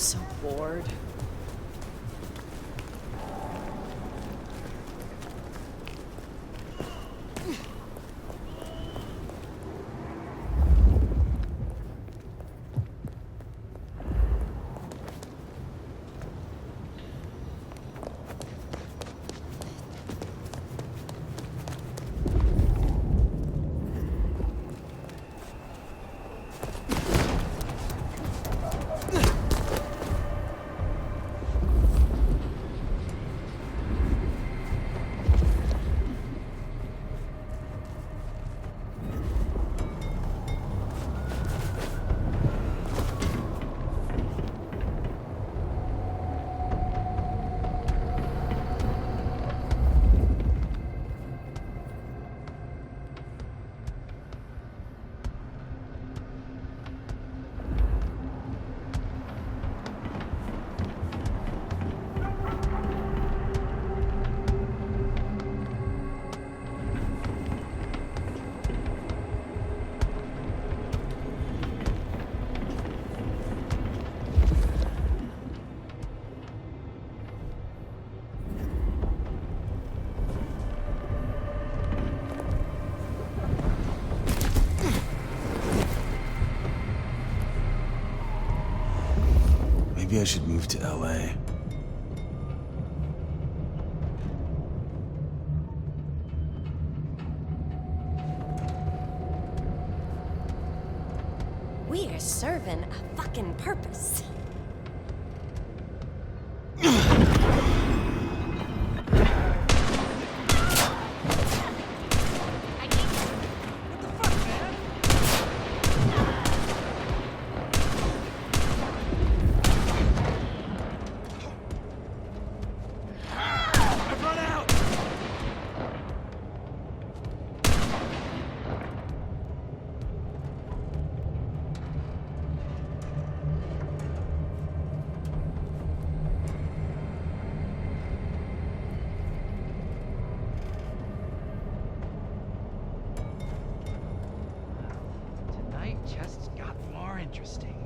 so bored. Maybe I should move to LA. We're serving a fucking purpose. Just got more interesting.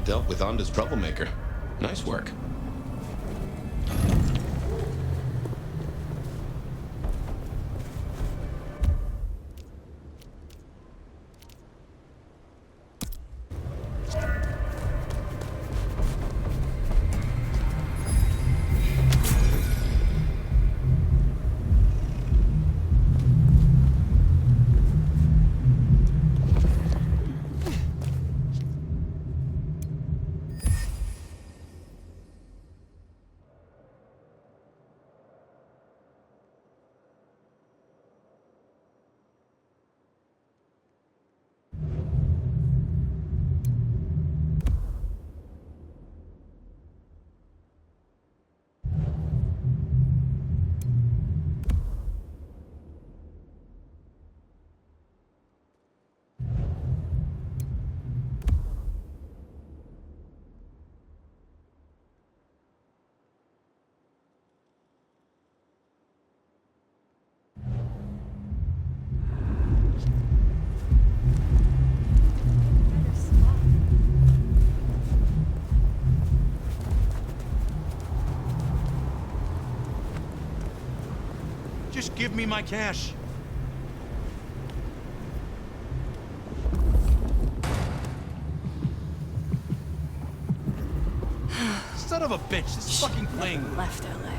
Dealt with Onda's troublemaker. Nice work. Just give me my cash. Son of a bitch, this is fucking plane. Left LA.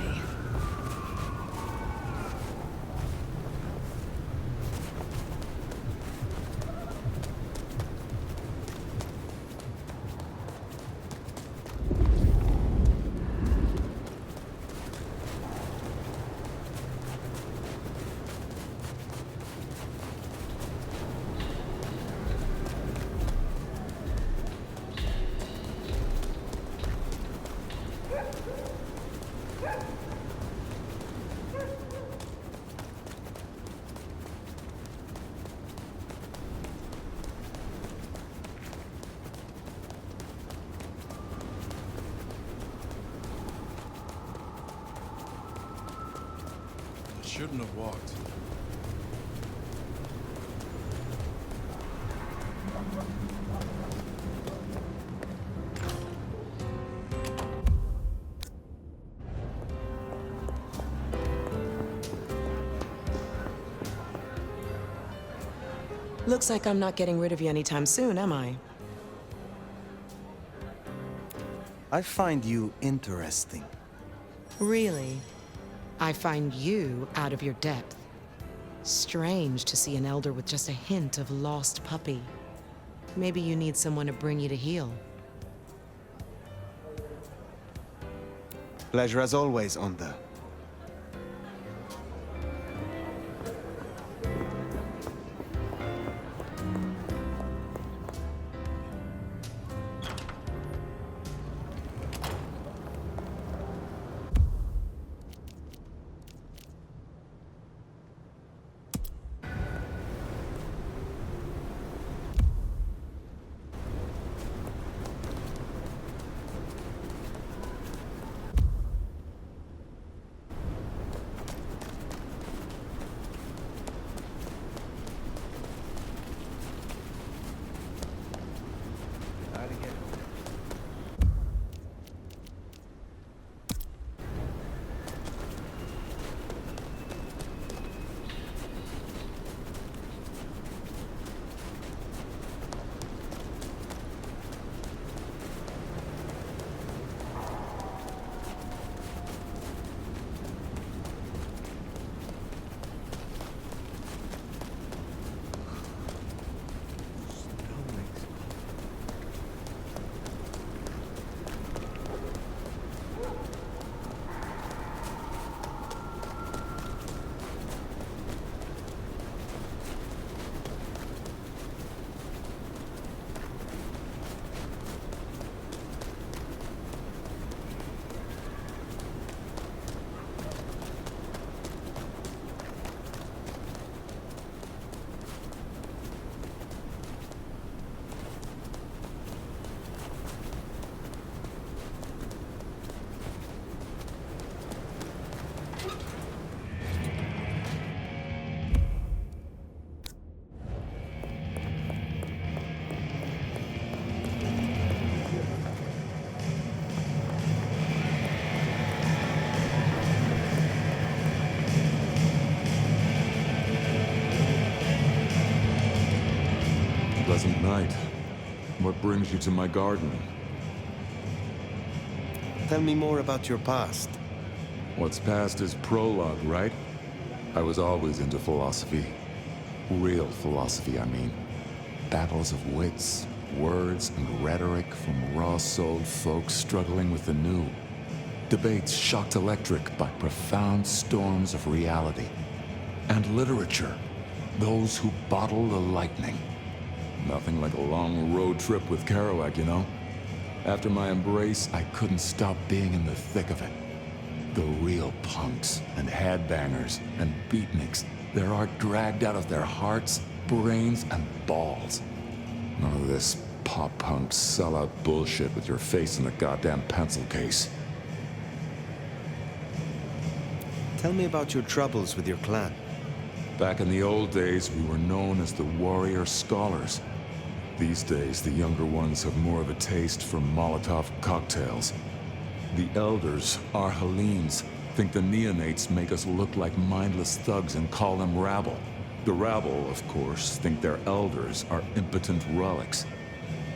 Shouldn't have walked. Looks like I'm not getting rid of you anytime soon, am I? I find you interesting. Really? I find you out of your depth. Strange to see an elder with just a hint of lost puppy. Maybe you need someone to bring you to heel. Pleasure as always, Onda. Pleasant night. What brings you to my garden? Tell me more about your past. What's past is prologue, right? I was always into philosophy. Real philosophy, I mean. Battles of wits, words, and rhetoric from raw-souled folks struggling with the new. Debates shocked electric by profound storms of reality. And literature, those who bottle the lightning. Nothing like a long road trip with Kerouac, you know? After my embrace, I couldn't stop being in the thick of it. The real punks and headbangers and beatniks, their art dragged out of their hearts, brains, and balls. None of this pop-punk sellout bullshit with your face in a goddamn pencil case. Tell me about your troubles with your clan. Back in the old days, we were known as the Warrior Scholars. These days, the younger ones have more of a taste for Molotov cocktails. The elders are Helenes, Think the neonates make us look like mindless thugs and call them rabble. The rabble, of course, think their elders are impotent relics.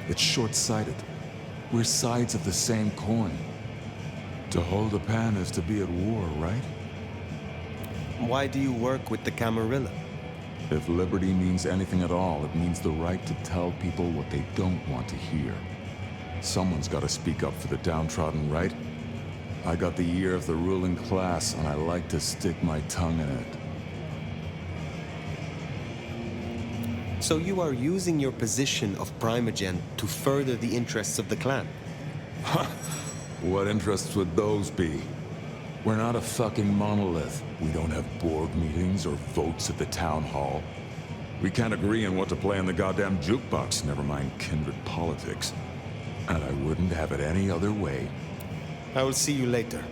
It's short-sighted. We're sides of the same coin. To hold a pan is to be at war, right? Why do you work with the Camarilla? If liberty means anything at all, it means the right to tell people what they don't want to hear. Someone's got to speak up for the downtrodden, right? I got the ear of the ruling class, and I like to stick my tongue in it. So you are using your position of Primogen to further the interests of the clan? What interests would those be? We're not a fucking monolith. We don't have board meetings or votes at the town hall. We can't agree on what to play on the goddamn jukebox, never mind kindred politics. And I wouldn't have it any other way. I will see you later.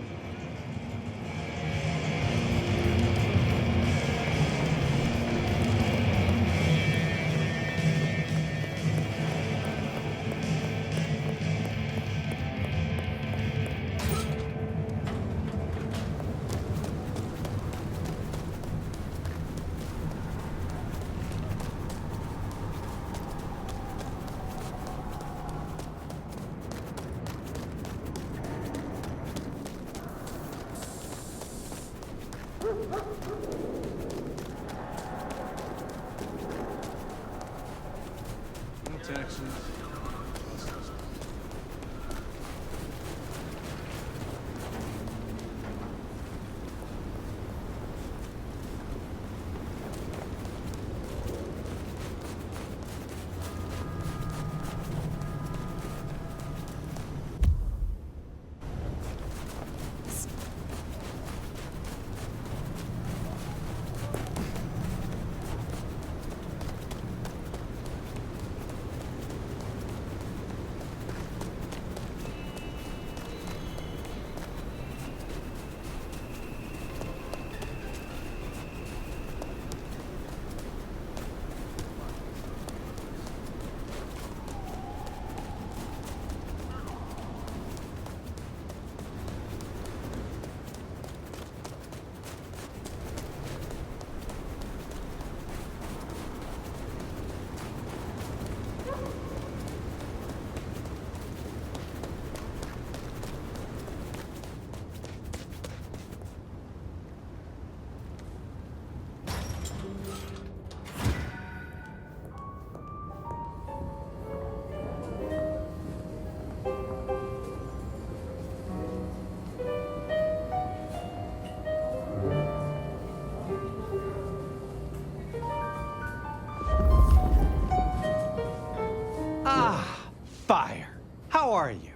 Fire. How are you?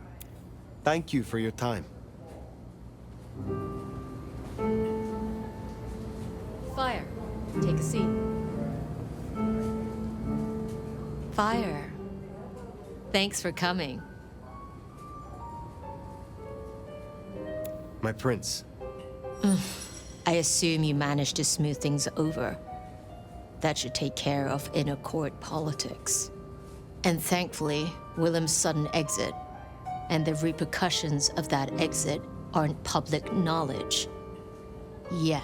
Thank you for your time. Fire. Take a seat. Fire. Thanks for coming. My prince. I assume you managed to smooth things over. That should take care of inner court politics. And thankfully, Willem's sudden exit and the repercussions of that exit aren't public knowledge. Yet.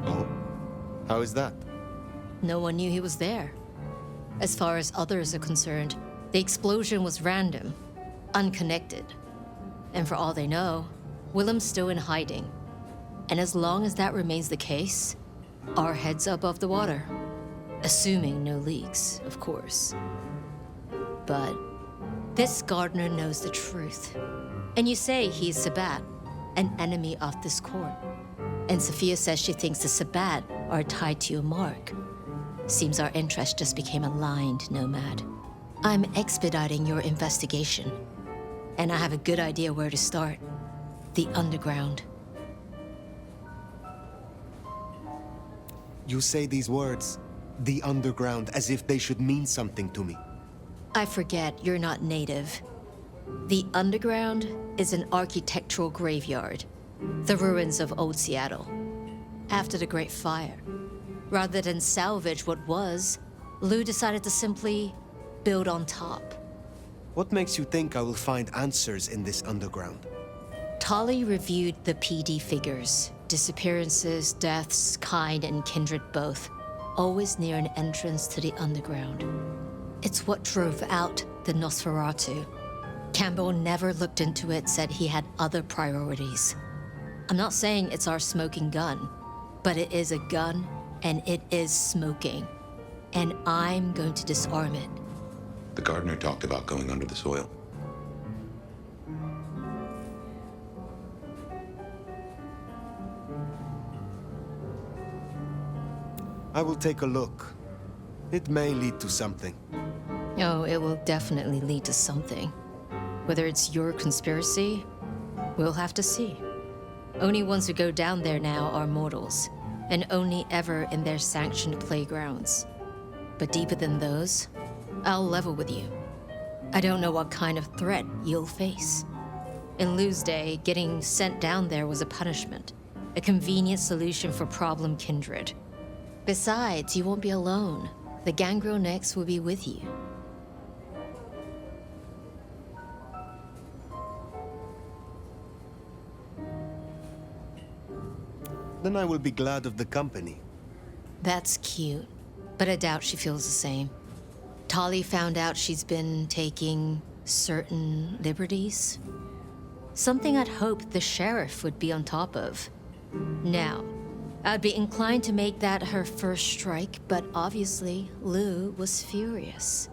Oh? How is that? No one knew he was there. As far as others are concerned, the explosion was random, unconnected. And for all they know, Willem's still in hiding. And as long as that remains the case, our heads above the water. Assuming no leaks, of course. But this gardener knows the truth. And you say he's Sabbat, an enemy of this court. And Sophia says she thinks the Sabbat are tied to your mark. Seems our interests just became aligned, Nomad. I'm expediting your investigation. And I have a good idea where to start. The underground. You say these words, the underground, as if they should mean something to me. I forget you're not native. The underground is an architectural graveyard. The ruins of old Seattle. After the Great Fire, rather than salvage what was, Lou decided to simply build on top. What makes you think I will find answers in this underground? Tali reviewed the PD figures. Disappearances, deaths, kind and kindred both. Always near an entrance to the underground. It's what drove out the Nosferatu. Campbell never looked into it, said he had other priorities. I'm not saying it's our smoking gun, but it is a gun and it is smoking. And I'm going to disarm it. The gardener talked about going under the soil. I will take a look. It may lead to something. Oh, it will definitely lead to something. Whether it's your conspiracy, we'll have to see. Only ones who go down there now are mortals, and only ever in their sanctioned playgrounds. But deeper than those, I'll level with you. I don't know what kind of threat you'll face. In Lou's day, getting sent down there was a punishment, a convenient solution for problem kindred. Besides, you won't be alone. The gangrel next will be with you. Then I will be glad of the company. That's cute, but I doubt she feels the same. Tali found out she's been taking certain liberties. Something I'd hoped the sheriff would be on top of. Now, I'd be inclined to make that her first strike, but obviously, Lou was furious.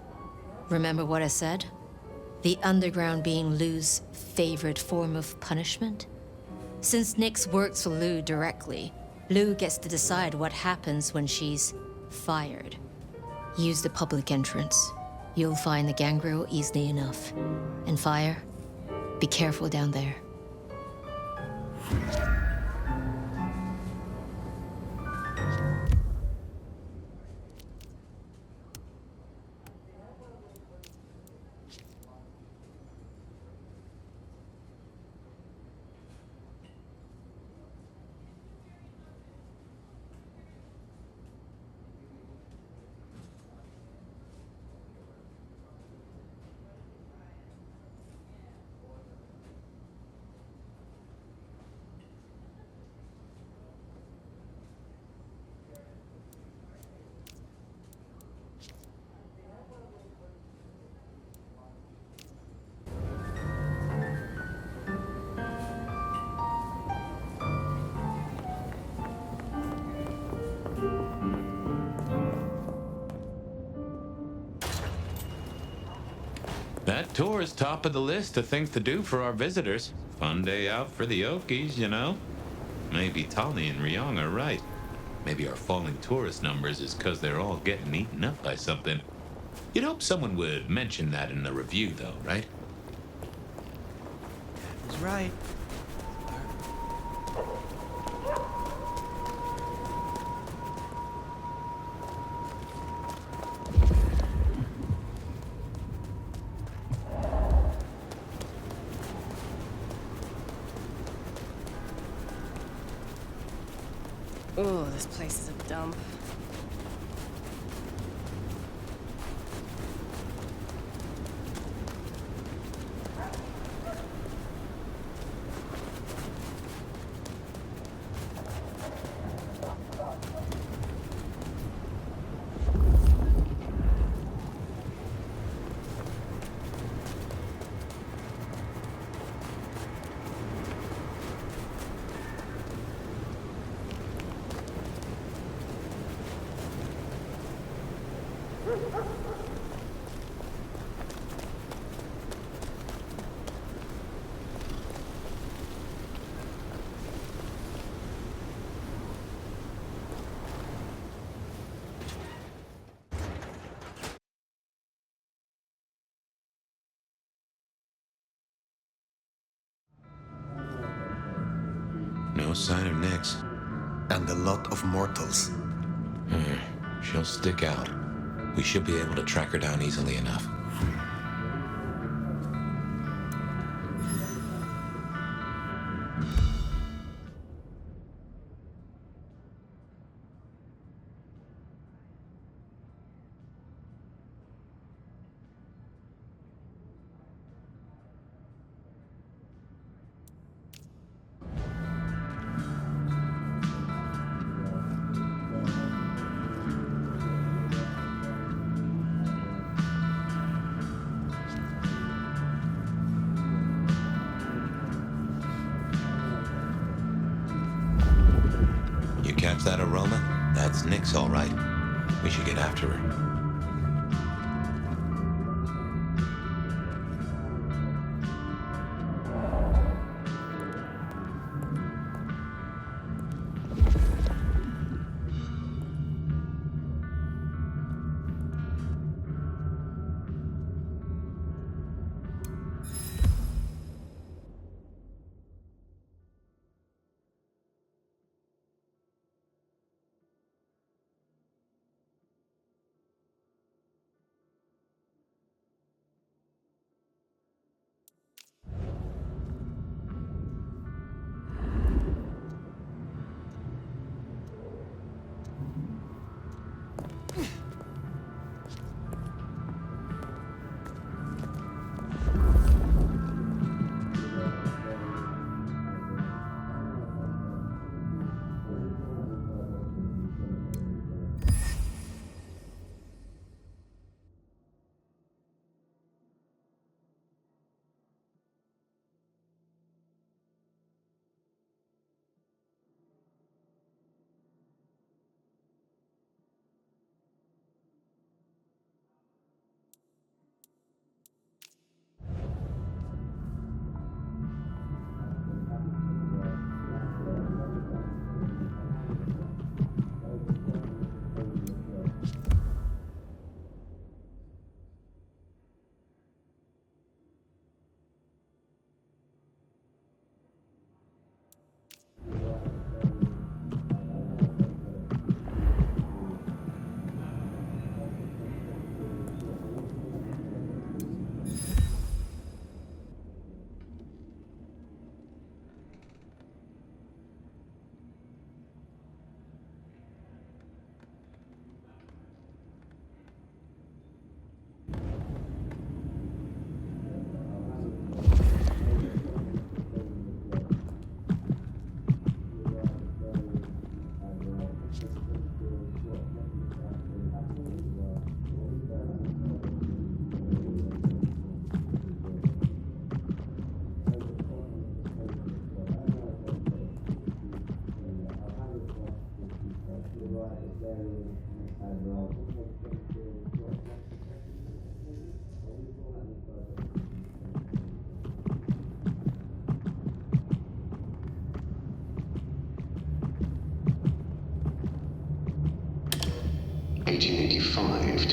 Remember what I said? The underground being Lou's favorite form of punishment? Since Nyx works for Lou directly, Lou gets to decide what happens when she's fired. Use the public entrance. You'll find the gangrel easily enough. And Fire, be careful down there. That tour is top of the list of things to do for our visitors. Fun day out for the Okies, you know? Maybe Tali and Ryong are right. Maybe our falling tourist numbers is because they're all getting eaten up by something. You'd hope someone would mention that in the review, though, right? He's right. Oh, this place is a dump. No sign of Nyx. And a lot of mortals. She'll stick out. We should be able to track her down easily enough. Smells that aroma? That's Nyx, all right. We should get after her.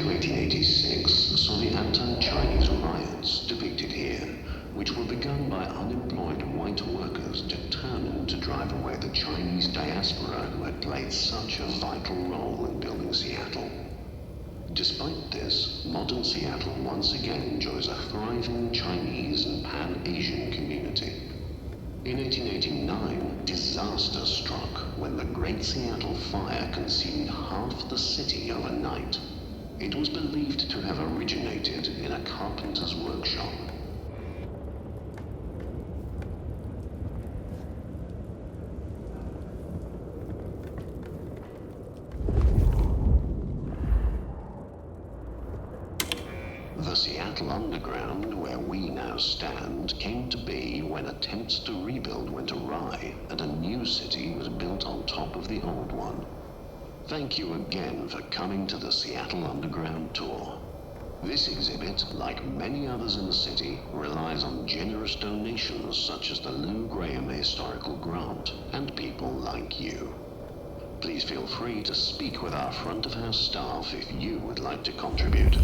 to 1886 saw the anti-Chinese riots depicted here, which were begun by unemployed white workers determined to drive away the Chinese diaspora who had played such a vital role in building Seattle. Despite this, modern Seattle once again enjoys a thriving Chinese and Pan-Asian community. In 1889, disaster struck when the Great Seattle Fire consumed half the city overnight. It was believed to have originated in a carpenter's workshop. The Seattle Underground, where we now stand, came to be when attempts to rebuild went awry and a new city was built on top of the old one. Thank you again for coming to the Seattle Underground tour. This exhibit, like many others in the city, relies on generous donations such as the Lou Graham Historical Grant and people like you. Please feel free to speak with our front of house staff if you would like to contribute.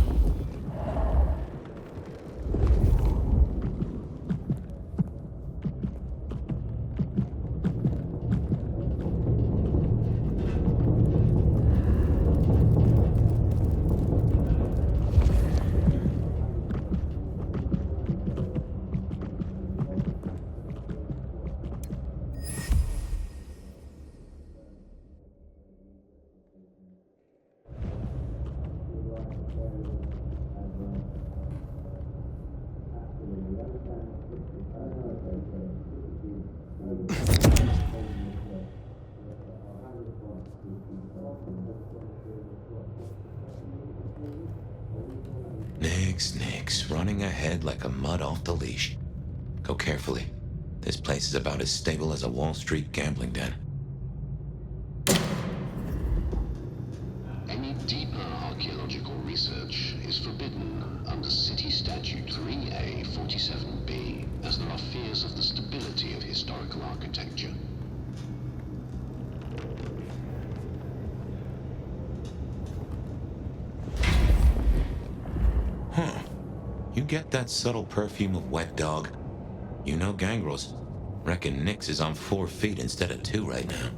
Nyx, running ahead like a mud off the leash. Go carefully. This place is about as stable as a Wall Street gambling den. research is forbidden under City Statute 3A47B, as there are fears of the stability of historical architecture. Huh. You get that subtle perfume of wet dog? You know gangrels. Reckon Nix is on 4 feet instead of 2 right now.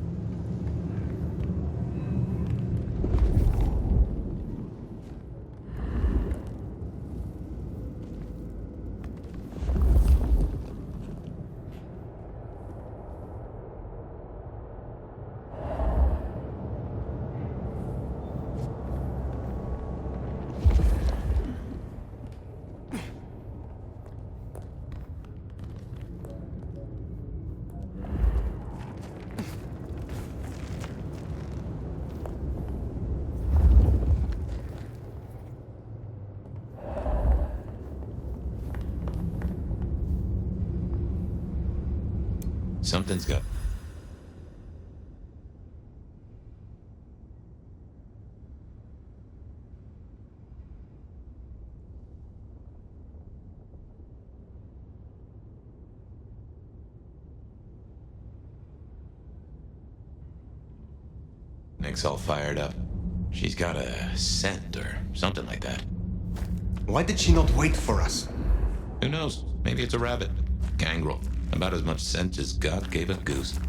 Something's got... Nick's all fired up. She's got a scent or something like that. Why did she not wait for us? Who knows? Maybe it's a rabbit. Gangrel. About as much scent as God gave a goose.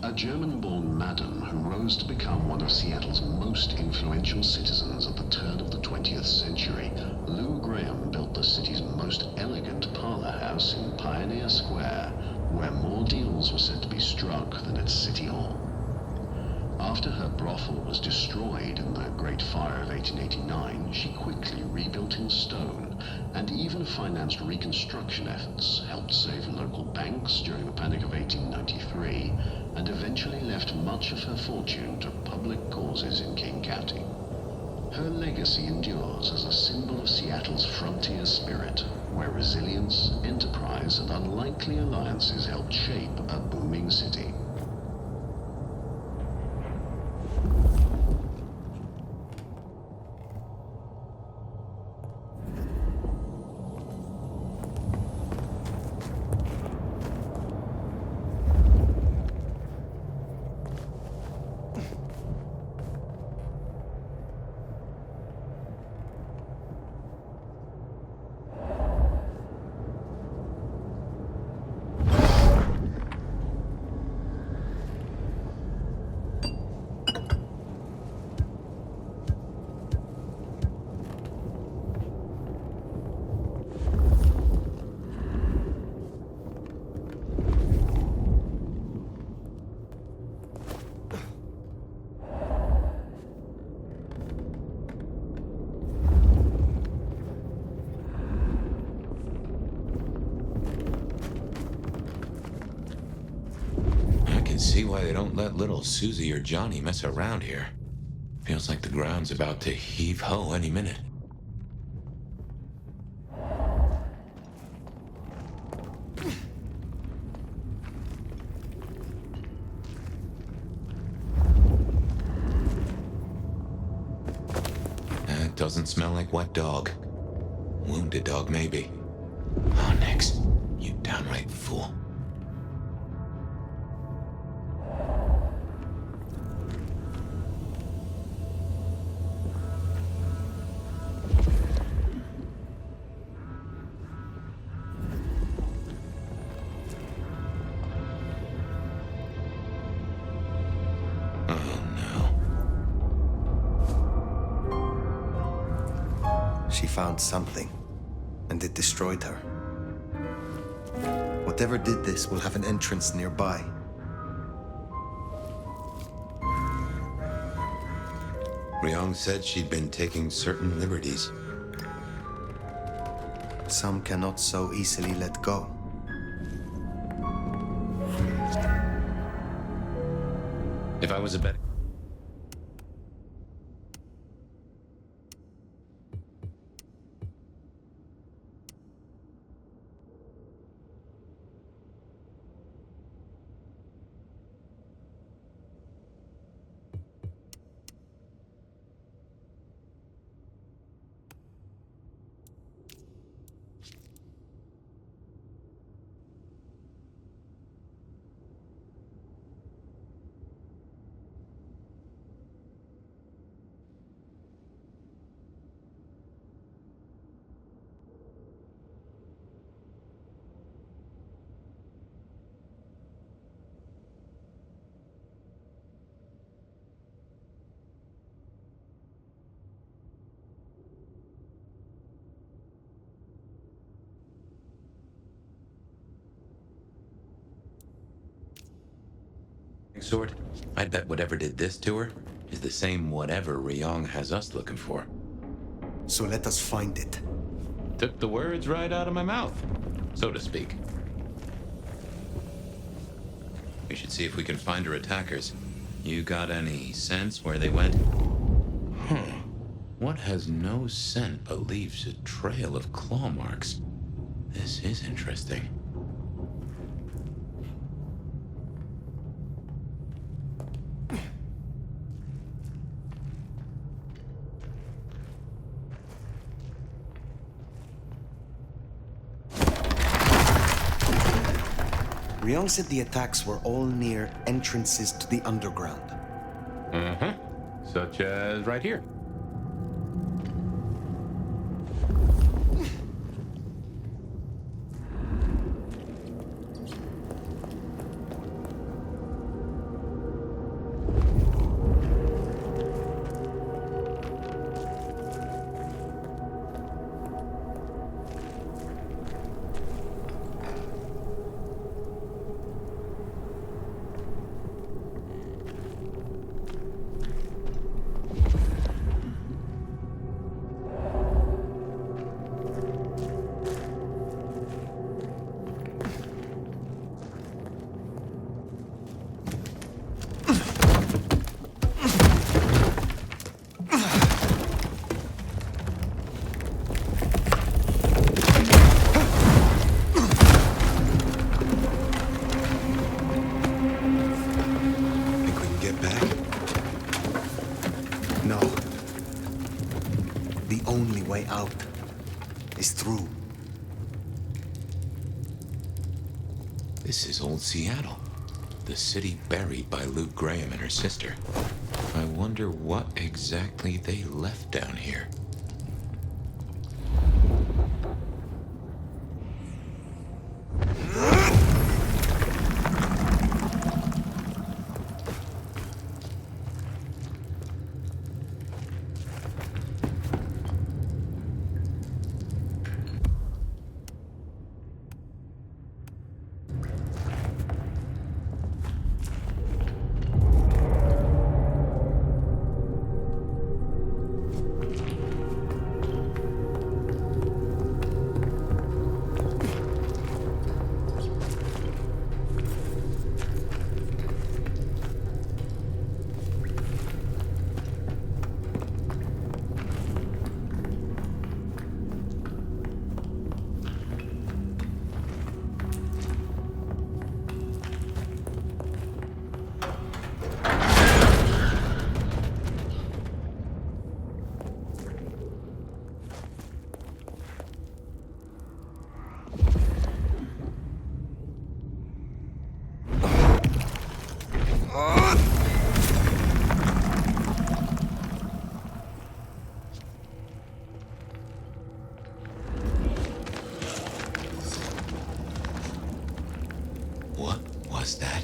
A German-born madam who rose to become one of Seattle's most influential citizens at the turn of the 20th century, Lou Graham built the city's most elegant parlor house in Pioneer Square, where more deals were said to be struck than at City Hall. After her brothel was destroyed in the Great Fire of 1889, she quickly rebuilt in stone and even financed reconstruction efforts, helped save local banks during the Panic of 1893, and eventually left much of her fortune to public causes in King County. Her legacy endures as a symbol of Seattle's frontier spirit, where resilience, enterprise, and unlikely alliances helped shape a booming city. can see why they don't let little Susie or Johnny mess around here. Feels like the ground's about to heave-ho any minute. That doesn't smell like wet dog. Wounded dog, maybe. Oh, Nix, you downright fool. She found something, and it destroyed her. Whatever did this will have an entrance nearby. Ryong said she'd been taking certain liberties. Some cannot so easily let go. If I was a better... Sword, I bet whatever did this to her is the same whatever Ryong has us looking for. So let us find it. Took the words right out of my mouth, so to speak. We should see if we can find her attackers. You got any sense where they went? What has no scent but leaves a trail of claw marks? This is interesting. Ryong said the attacks were all near entrances to the underground. Such as right here. Out is through. This is old Seattle, the city buried by Luke Graham and her sister. I wonder what exactly they left down here. What was that?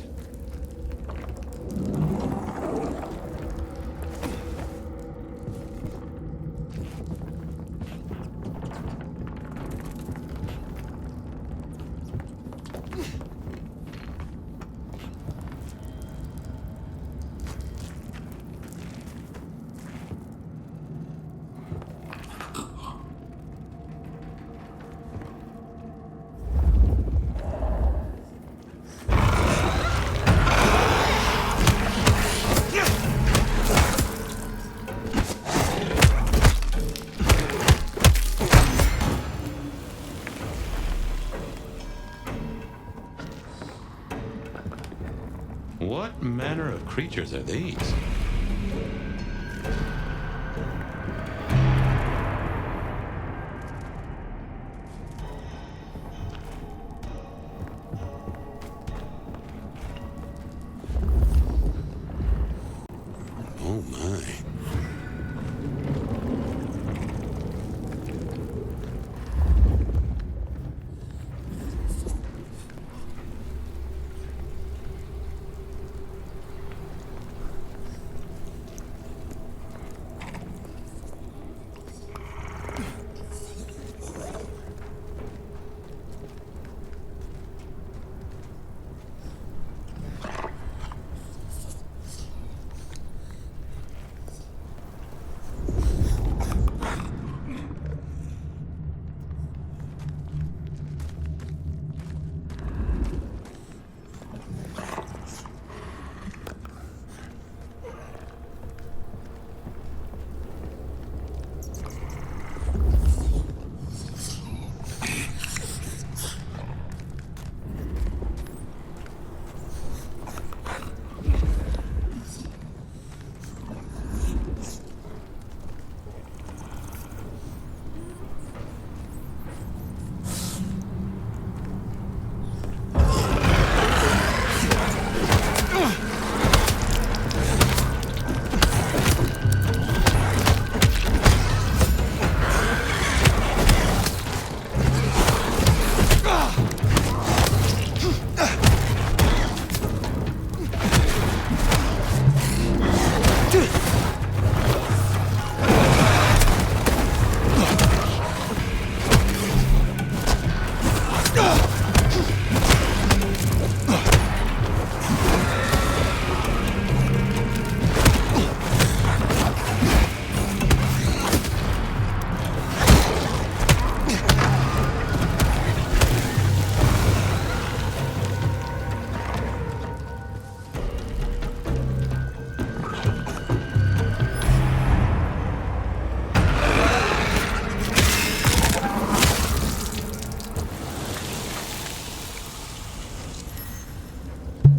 What manner of creatures are these? Oh my.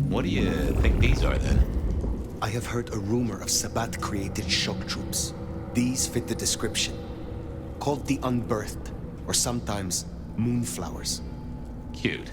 What do you think these are, then? I have heard a rumor of Sabbat-created shock troops. These fit the description. Called the Unbirthed, or sometimes Moonflowers. Cute.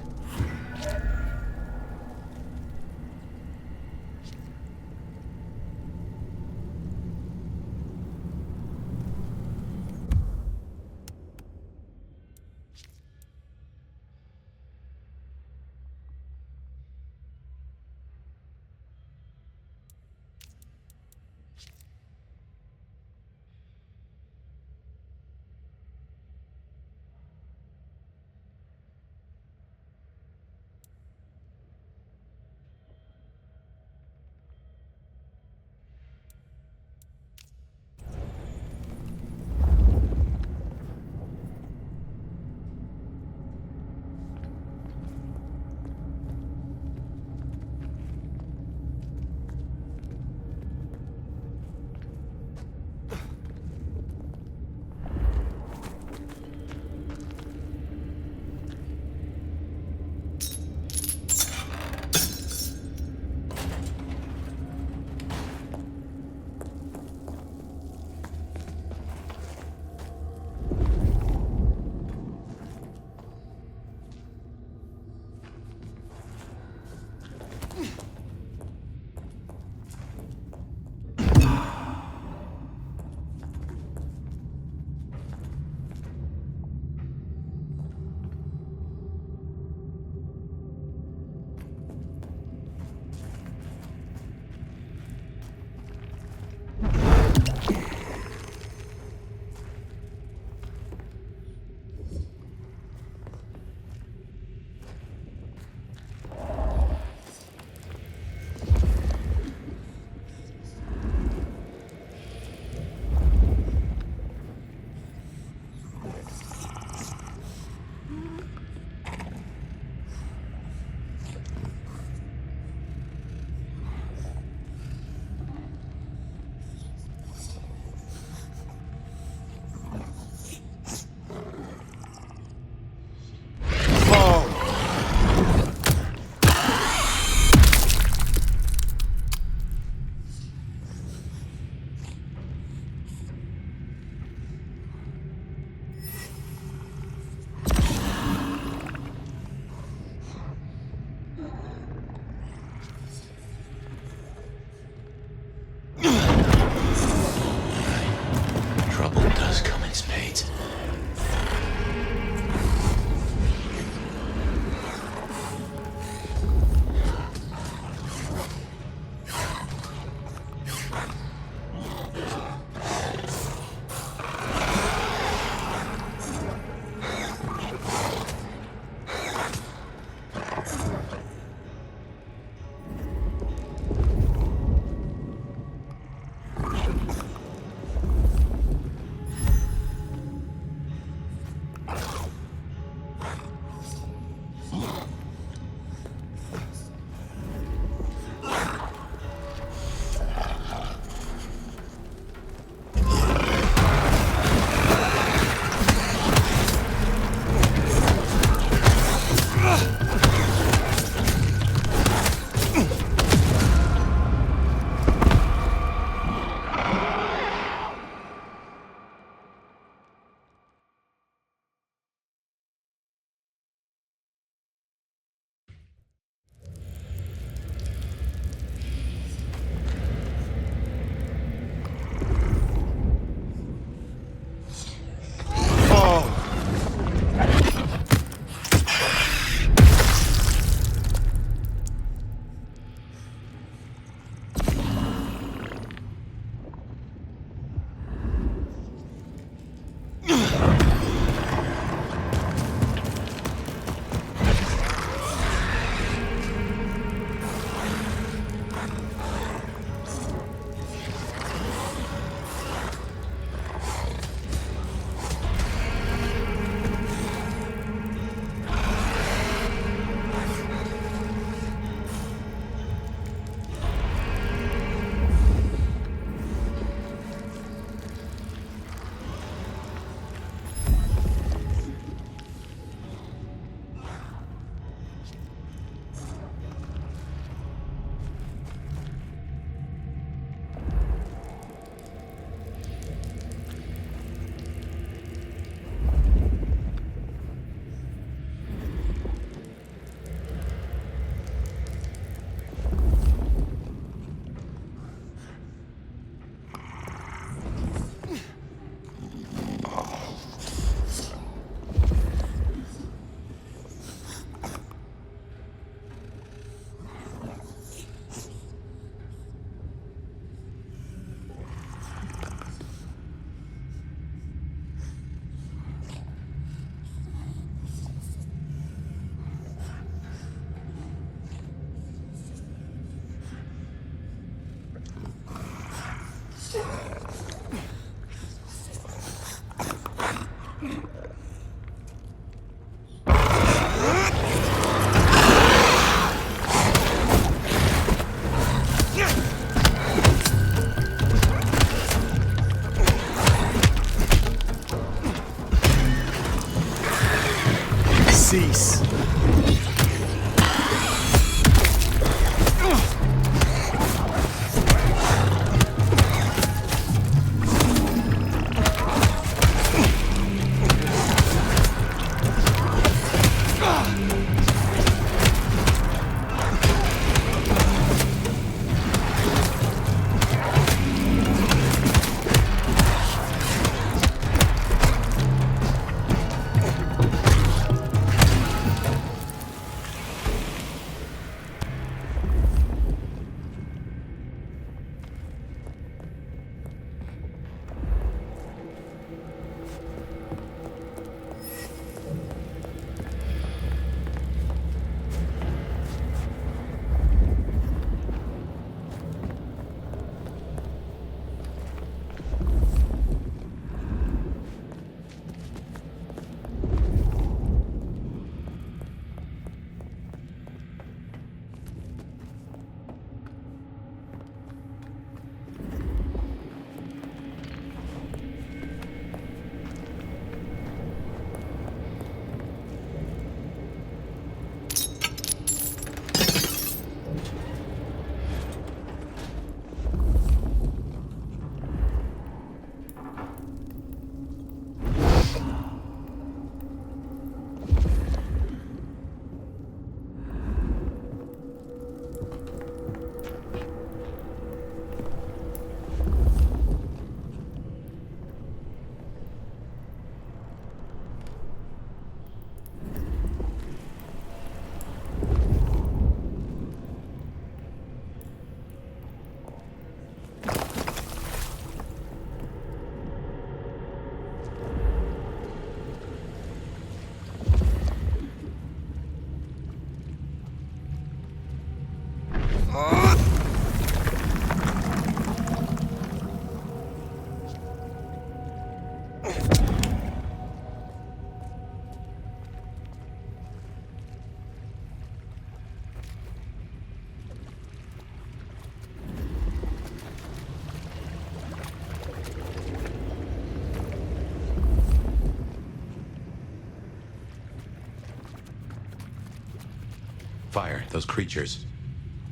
Fire, those creatures.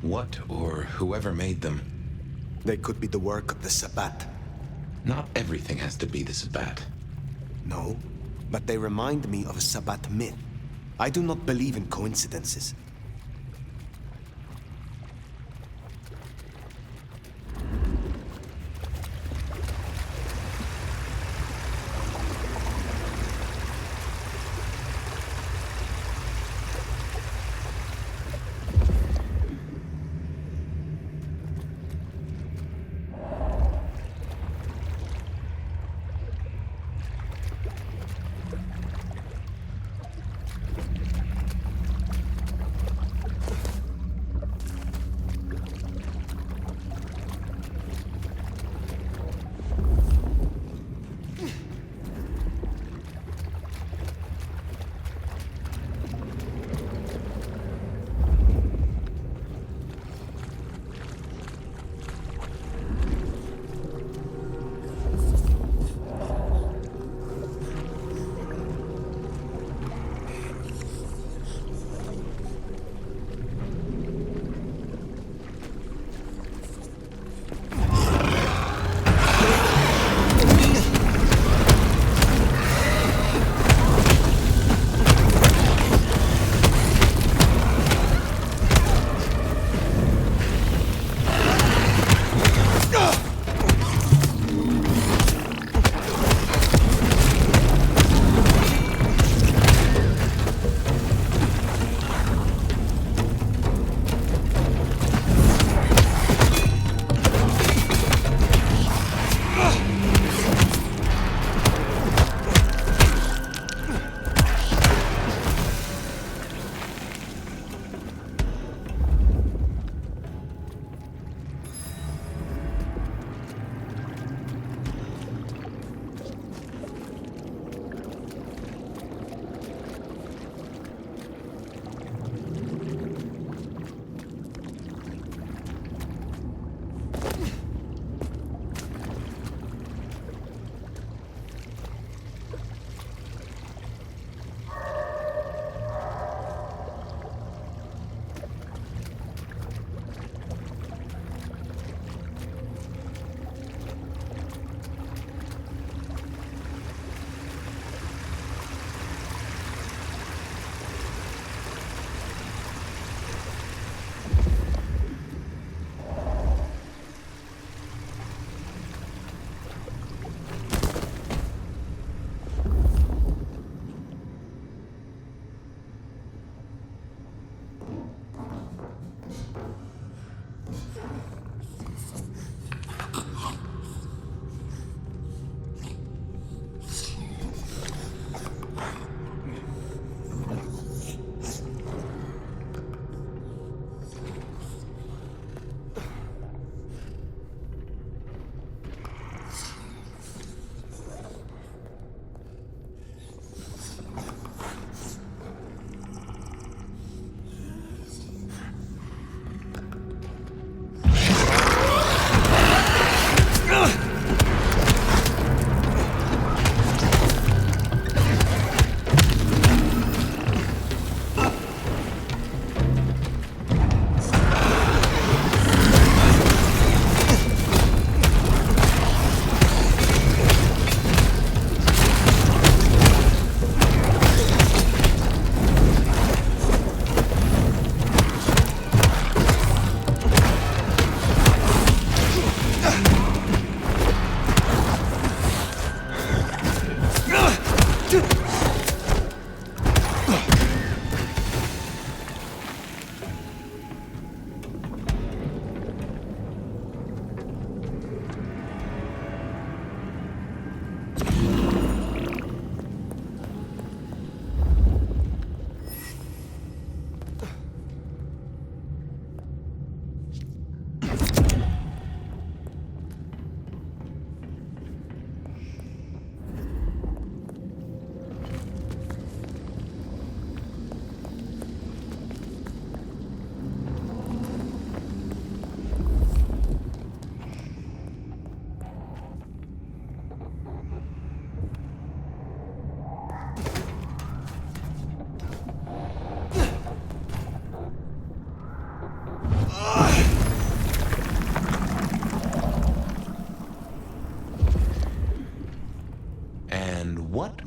What or whoever made them? They could be the work of the Sabbat. Not everything has to be the Sabbat. No, but they remind me of a Sabbat myth. I do not believe in coincidences.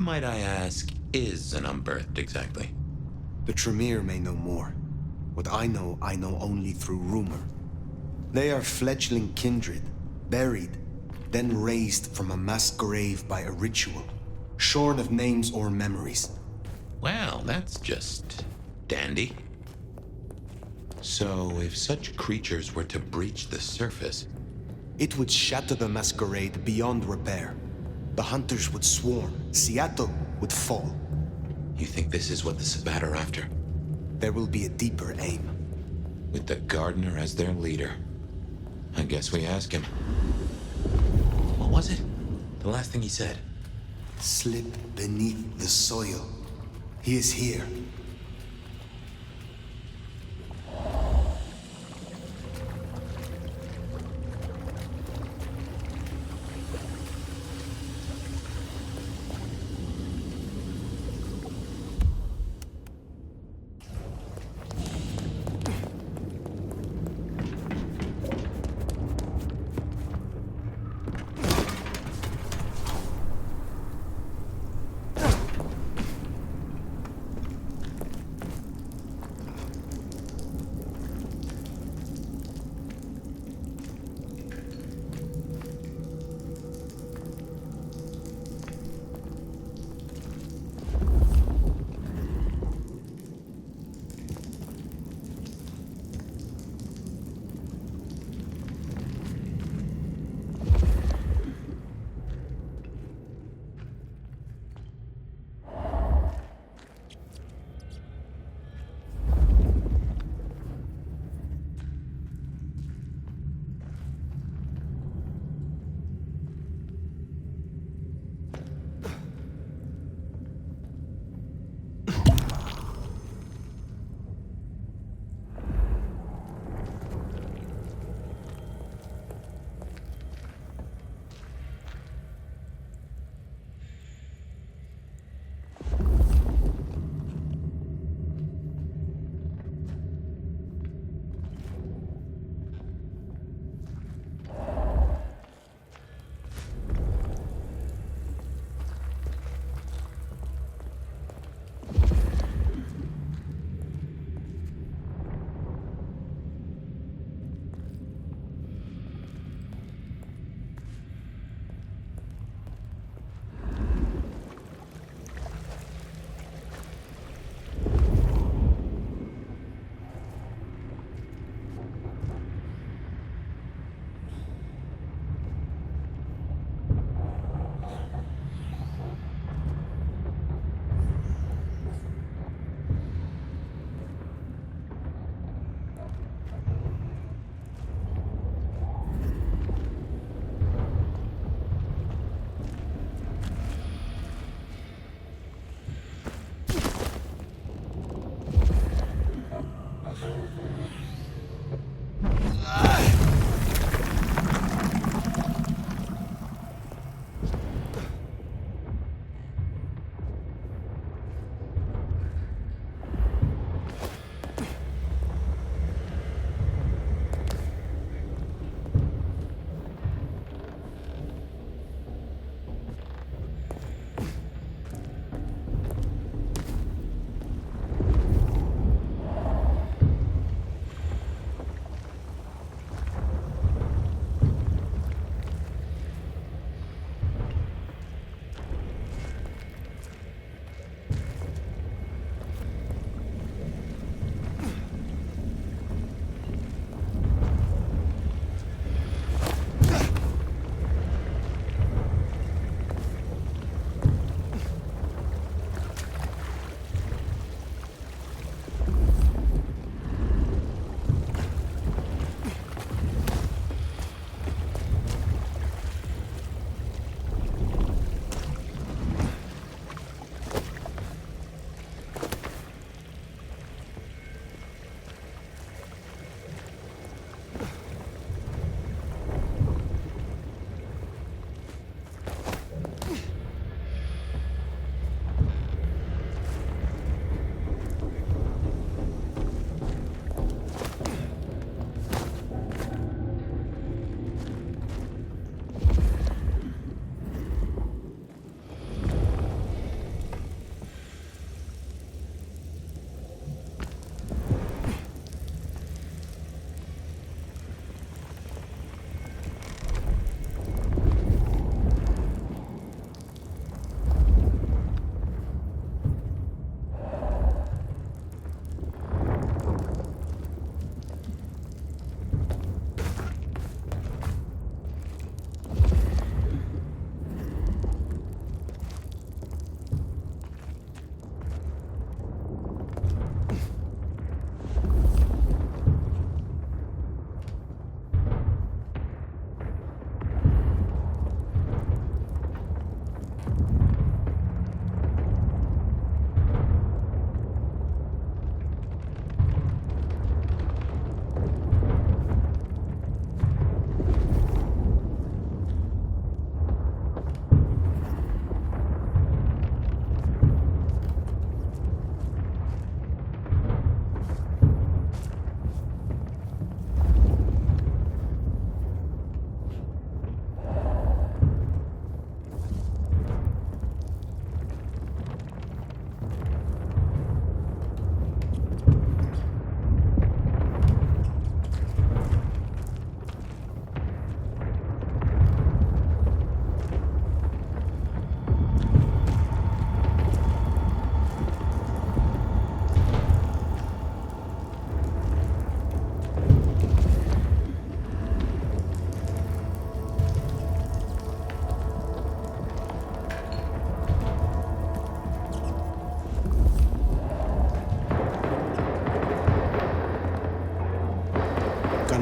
might I ask, is an Unbirthed exactly? The Tremere may know more. What I know only through rumor. They are fledgling kindred, buried, then raised from a mass grave by a ritual, shorn of names or memories. Well, that's just dandy. So, if such creatures were to breach the surface... It would shatter the masquerade beyond repair. The hunters would swarm. Seattle would fall. You think this is what the Sabbat are after? There will be a deeper aim. With the Gardener as their leader. I guess we ask him. What was it? The last thing he said? Slip beneath the soil. He is here.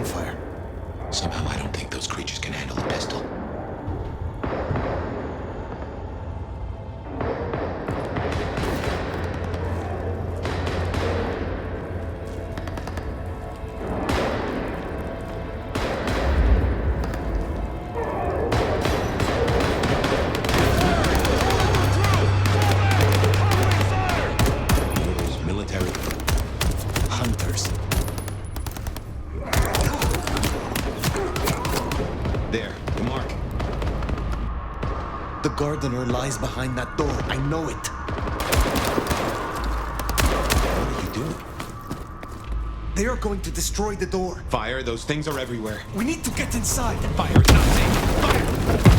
gunfire. Somehow I don't think those creatures can handle a pistol. The gardener lies behind that door. I know it. What are you doing? They are going to destroy the door. Fire, those things are everywhere. We need to get inside. Fire is not safe. Fire!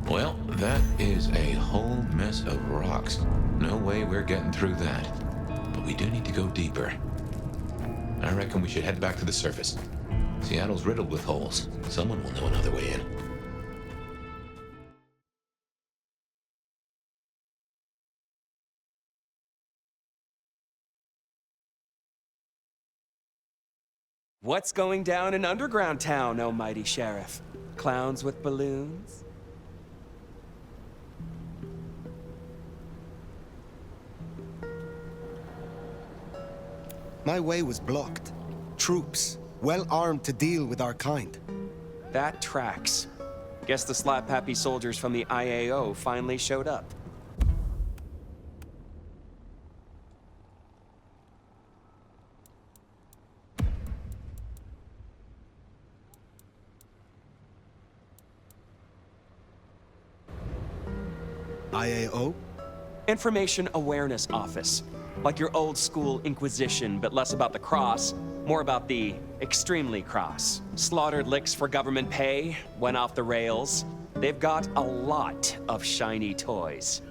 Well, that is a whole mess of rocks. No way we're getting through that. But we do need to go deeper. I reckon we should head back to the surface. Seattle's riddled with holes. Someone will know another way in. What's going down in Underground Town, oh mighty sheriff? Clowns with balloons? My way was blocked. Troops, well armed to deal with our kind. That tracks. Guess the slap-happy soldiers from the IAO finally showed up. IAO? Information Awareness Office. Like your old school Inquisition, but less about the cross, more about the extremely cross. Slaughtered licks for government pay, went off the rails. They've got a lot of shiny toys.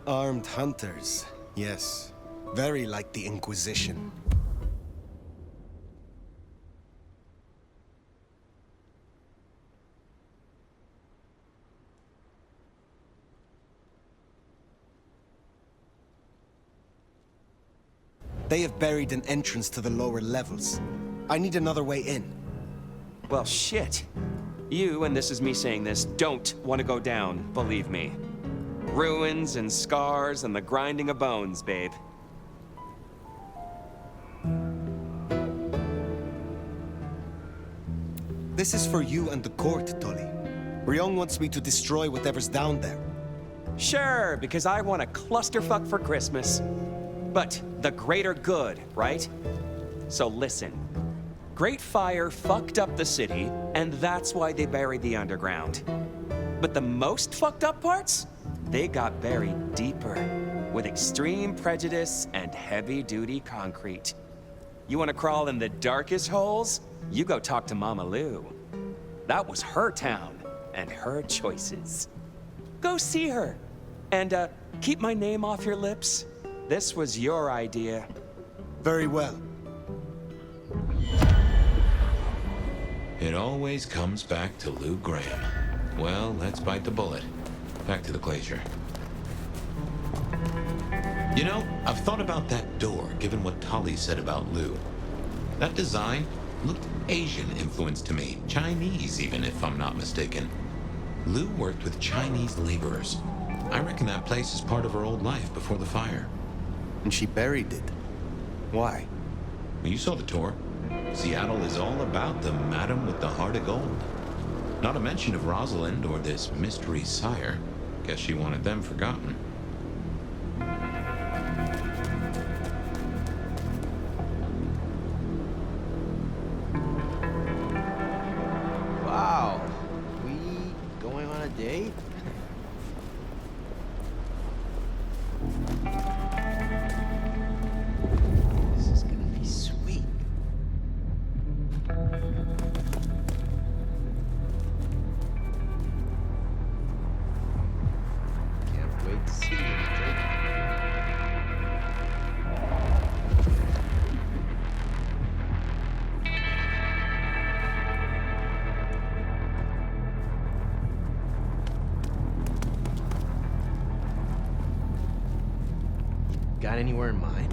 Armed hunters, yes. Very like the Inquisition. They have buried an entrance to the lower levels. I need another way in. Well, shit. You, and this is me saying this, don't want to go down, believe me. Ruins and scars and the grinding of bones, babe. This is for you and the court, Tully. Ryong wants me to destroy whatever's down there. Sure, because I want a clusterfuck for Christmas. But the greater good, right? So listen. Great Fire fucked up the city, and that's why they buried the underground. But the most fucked up parts? They got buried deeper, with extreme prejudice and heavy-duty concrete. You want to crawl in the darkest holes? You go talk to Mama Lou. That was her town, and her choices. Go see her, and keep my name off your lips. This was your idea. Very well. It always comes back to Lou Graham. Well, let's bite the bullet. Back to the glacier. You know, I've thought about that door, given what Tali said about Lou. That design looked Asian influenced to me. Chinese, even, if I'm not mistaken. Lou worked with Chinese laborers. I reckon that place is part of her old life before the fire. And she buried it. Why? Well, you saw the tour. Seattle is all about the madam with the heart of gold. Not a mention of Rosalind or this mystery sire. Guess she wanted them forgotten. Wow. We going on a date? This is gonna be sweet. Can't wait to see you. Got anywhere in mind?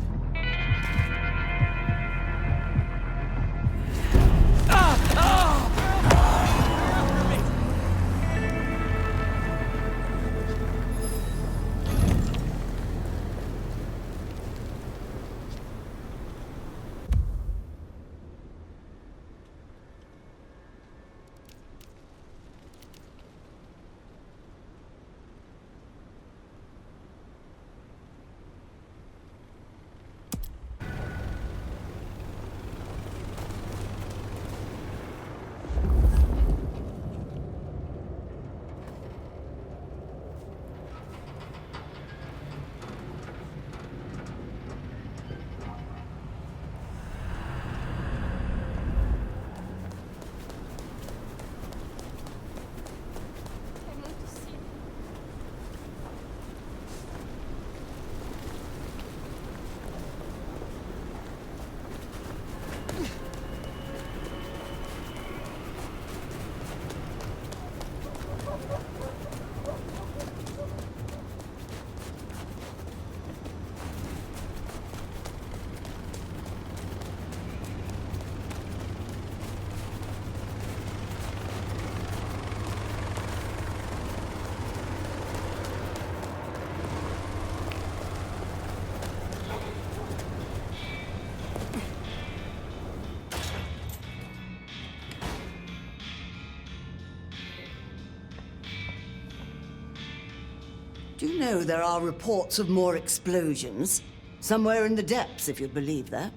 do know there are reports of more explosions. Somewhere in the depths, if you'd believe that.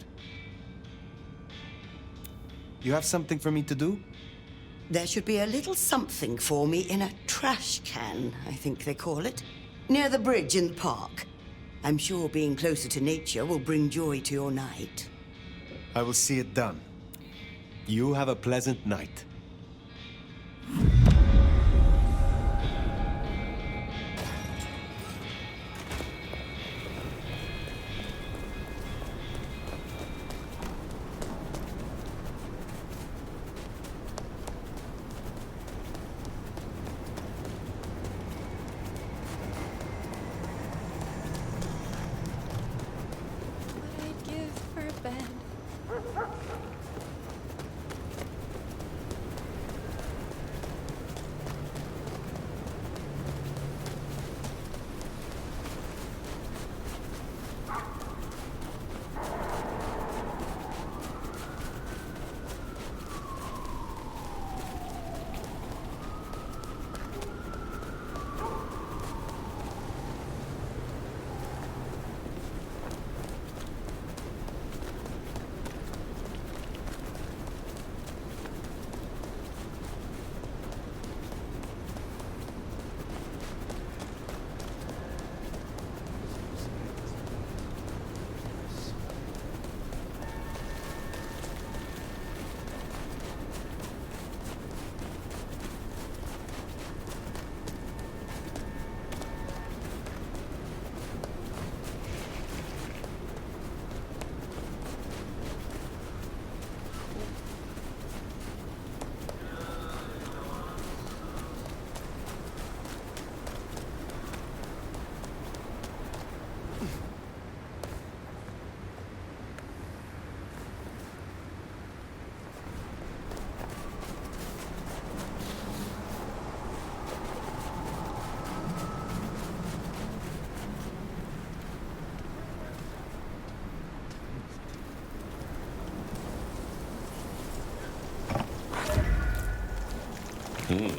You have something for me to do? There should be a little something for me in a trash can, I think they call it, near the bridge in the park. I'm sure being closer to nature will bring joy to your night. I will see it done. You have a pleasant night.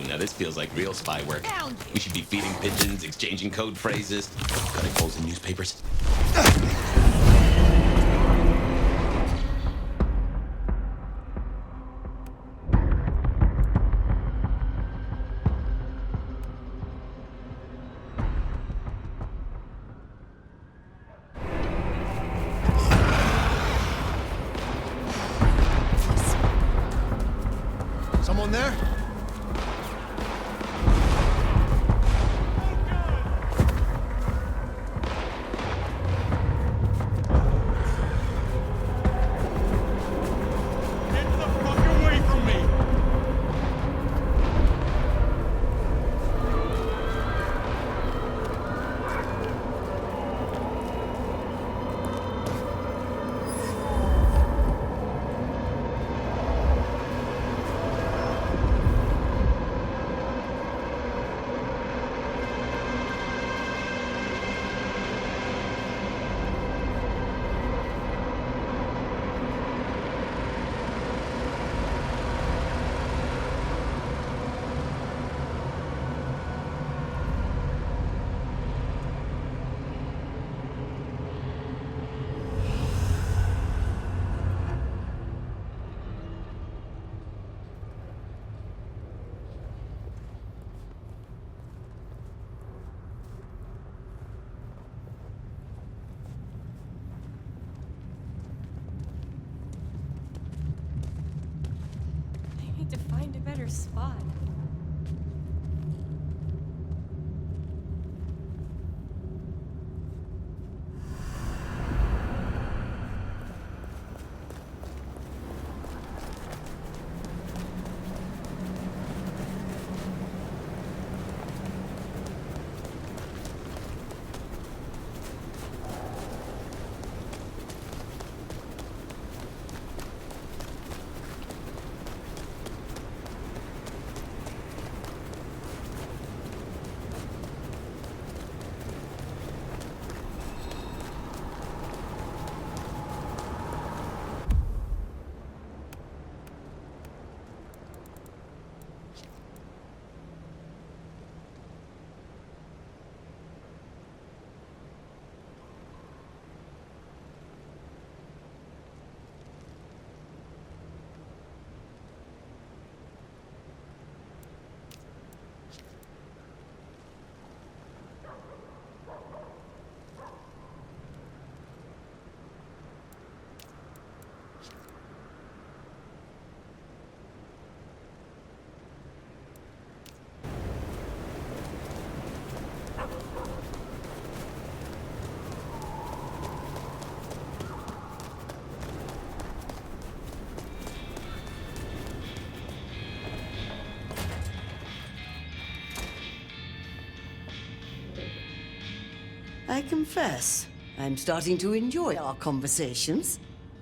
Now this feels like real spy work. We should be feeding pigeons, exchanging code phrases, cutting holes in newspapers. Someone there? To find a better spot. I confess, I'm starting to enjoy our conversations.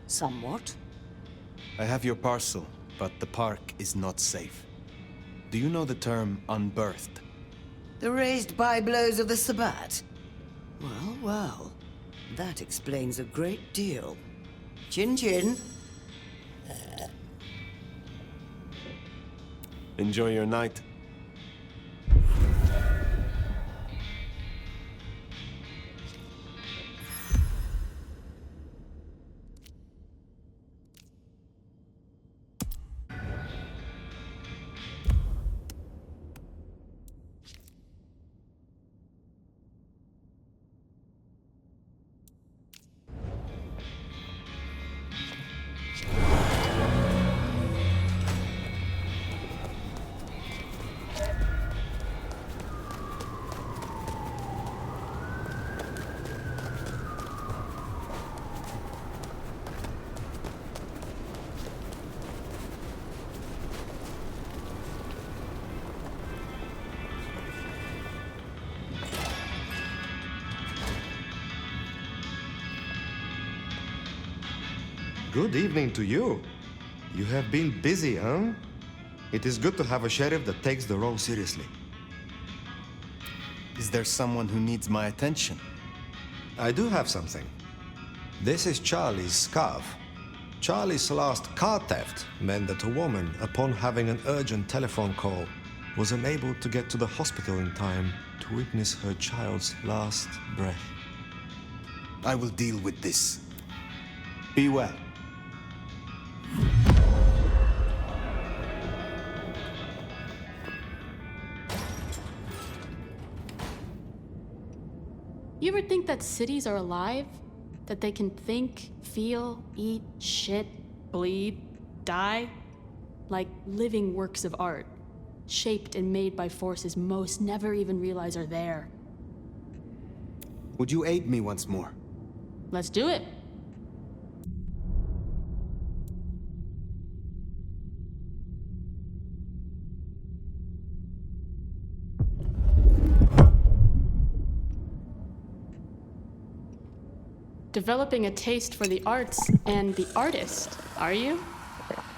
Somewhat. I have your parcel, but the park is not safe. Do you know the term unbirthed? The raised byblows of the Sabbat? Well, well. That explains a great deal. Chin chin. Enjoy your night. Good evening to you. You have been busy, huh? It is good to have a sheriff that takes the role seriously. Is there someone who needs my attention? I do have something. This is Charlie's scarf. Charlie's last car theft meant that a woman, upon having an urgent telephone call, was unable to get to the hospital in time to witness her child's last breath. I will deal with this. Be well. You ever think that cities are alive? That they can think, feel, eat, shit, bleed, die? Like living works of art, shaped and made by forces most never even realize are there. Would you aid me once more? Let's do it. Developing a taste for the arts and the artist, are you?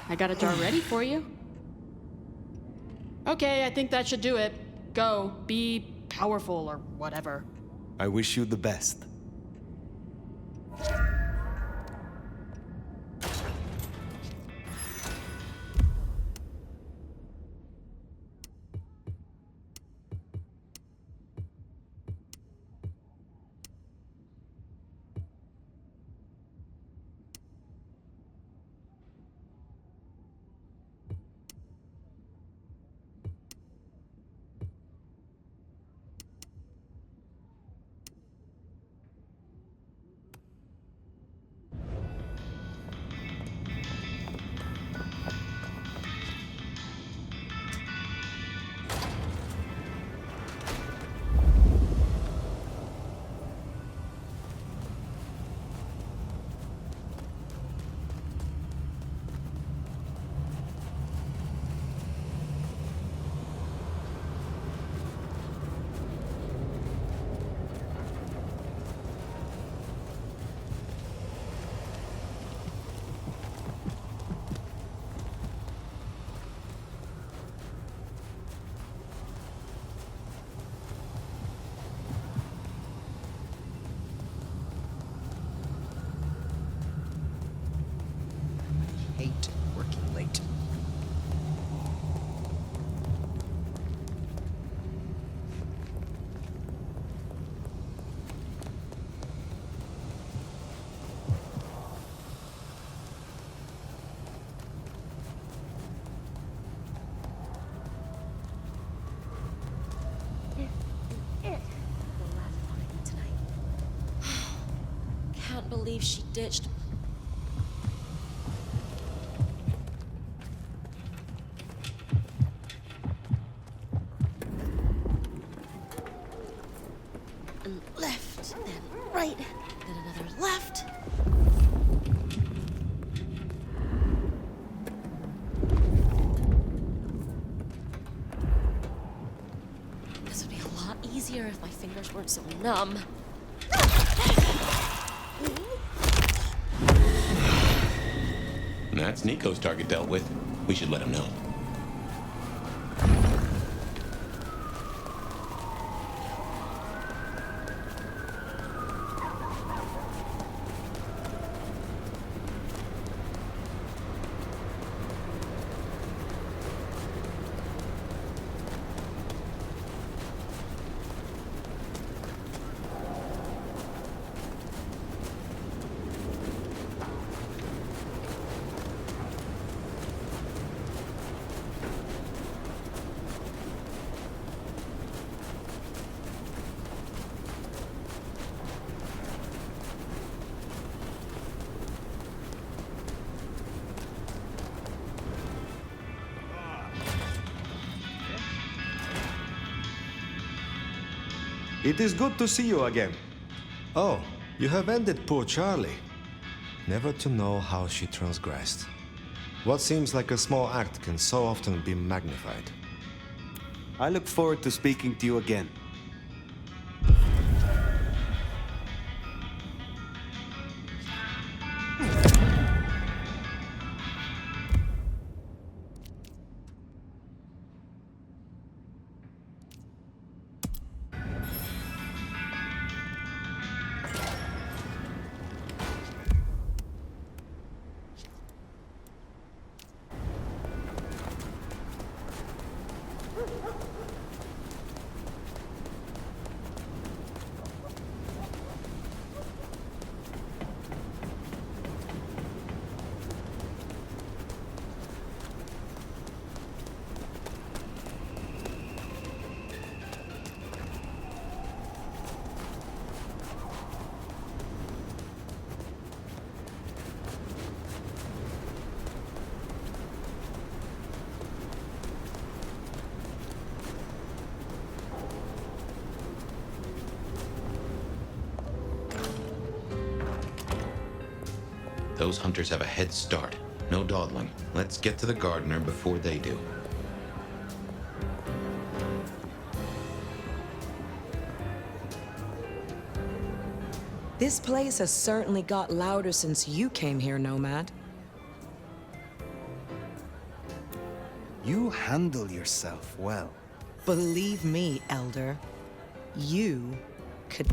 I got a jar ready for you. Okay, I think that should do it. Go, be powerful or whatever. I wish you the best. Hate working late. Can't believe she ditched. And left, then right, then another left. This would be a lot easier if my fingers weren't so numb. That's Nico's target dealt with. We should let him know. It is good to see you again. Oh, you have ended poor Charlie. Never to know how she transgressed. What seems like a small act can so often be magnified. I look forward to speaking to you again. Those hunters have a head start. No dawdling. Let's get to the gardener before they do. This place has certainly got louder since you came here, Nomad. You handle yourself well. Believe me, Elder. You could...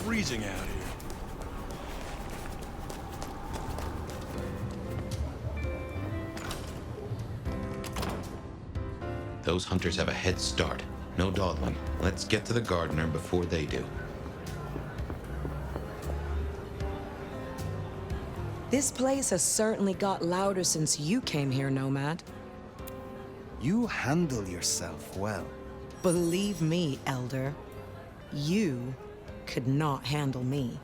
Freezing out here. Those hunters have a head start. No dawdling. Let's get to the gardener before they do. This place has certainly got louder since you came here, Nomad. You handle yourself well. Believe me, Elder. You could not handle me.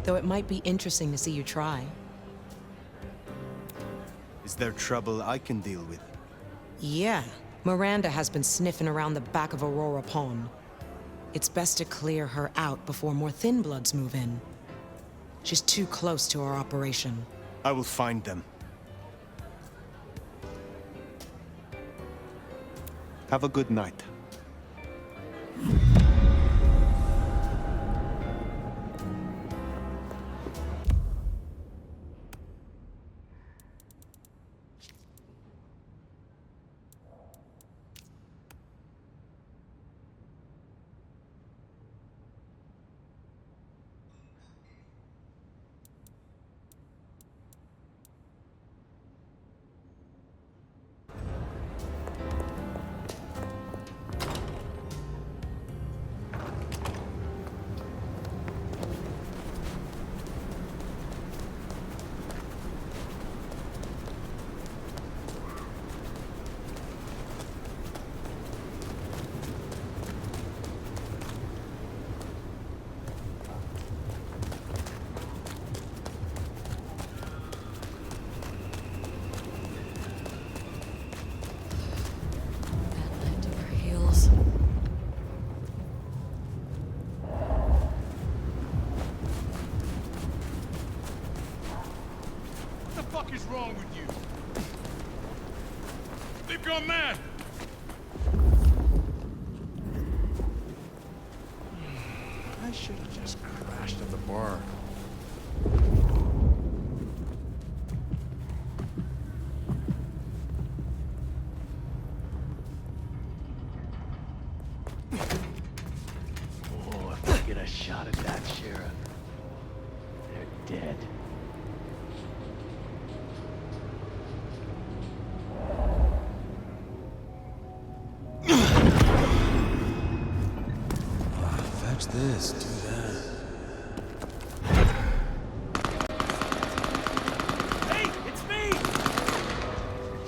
though it might be interesting to see you try. Is there trouble I can deal with? Yeah. Miranda has been sniffing around the back of Aurora Pond. It's best to clear her out before more Thin Bloods move in. She's too close to our operation. I will find them. Have a good night. What is wrong with you? They've gone mad! I should have just crashed at the bar. Oh, if I get a shot at that sheriff, they're dead. Fetch this, do that. Hey, it's me!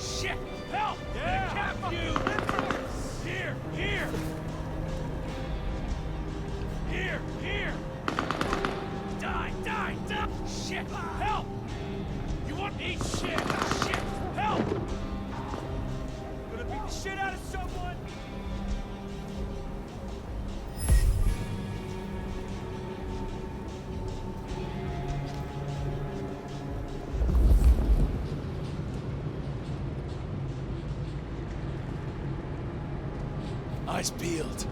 Shit! Help! Yeah! You! Here! Here! Here! Here! Die! Die! Die! Shit! Help! You want to eat shit? Shit! Help! Gonna beat the shit out of someone! Eyes peeled.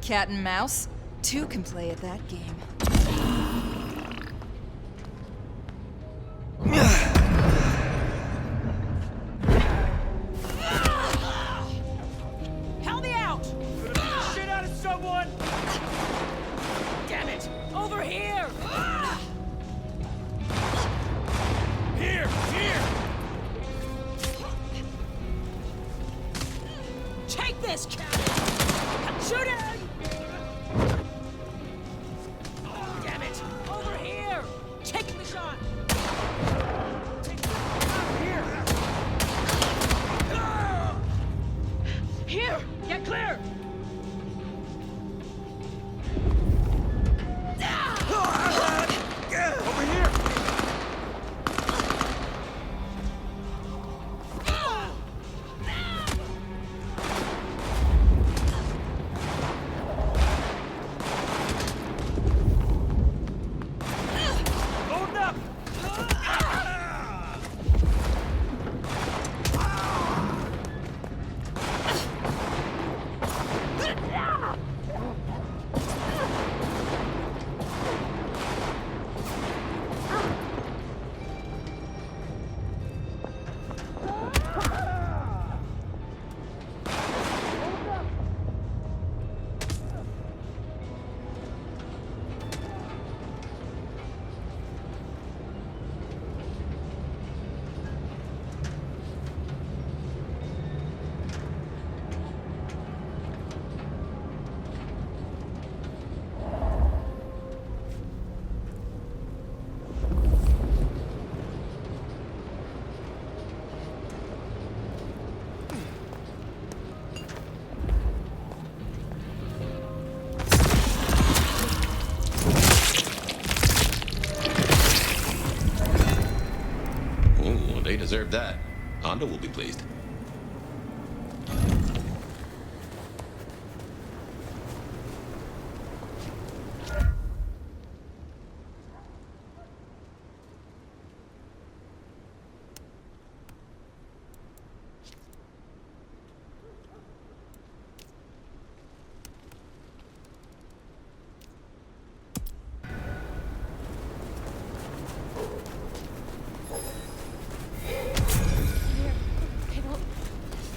Cat and mouse? Two can play at that game. Help me out! Gonna beat the shit out of someone! Damn it! Over here! Here! Here! Take this, cat! Shoot it! he deserved that. Honda will be pleased.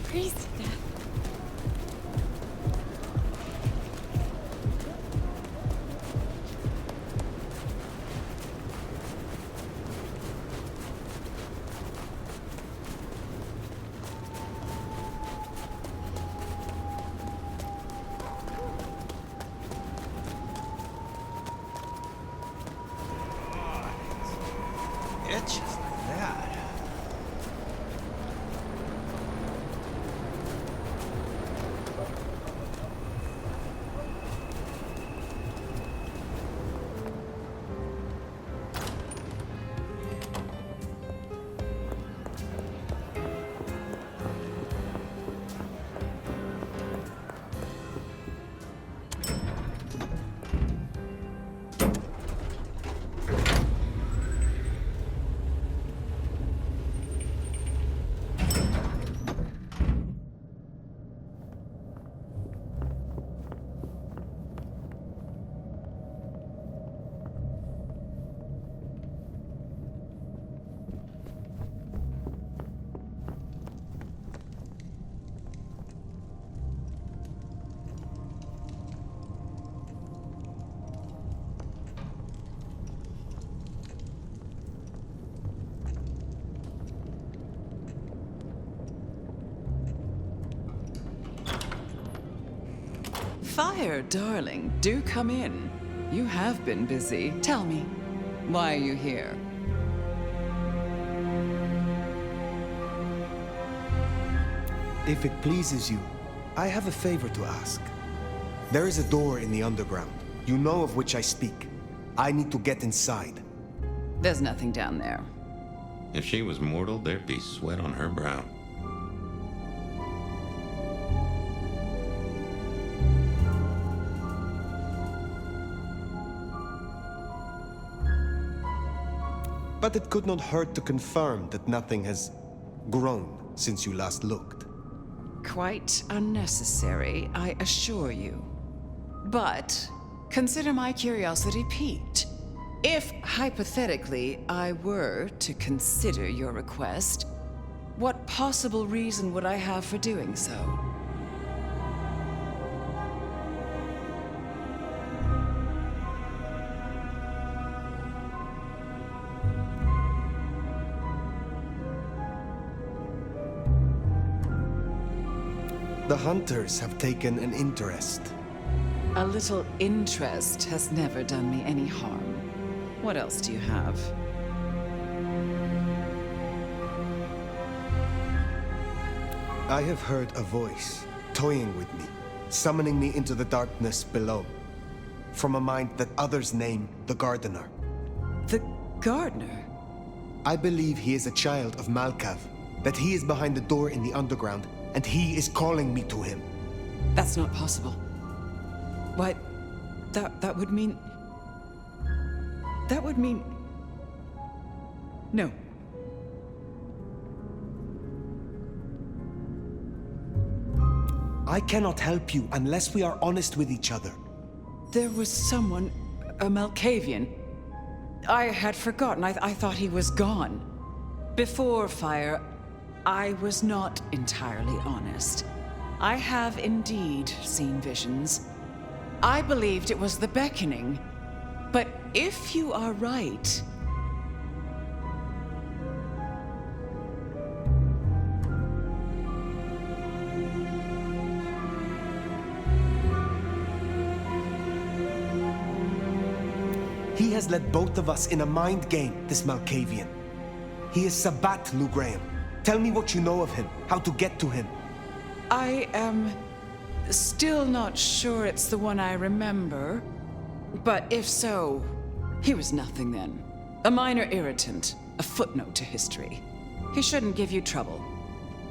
Freeze to death. Itches like that. Fire, darling, do come in. You have been busy. Tell me, why are you here? If it pleases you, I have a favor to ask. There is a door in the underground. You know of which I speak. I need to get inside. There's nothing down there. If she was mortal, there'd be sweat on her brow. But it could not hurt to confirm that nothing has grown since you last looked. Quite unnecessary, I assure you. But consider my curiosity piqued. If, hypothetically, I were to consider your request, what possible reason would I have for doing so? The hunters have taken an interest. A little interest has never done me any harm. What else do you have? I have heard a voice toying with me, summoning me into the darkness below, from a mind that others name the Gardener. The Gardener? I believe he is a child of Malkav, that he is behind the door in the underground, and he is calling me to him. That's not possible. Why, that would mean... That would mean... No. I cannot help you unless we are honest with each other. There was someone, a Malkavian. I had forgotten. I thought he was gone. Before Fire, I was not entirely honest. I have indeed seen visions. I believed it was the beckoning. But if you are right... He has led both of us in a mind game, this Malkavian. He is Sabat, Lou Graham. Tell me what you know of him, how to get to him. I am still not sure it's the one I remember. But if so, he was nothing then. A minor irritant, a footnote to history. He shouldn't give you trouble.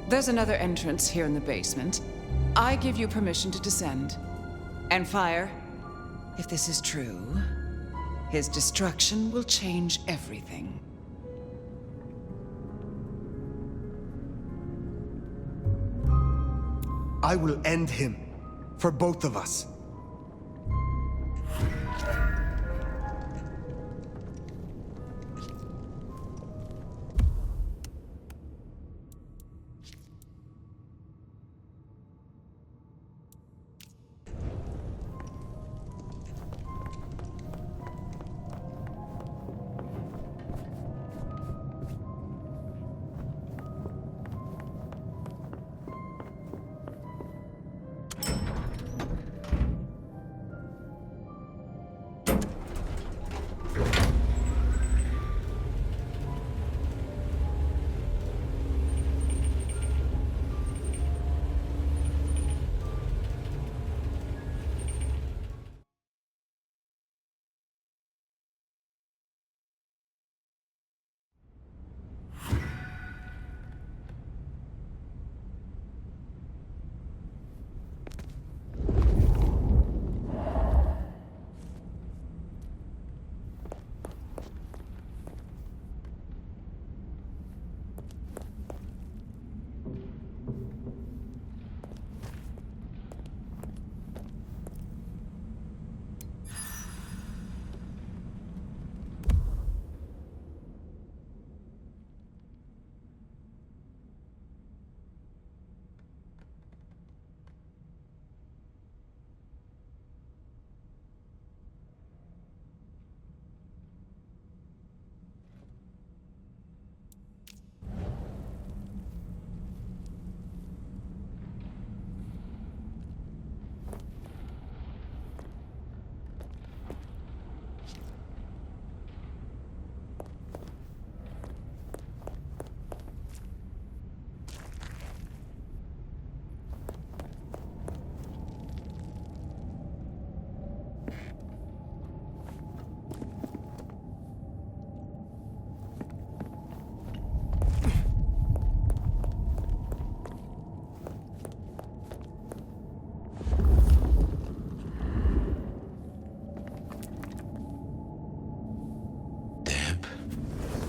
There's another entrance here in the basement. I give you permission to descend. And Fire, if this is true, his destruction will change everything. I will end him. For both of us.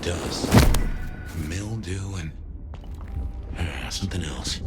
Dust, mildew, and something else.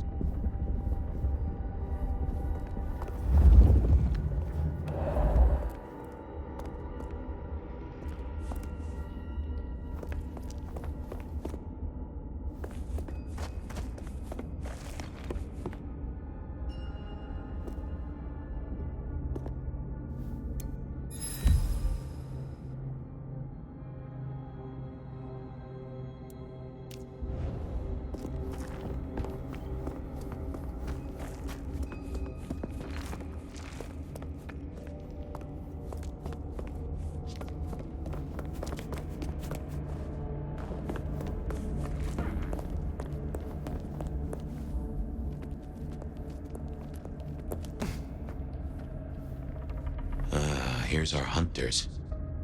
Here's our hunters.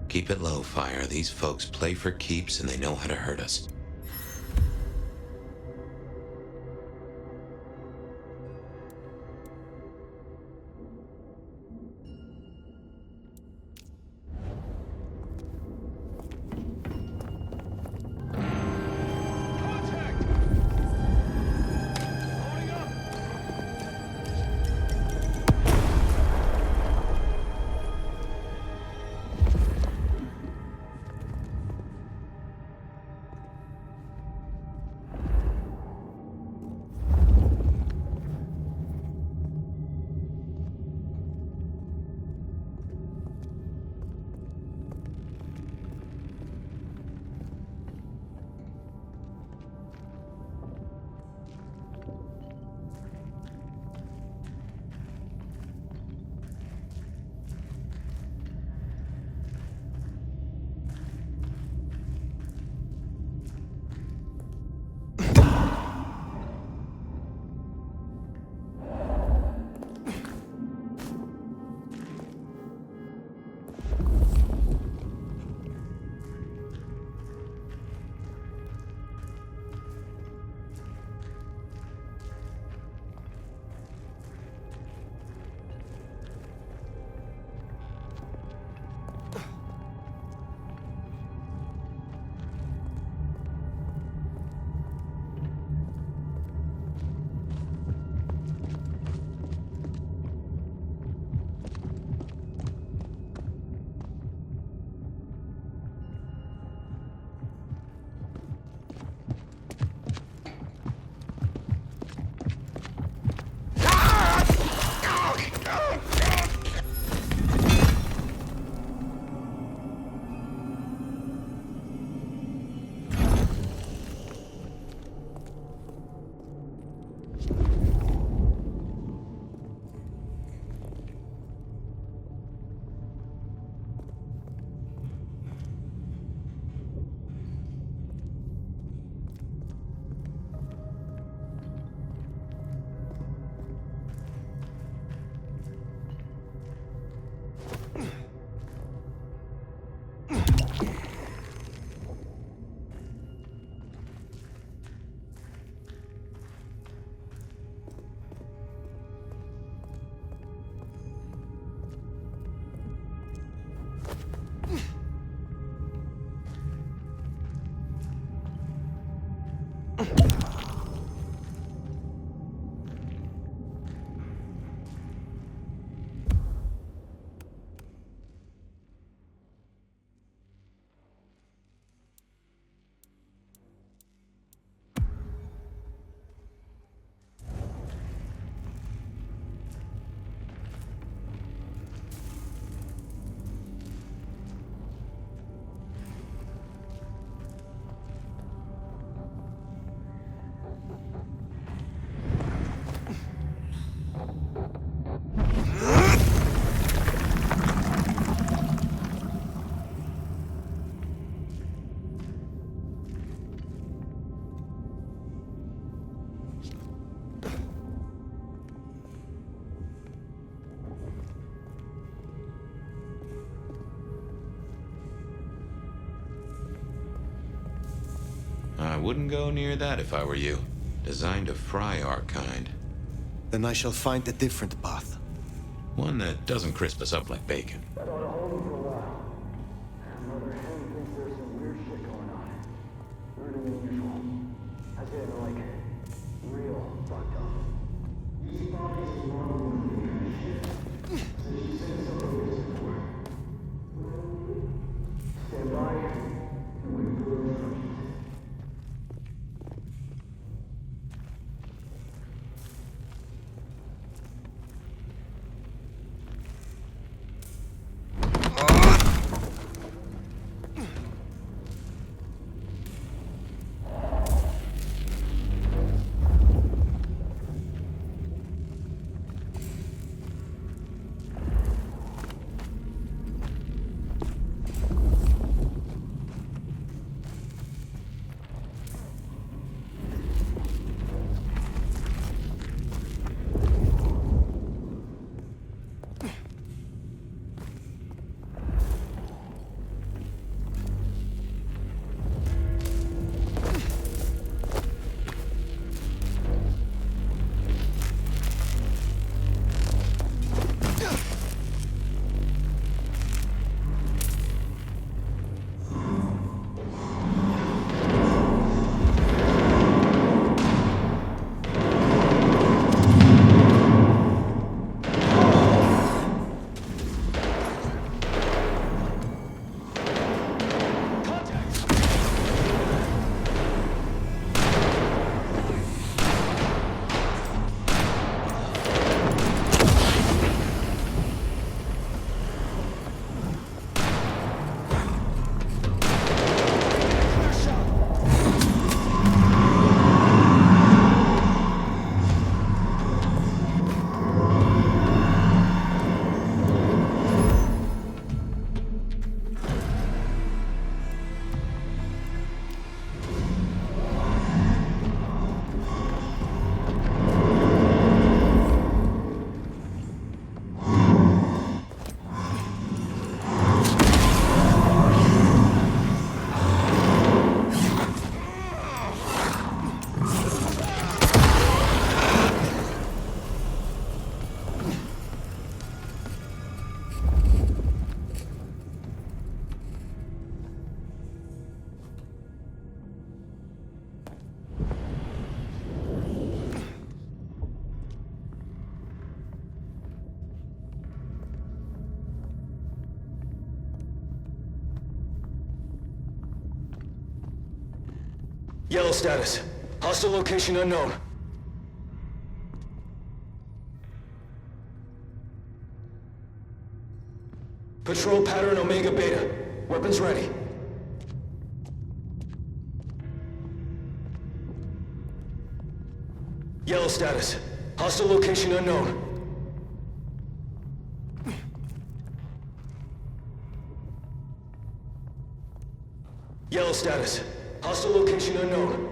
Keep it low, Fire. These folks play for keeps and they know how to hurt us. wouldn't go near that if I were you. Designed to fry our kind. Then I shall find a different path. One that doesn't crisp us up like bacon. Yellow status. Hostile location unknown. Patrol pattern Omega Beta. Weapons ready. Yellow status. Hostile location unknown. Yellow status. Hostile location unknown.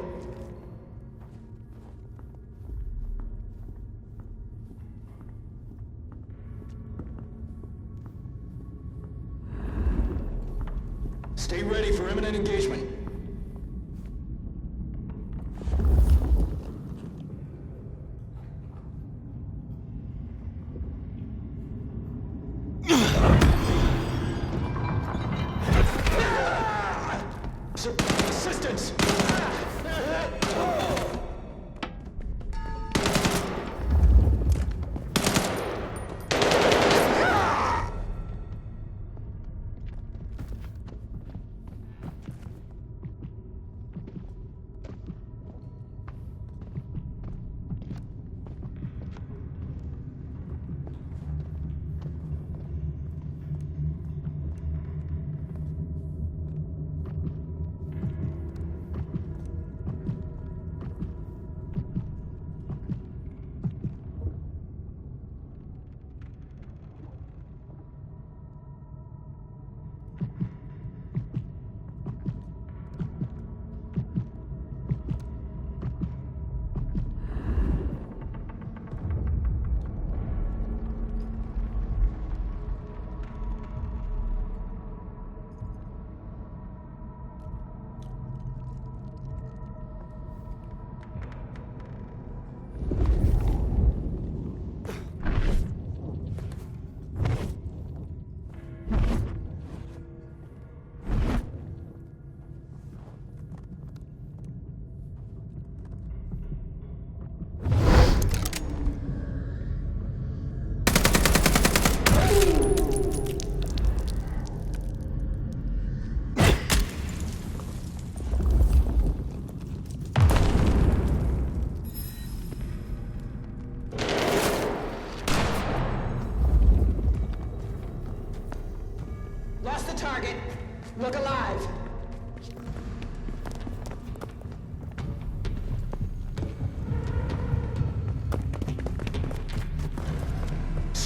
Stay ready for imminent engagement. Assistance!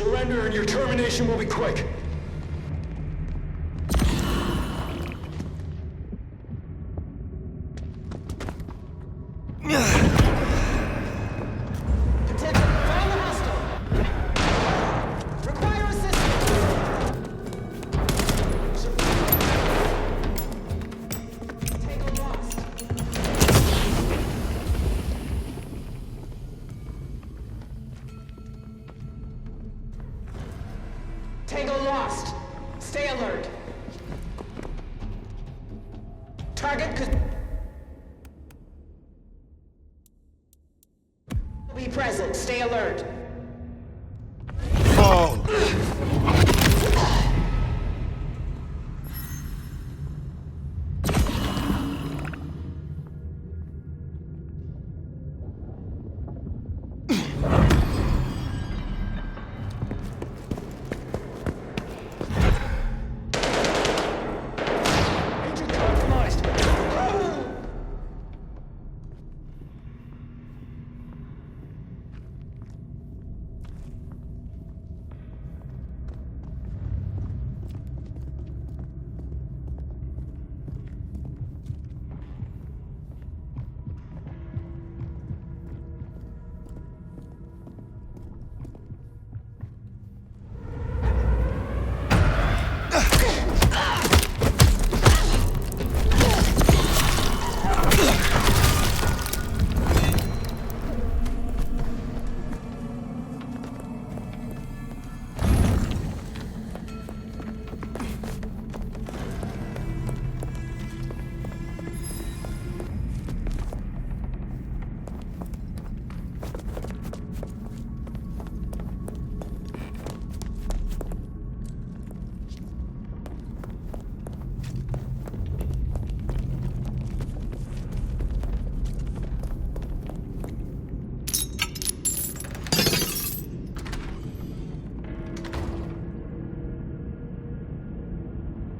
Surrender and your termination will be quick. Tango lost. Stay alert. Target could be present. Stay alert. Oh!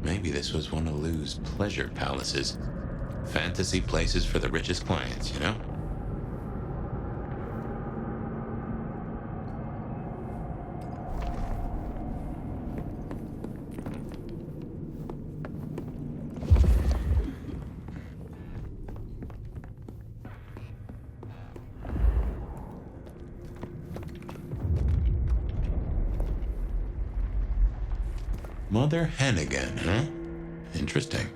Maybe this was one of Lou's pleasure palaces. Fantasy places for the richest clients, you know? Mother hen again, huh? Interesting.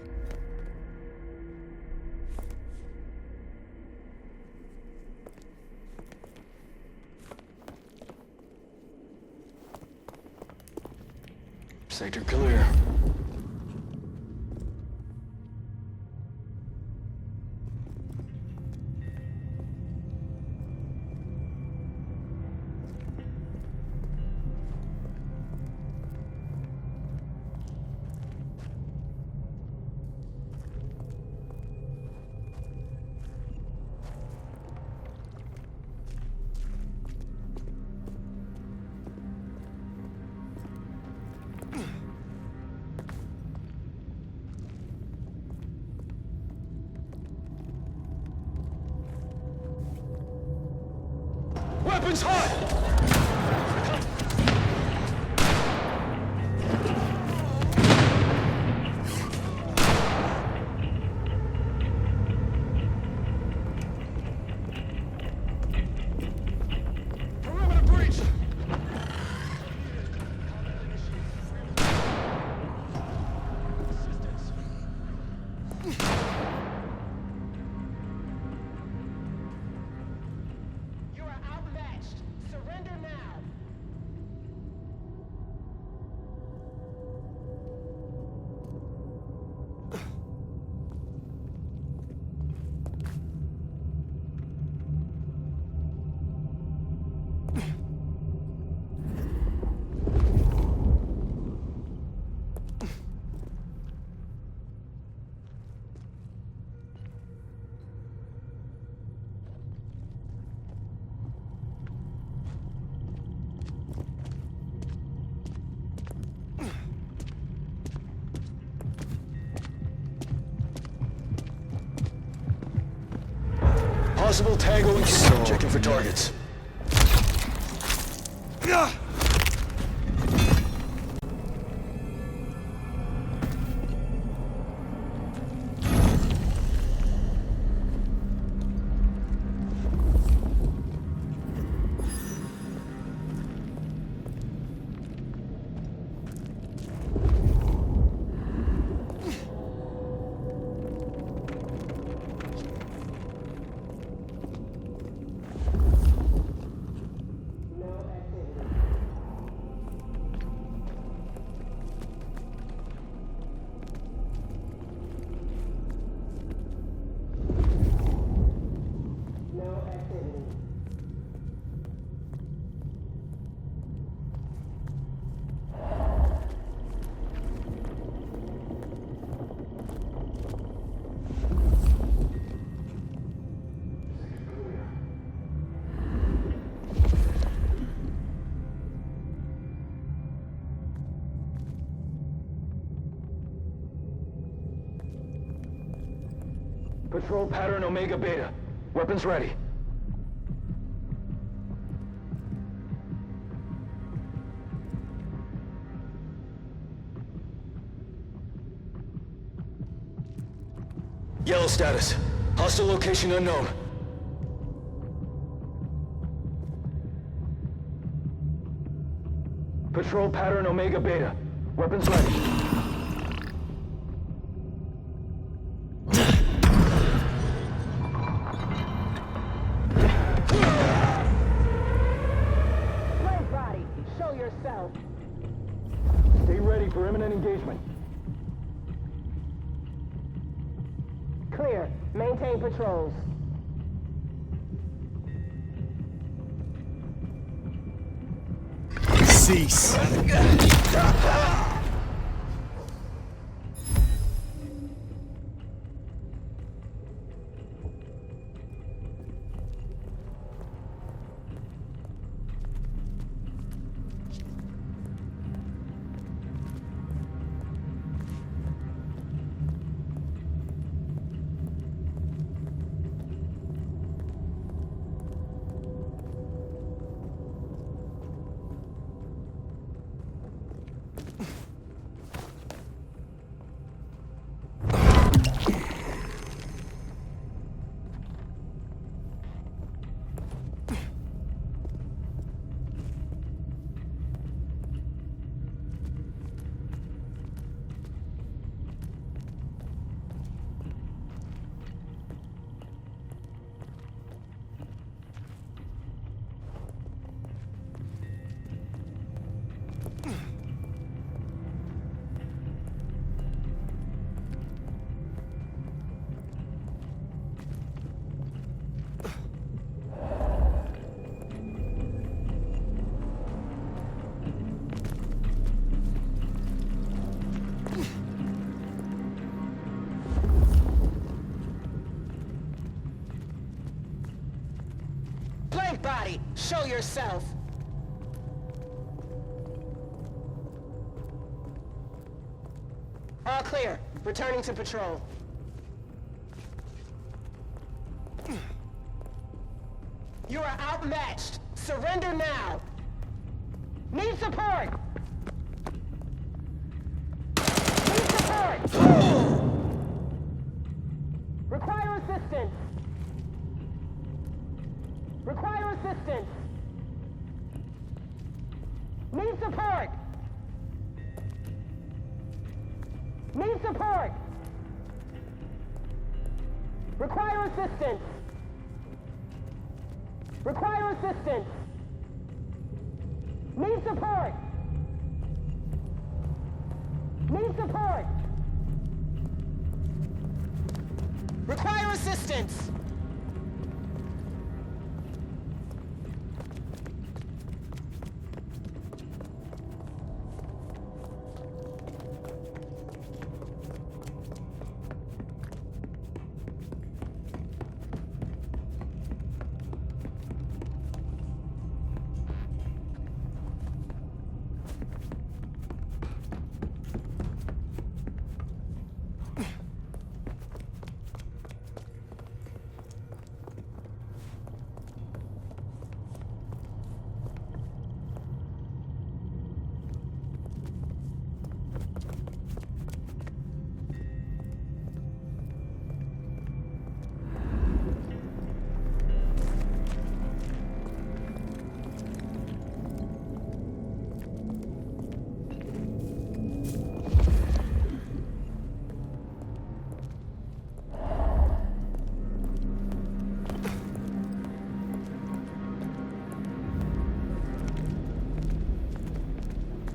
Sector clear. Weapons hot! Possible tango and checking for targets. Patrol pattern Omega Beta. Weapons ready. Yellow status. Hostile location unknown. Patrol pattern Omega Beta. Weapons ready. Blade body, show yourself. Stay ready for imminent engagement. Clear. Maintain patrols. Cease. Blade body, show yourself. All clear. Returning to patrol. You are outmatched. Surrender now. Need support. Need support. Require assistance. Require assistance. Need support. Need support. Require assistance. Require assistance. Need support. Need support. Require assistance.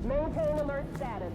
Maintain alert status.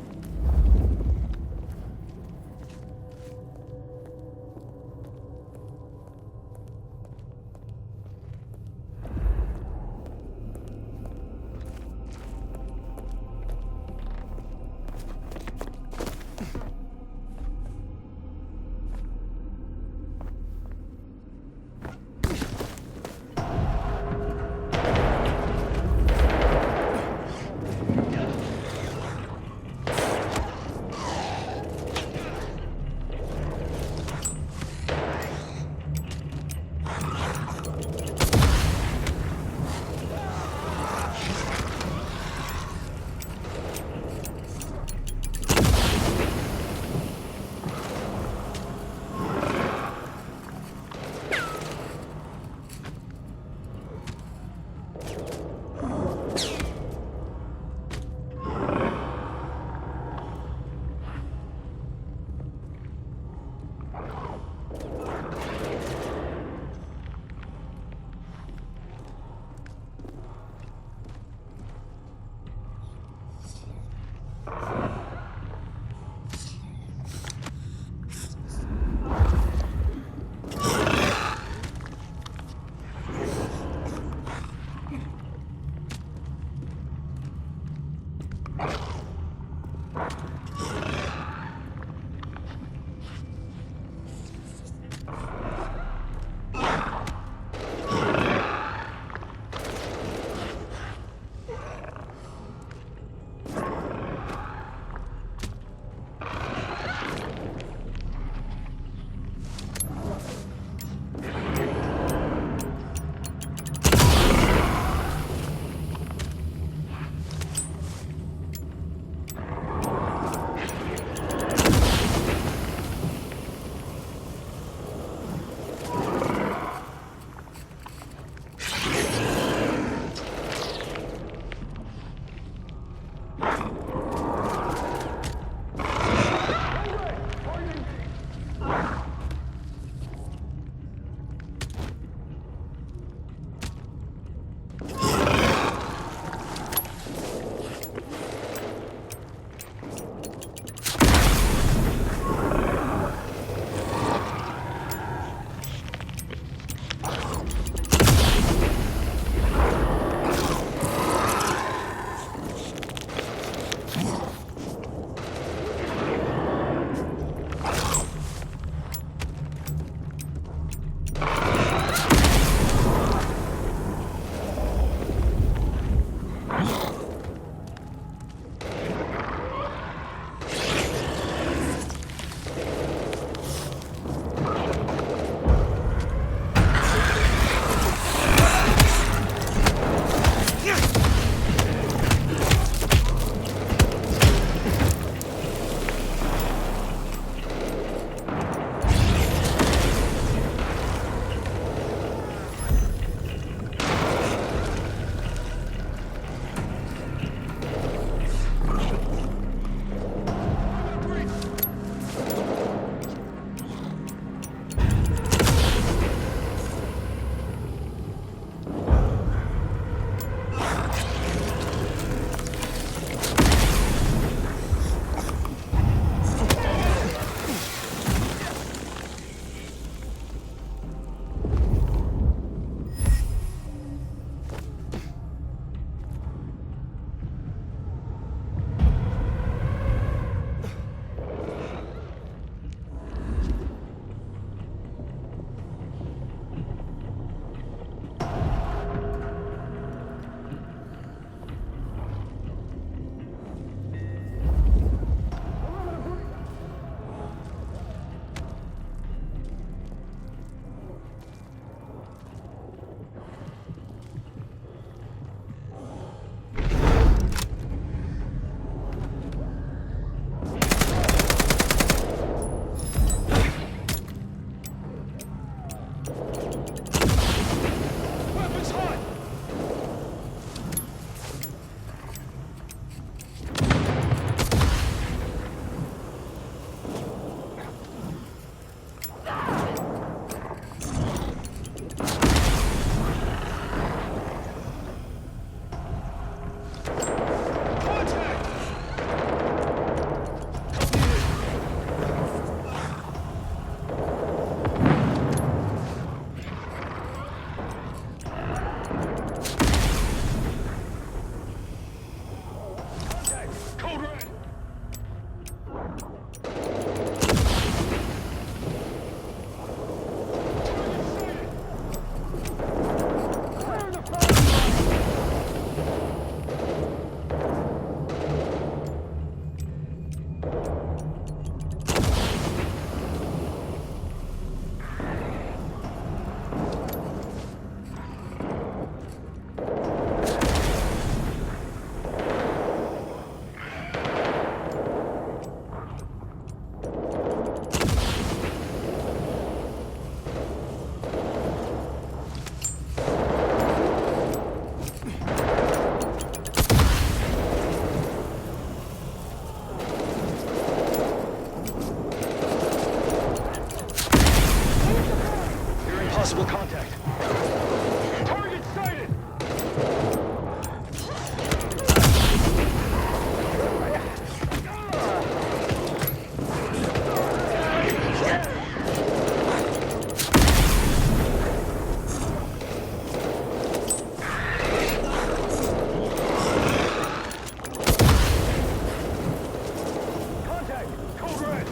Weapons hot! Possible contact. Target sighted! Contact! Code red!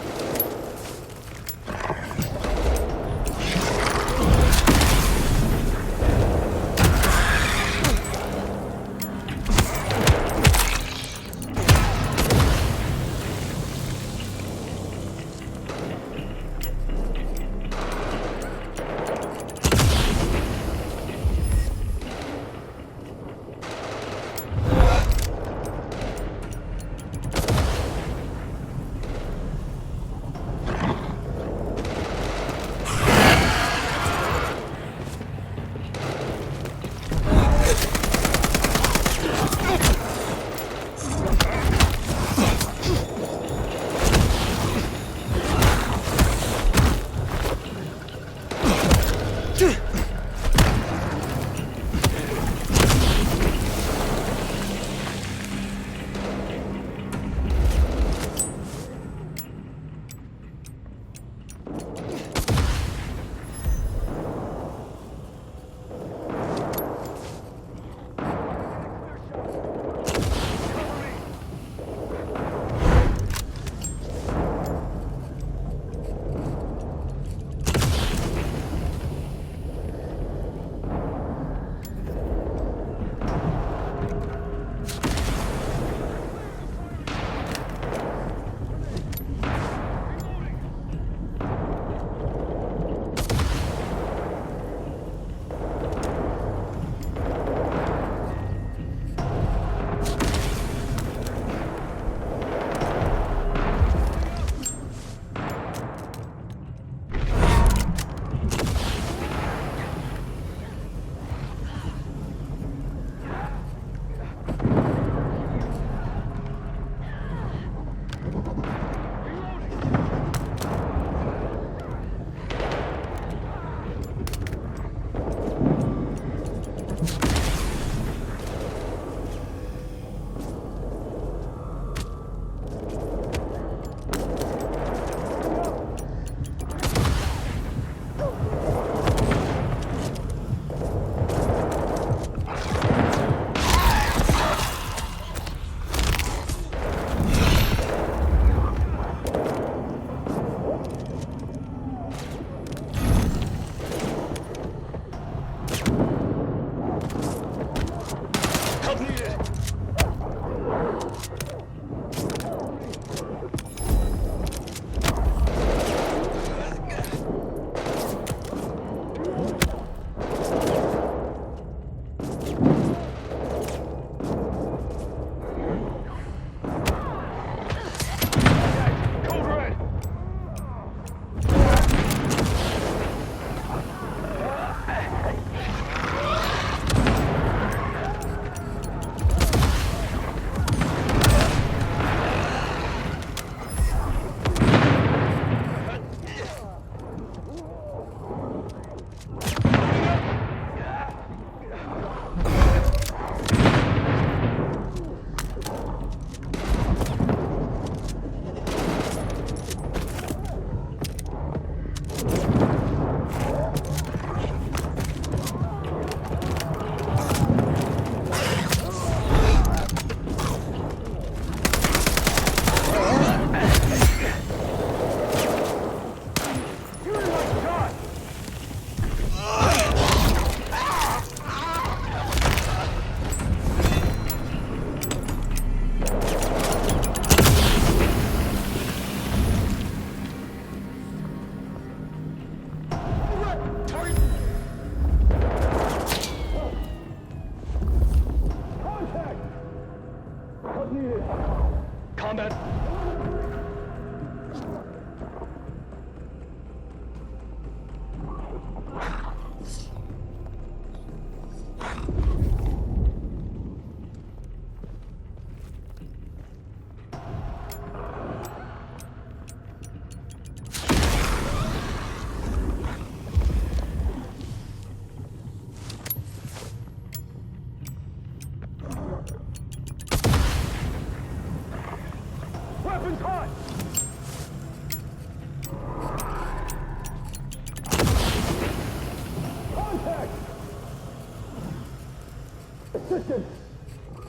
Assistance!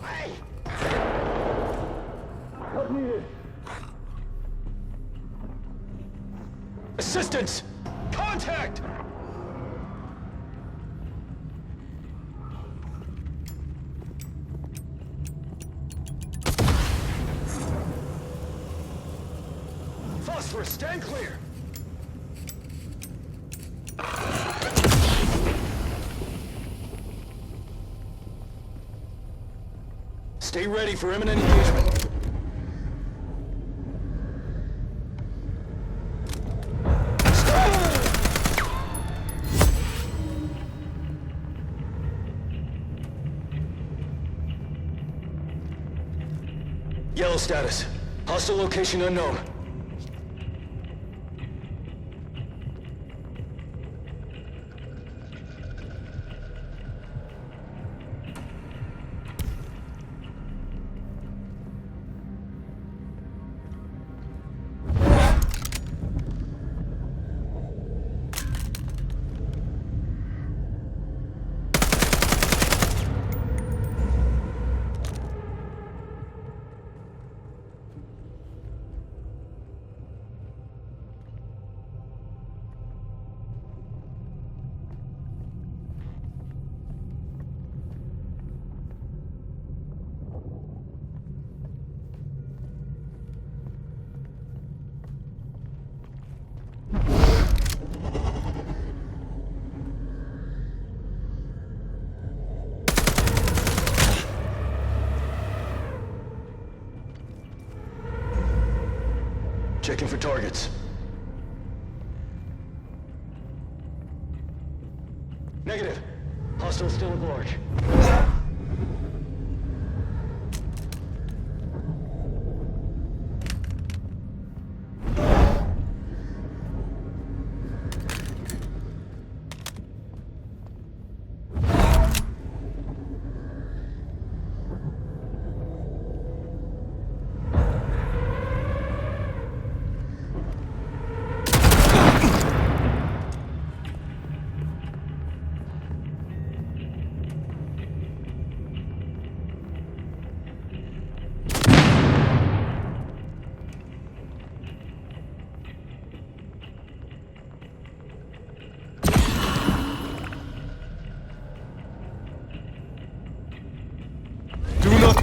Hey! Help needed! Assistance! Contact! Phosphorus, stand clear! Stay ready for imminent engagement. Yellow status. Hostile location unknown. Checking for targets. Negative. Hostile still at large.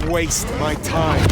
Waste my time.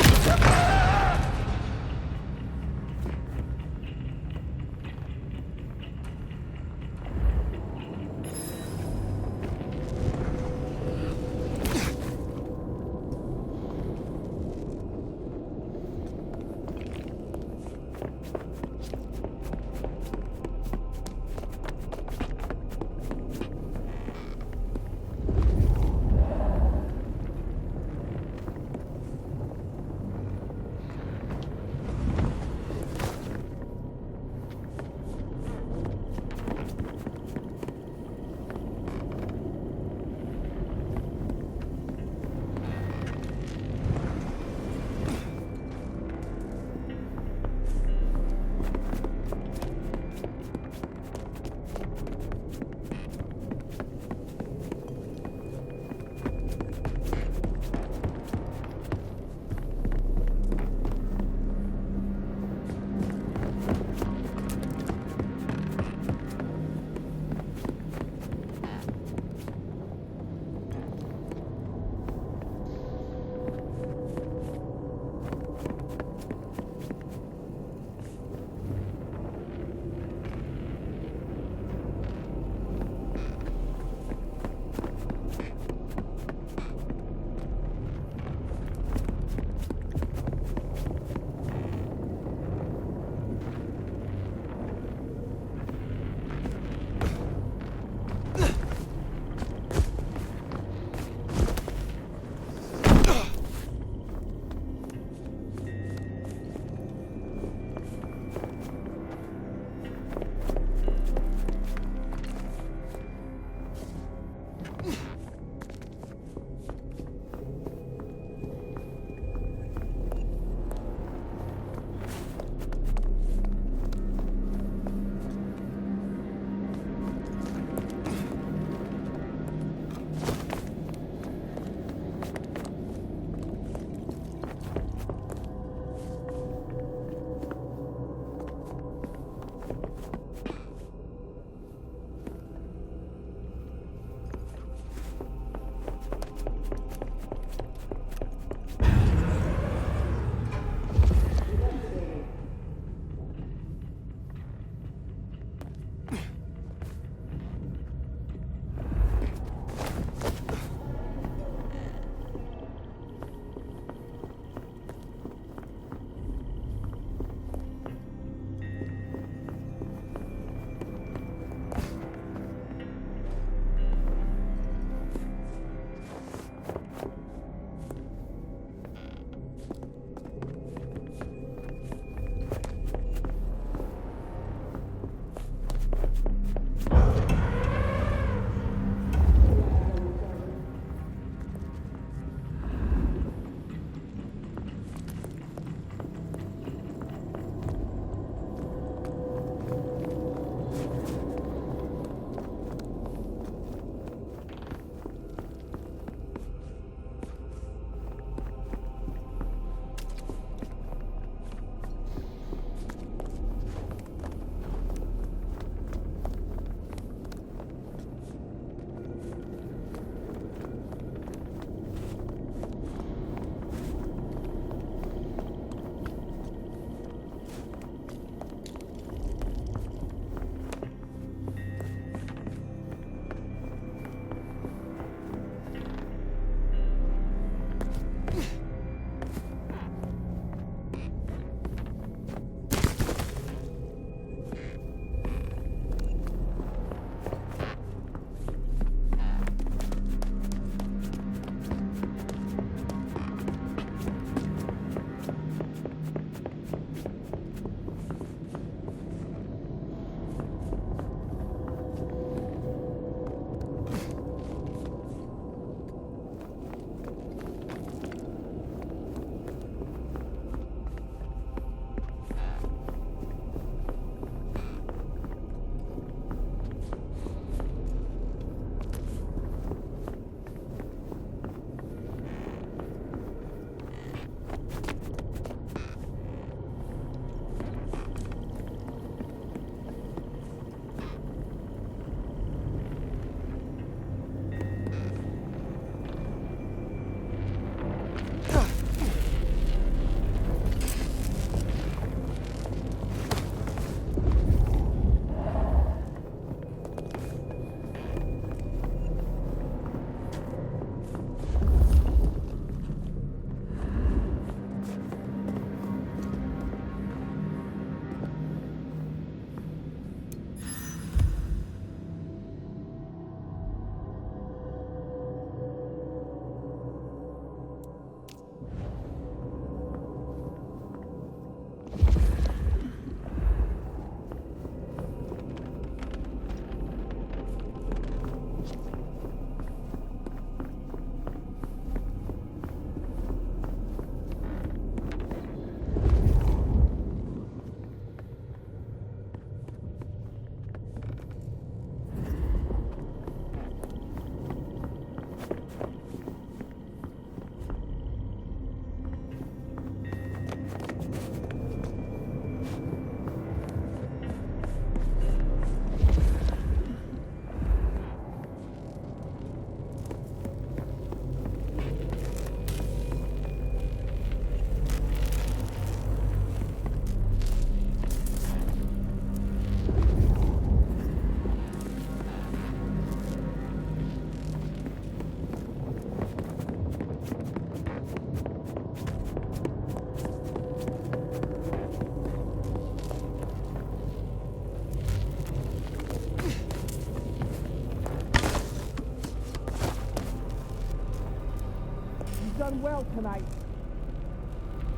done well tonight.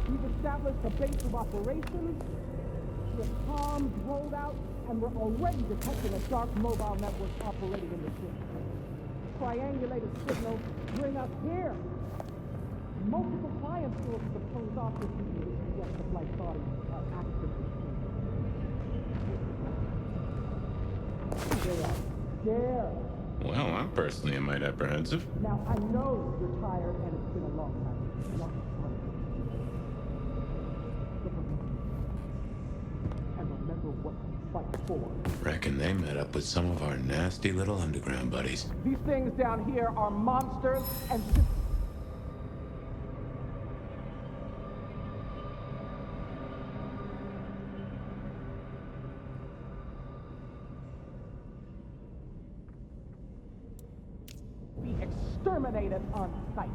We've established a base of operations, with comms rolled out, and we're already detecting a dark mobile network operating in the city. Triangulated signals bring us here. Multiple client sources of post office yes, the flight bodies are actively They are scared. Well, I'm personally a mite apprehensive. Now, I know you're tired and it's been a long time. And remember what you fight for. Reckon they met up with some of our nasty little underground buddies. These things down here are monsters and be exterminated on sight.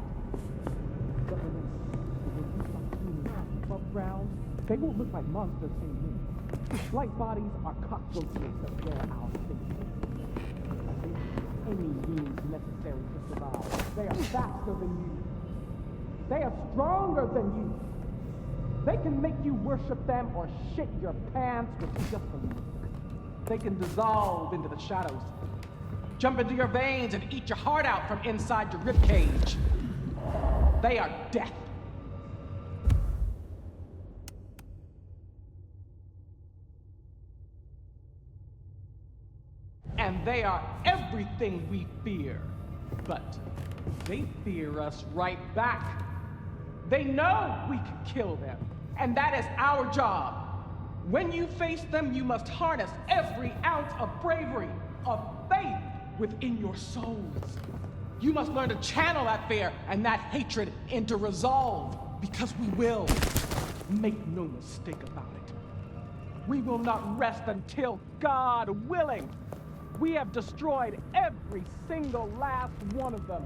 But when you start seeing above ground, they won't look like monsters anymore. Light bodies are cockroaches that wear our faces. Any means necessary to survive. They are faster than you. They are stronger than you. They can make you worship them or shit your pants with just a look. They can dissolve into the shadows, jump into your veins and eat your heart out from inside your ribcage. They are death. And they are everything we fear. But they fear us right back. They know we can kill them, and that is our job. When you face them, you must harness every ounce of bravery, of faith within your souls. You must learn to channel that fear and that hatred into resolve, because we will. Make no mistake about it. We will not rest until, God willing, we have destroyed every single last one of them.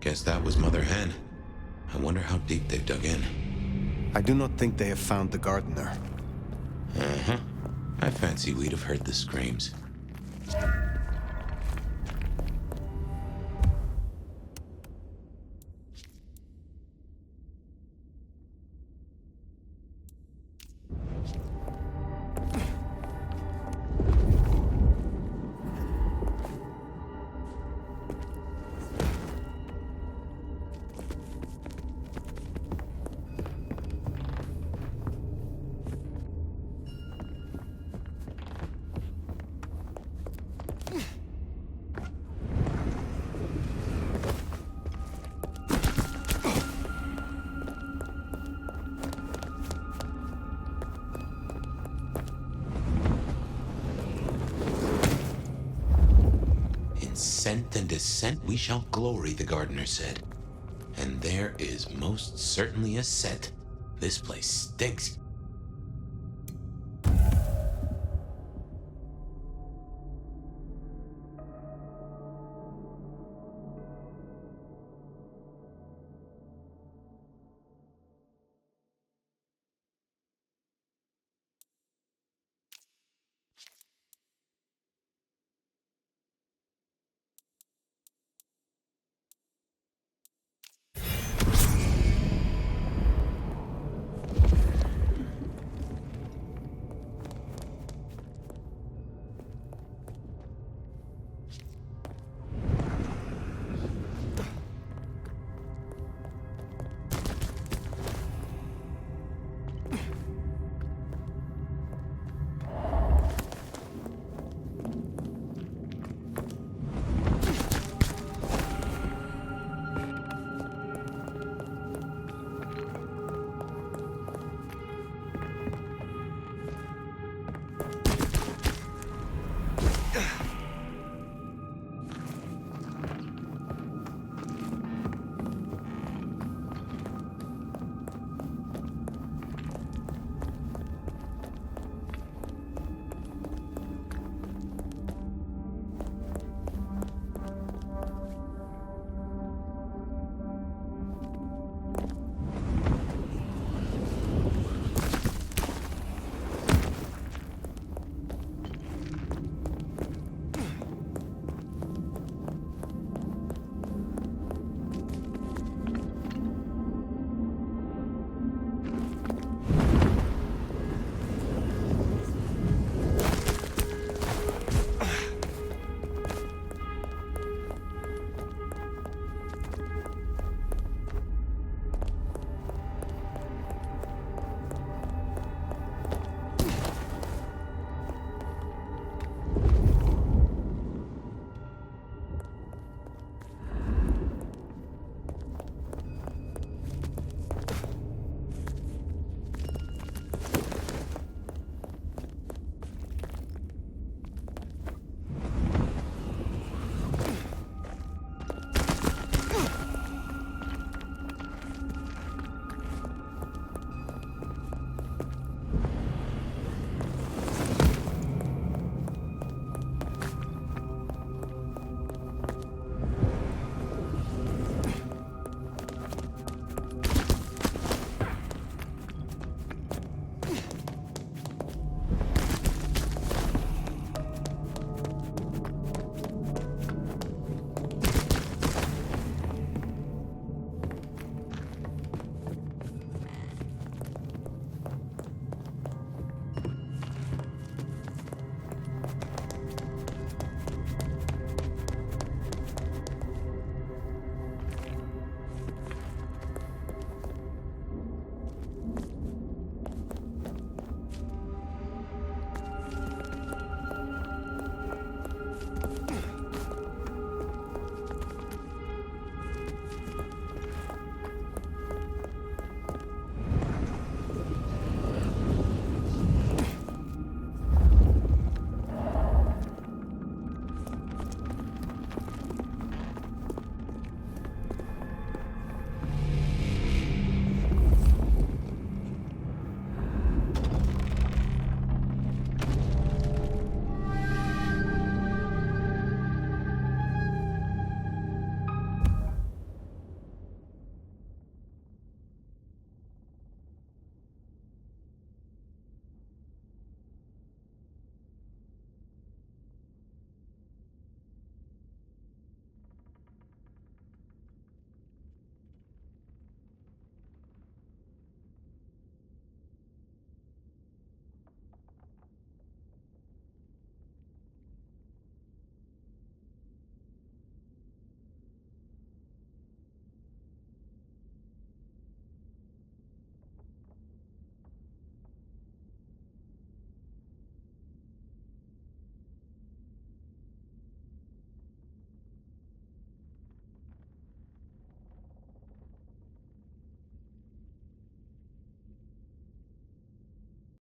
Guess that was Mother Hen. I wonder how deep they've dug in. I do not think they have found the gardener. Uh-huh. I fancy we'd have heard the screams. Ascent and descent we shall glory, the gardener said. And there is most certainly a set. This place stinks.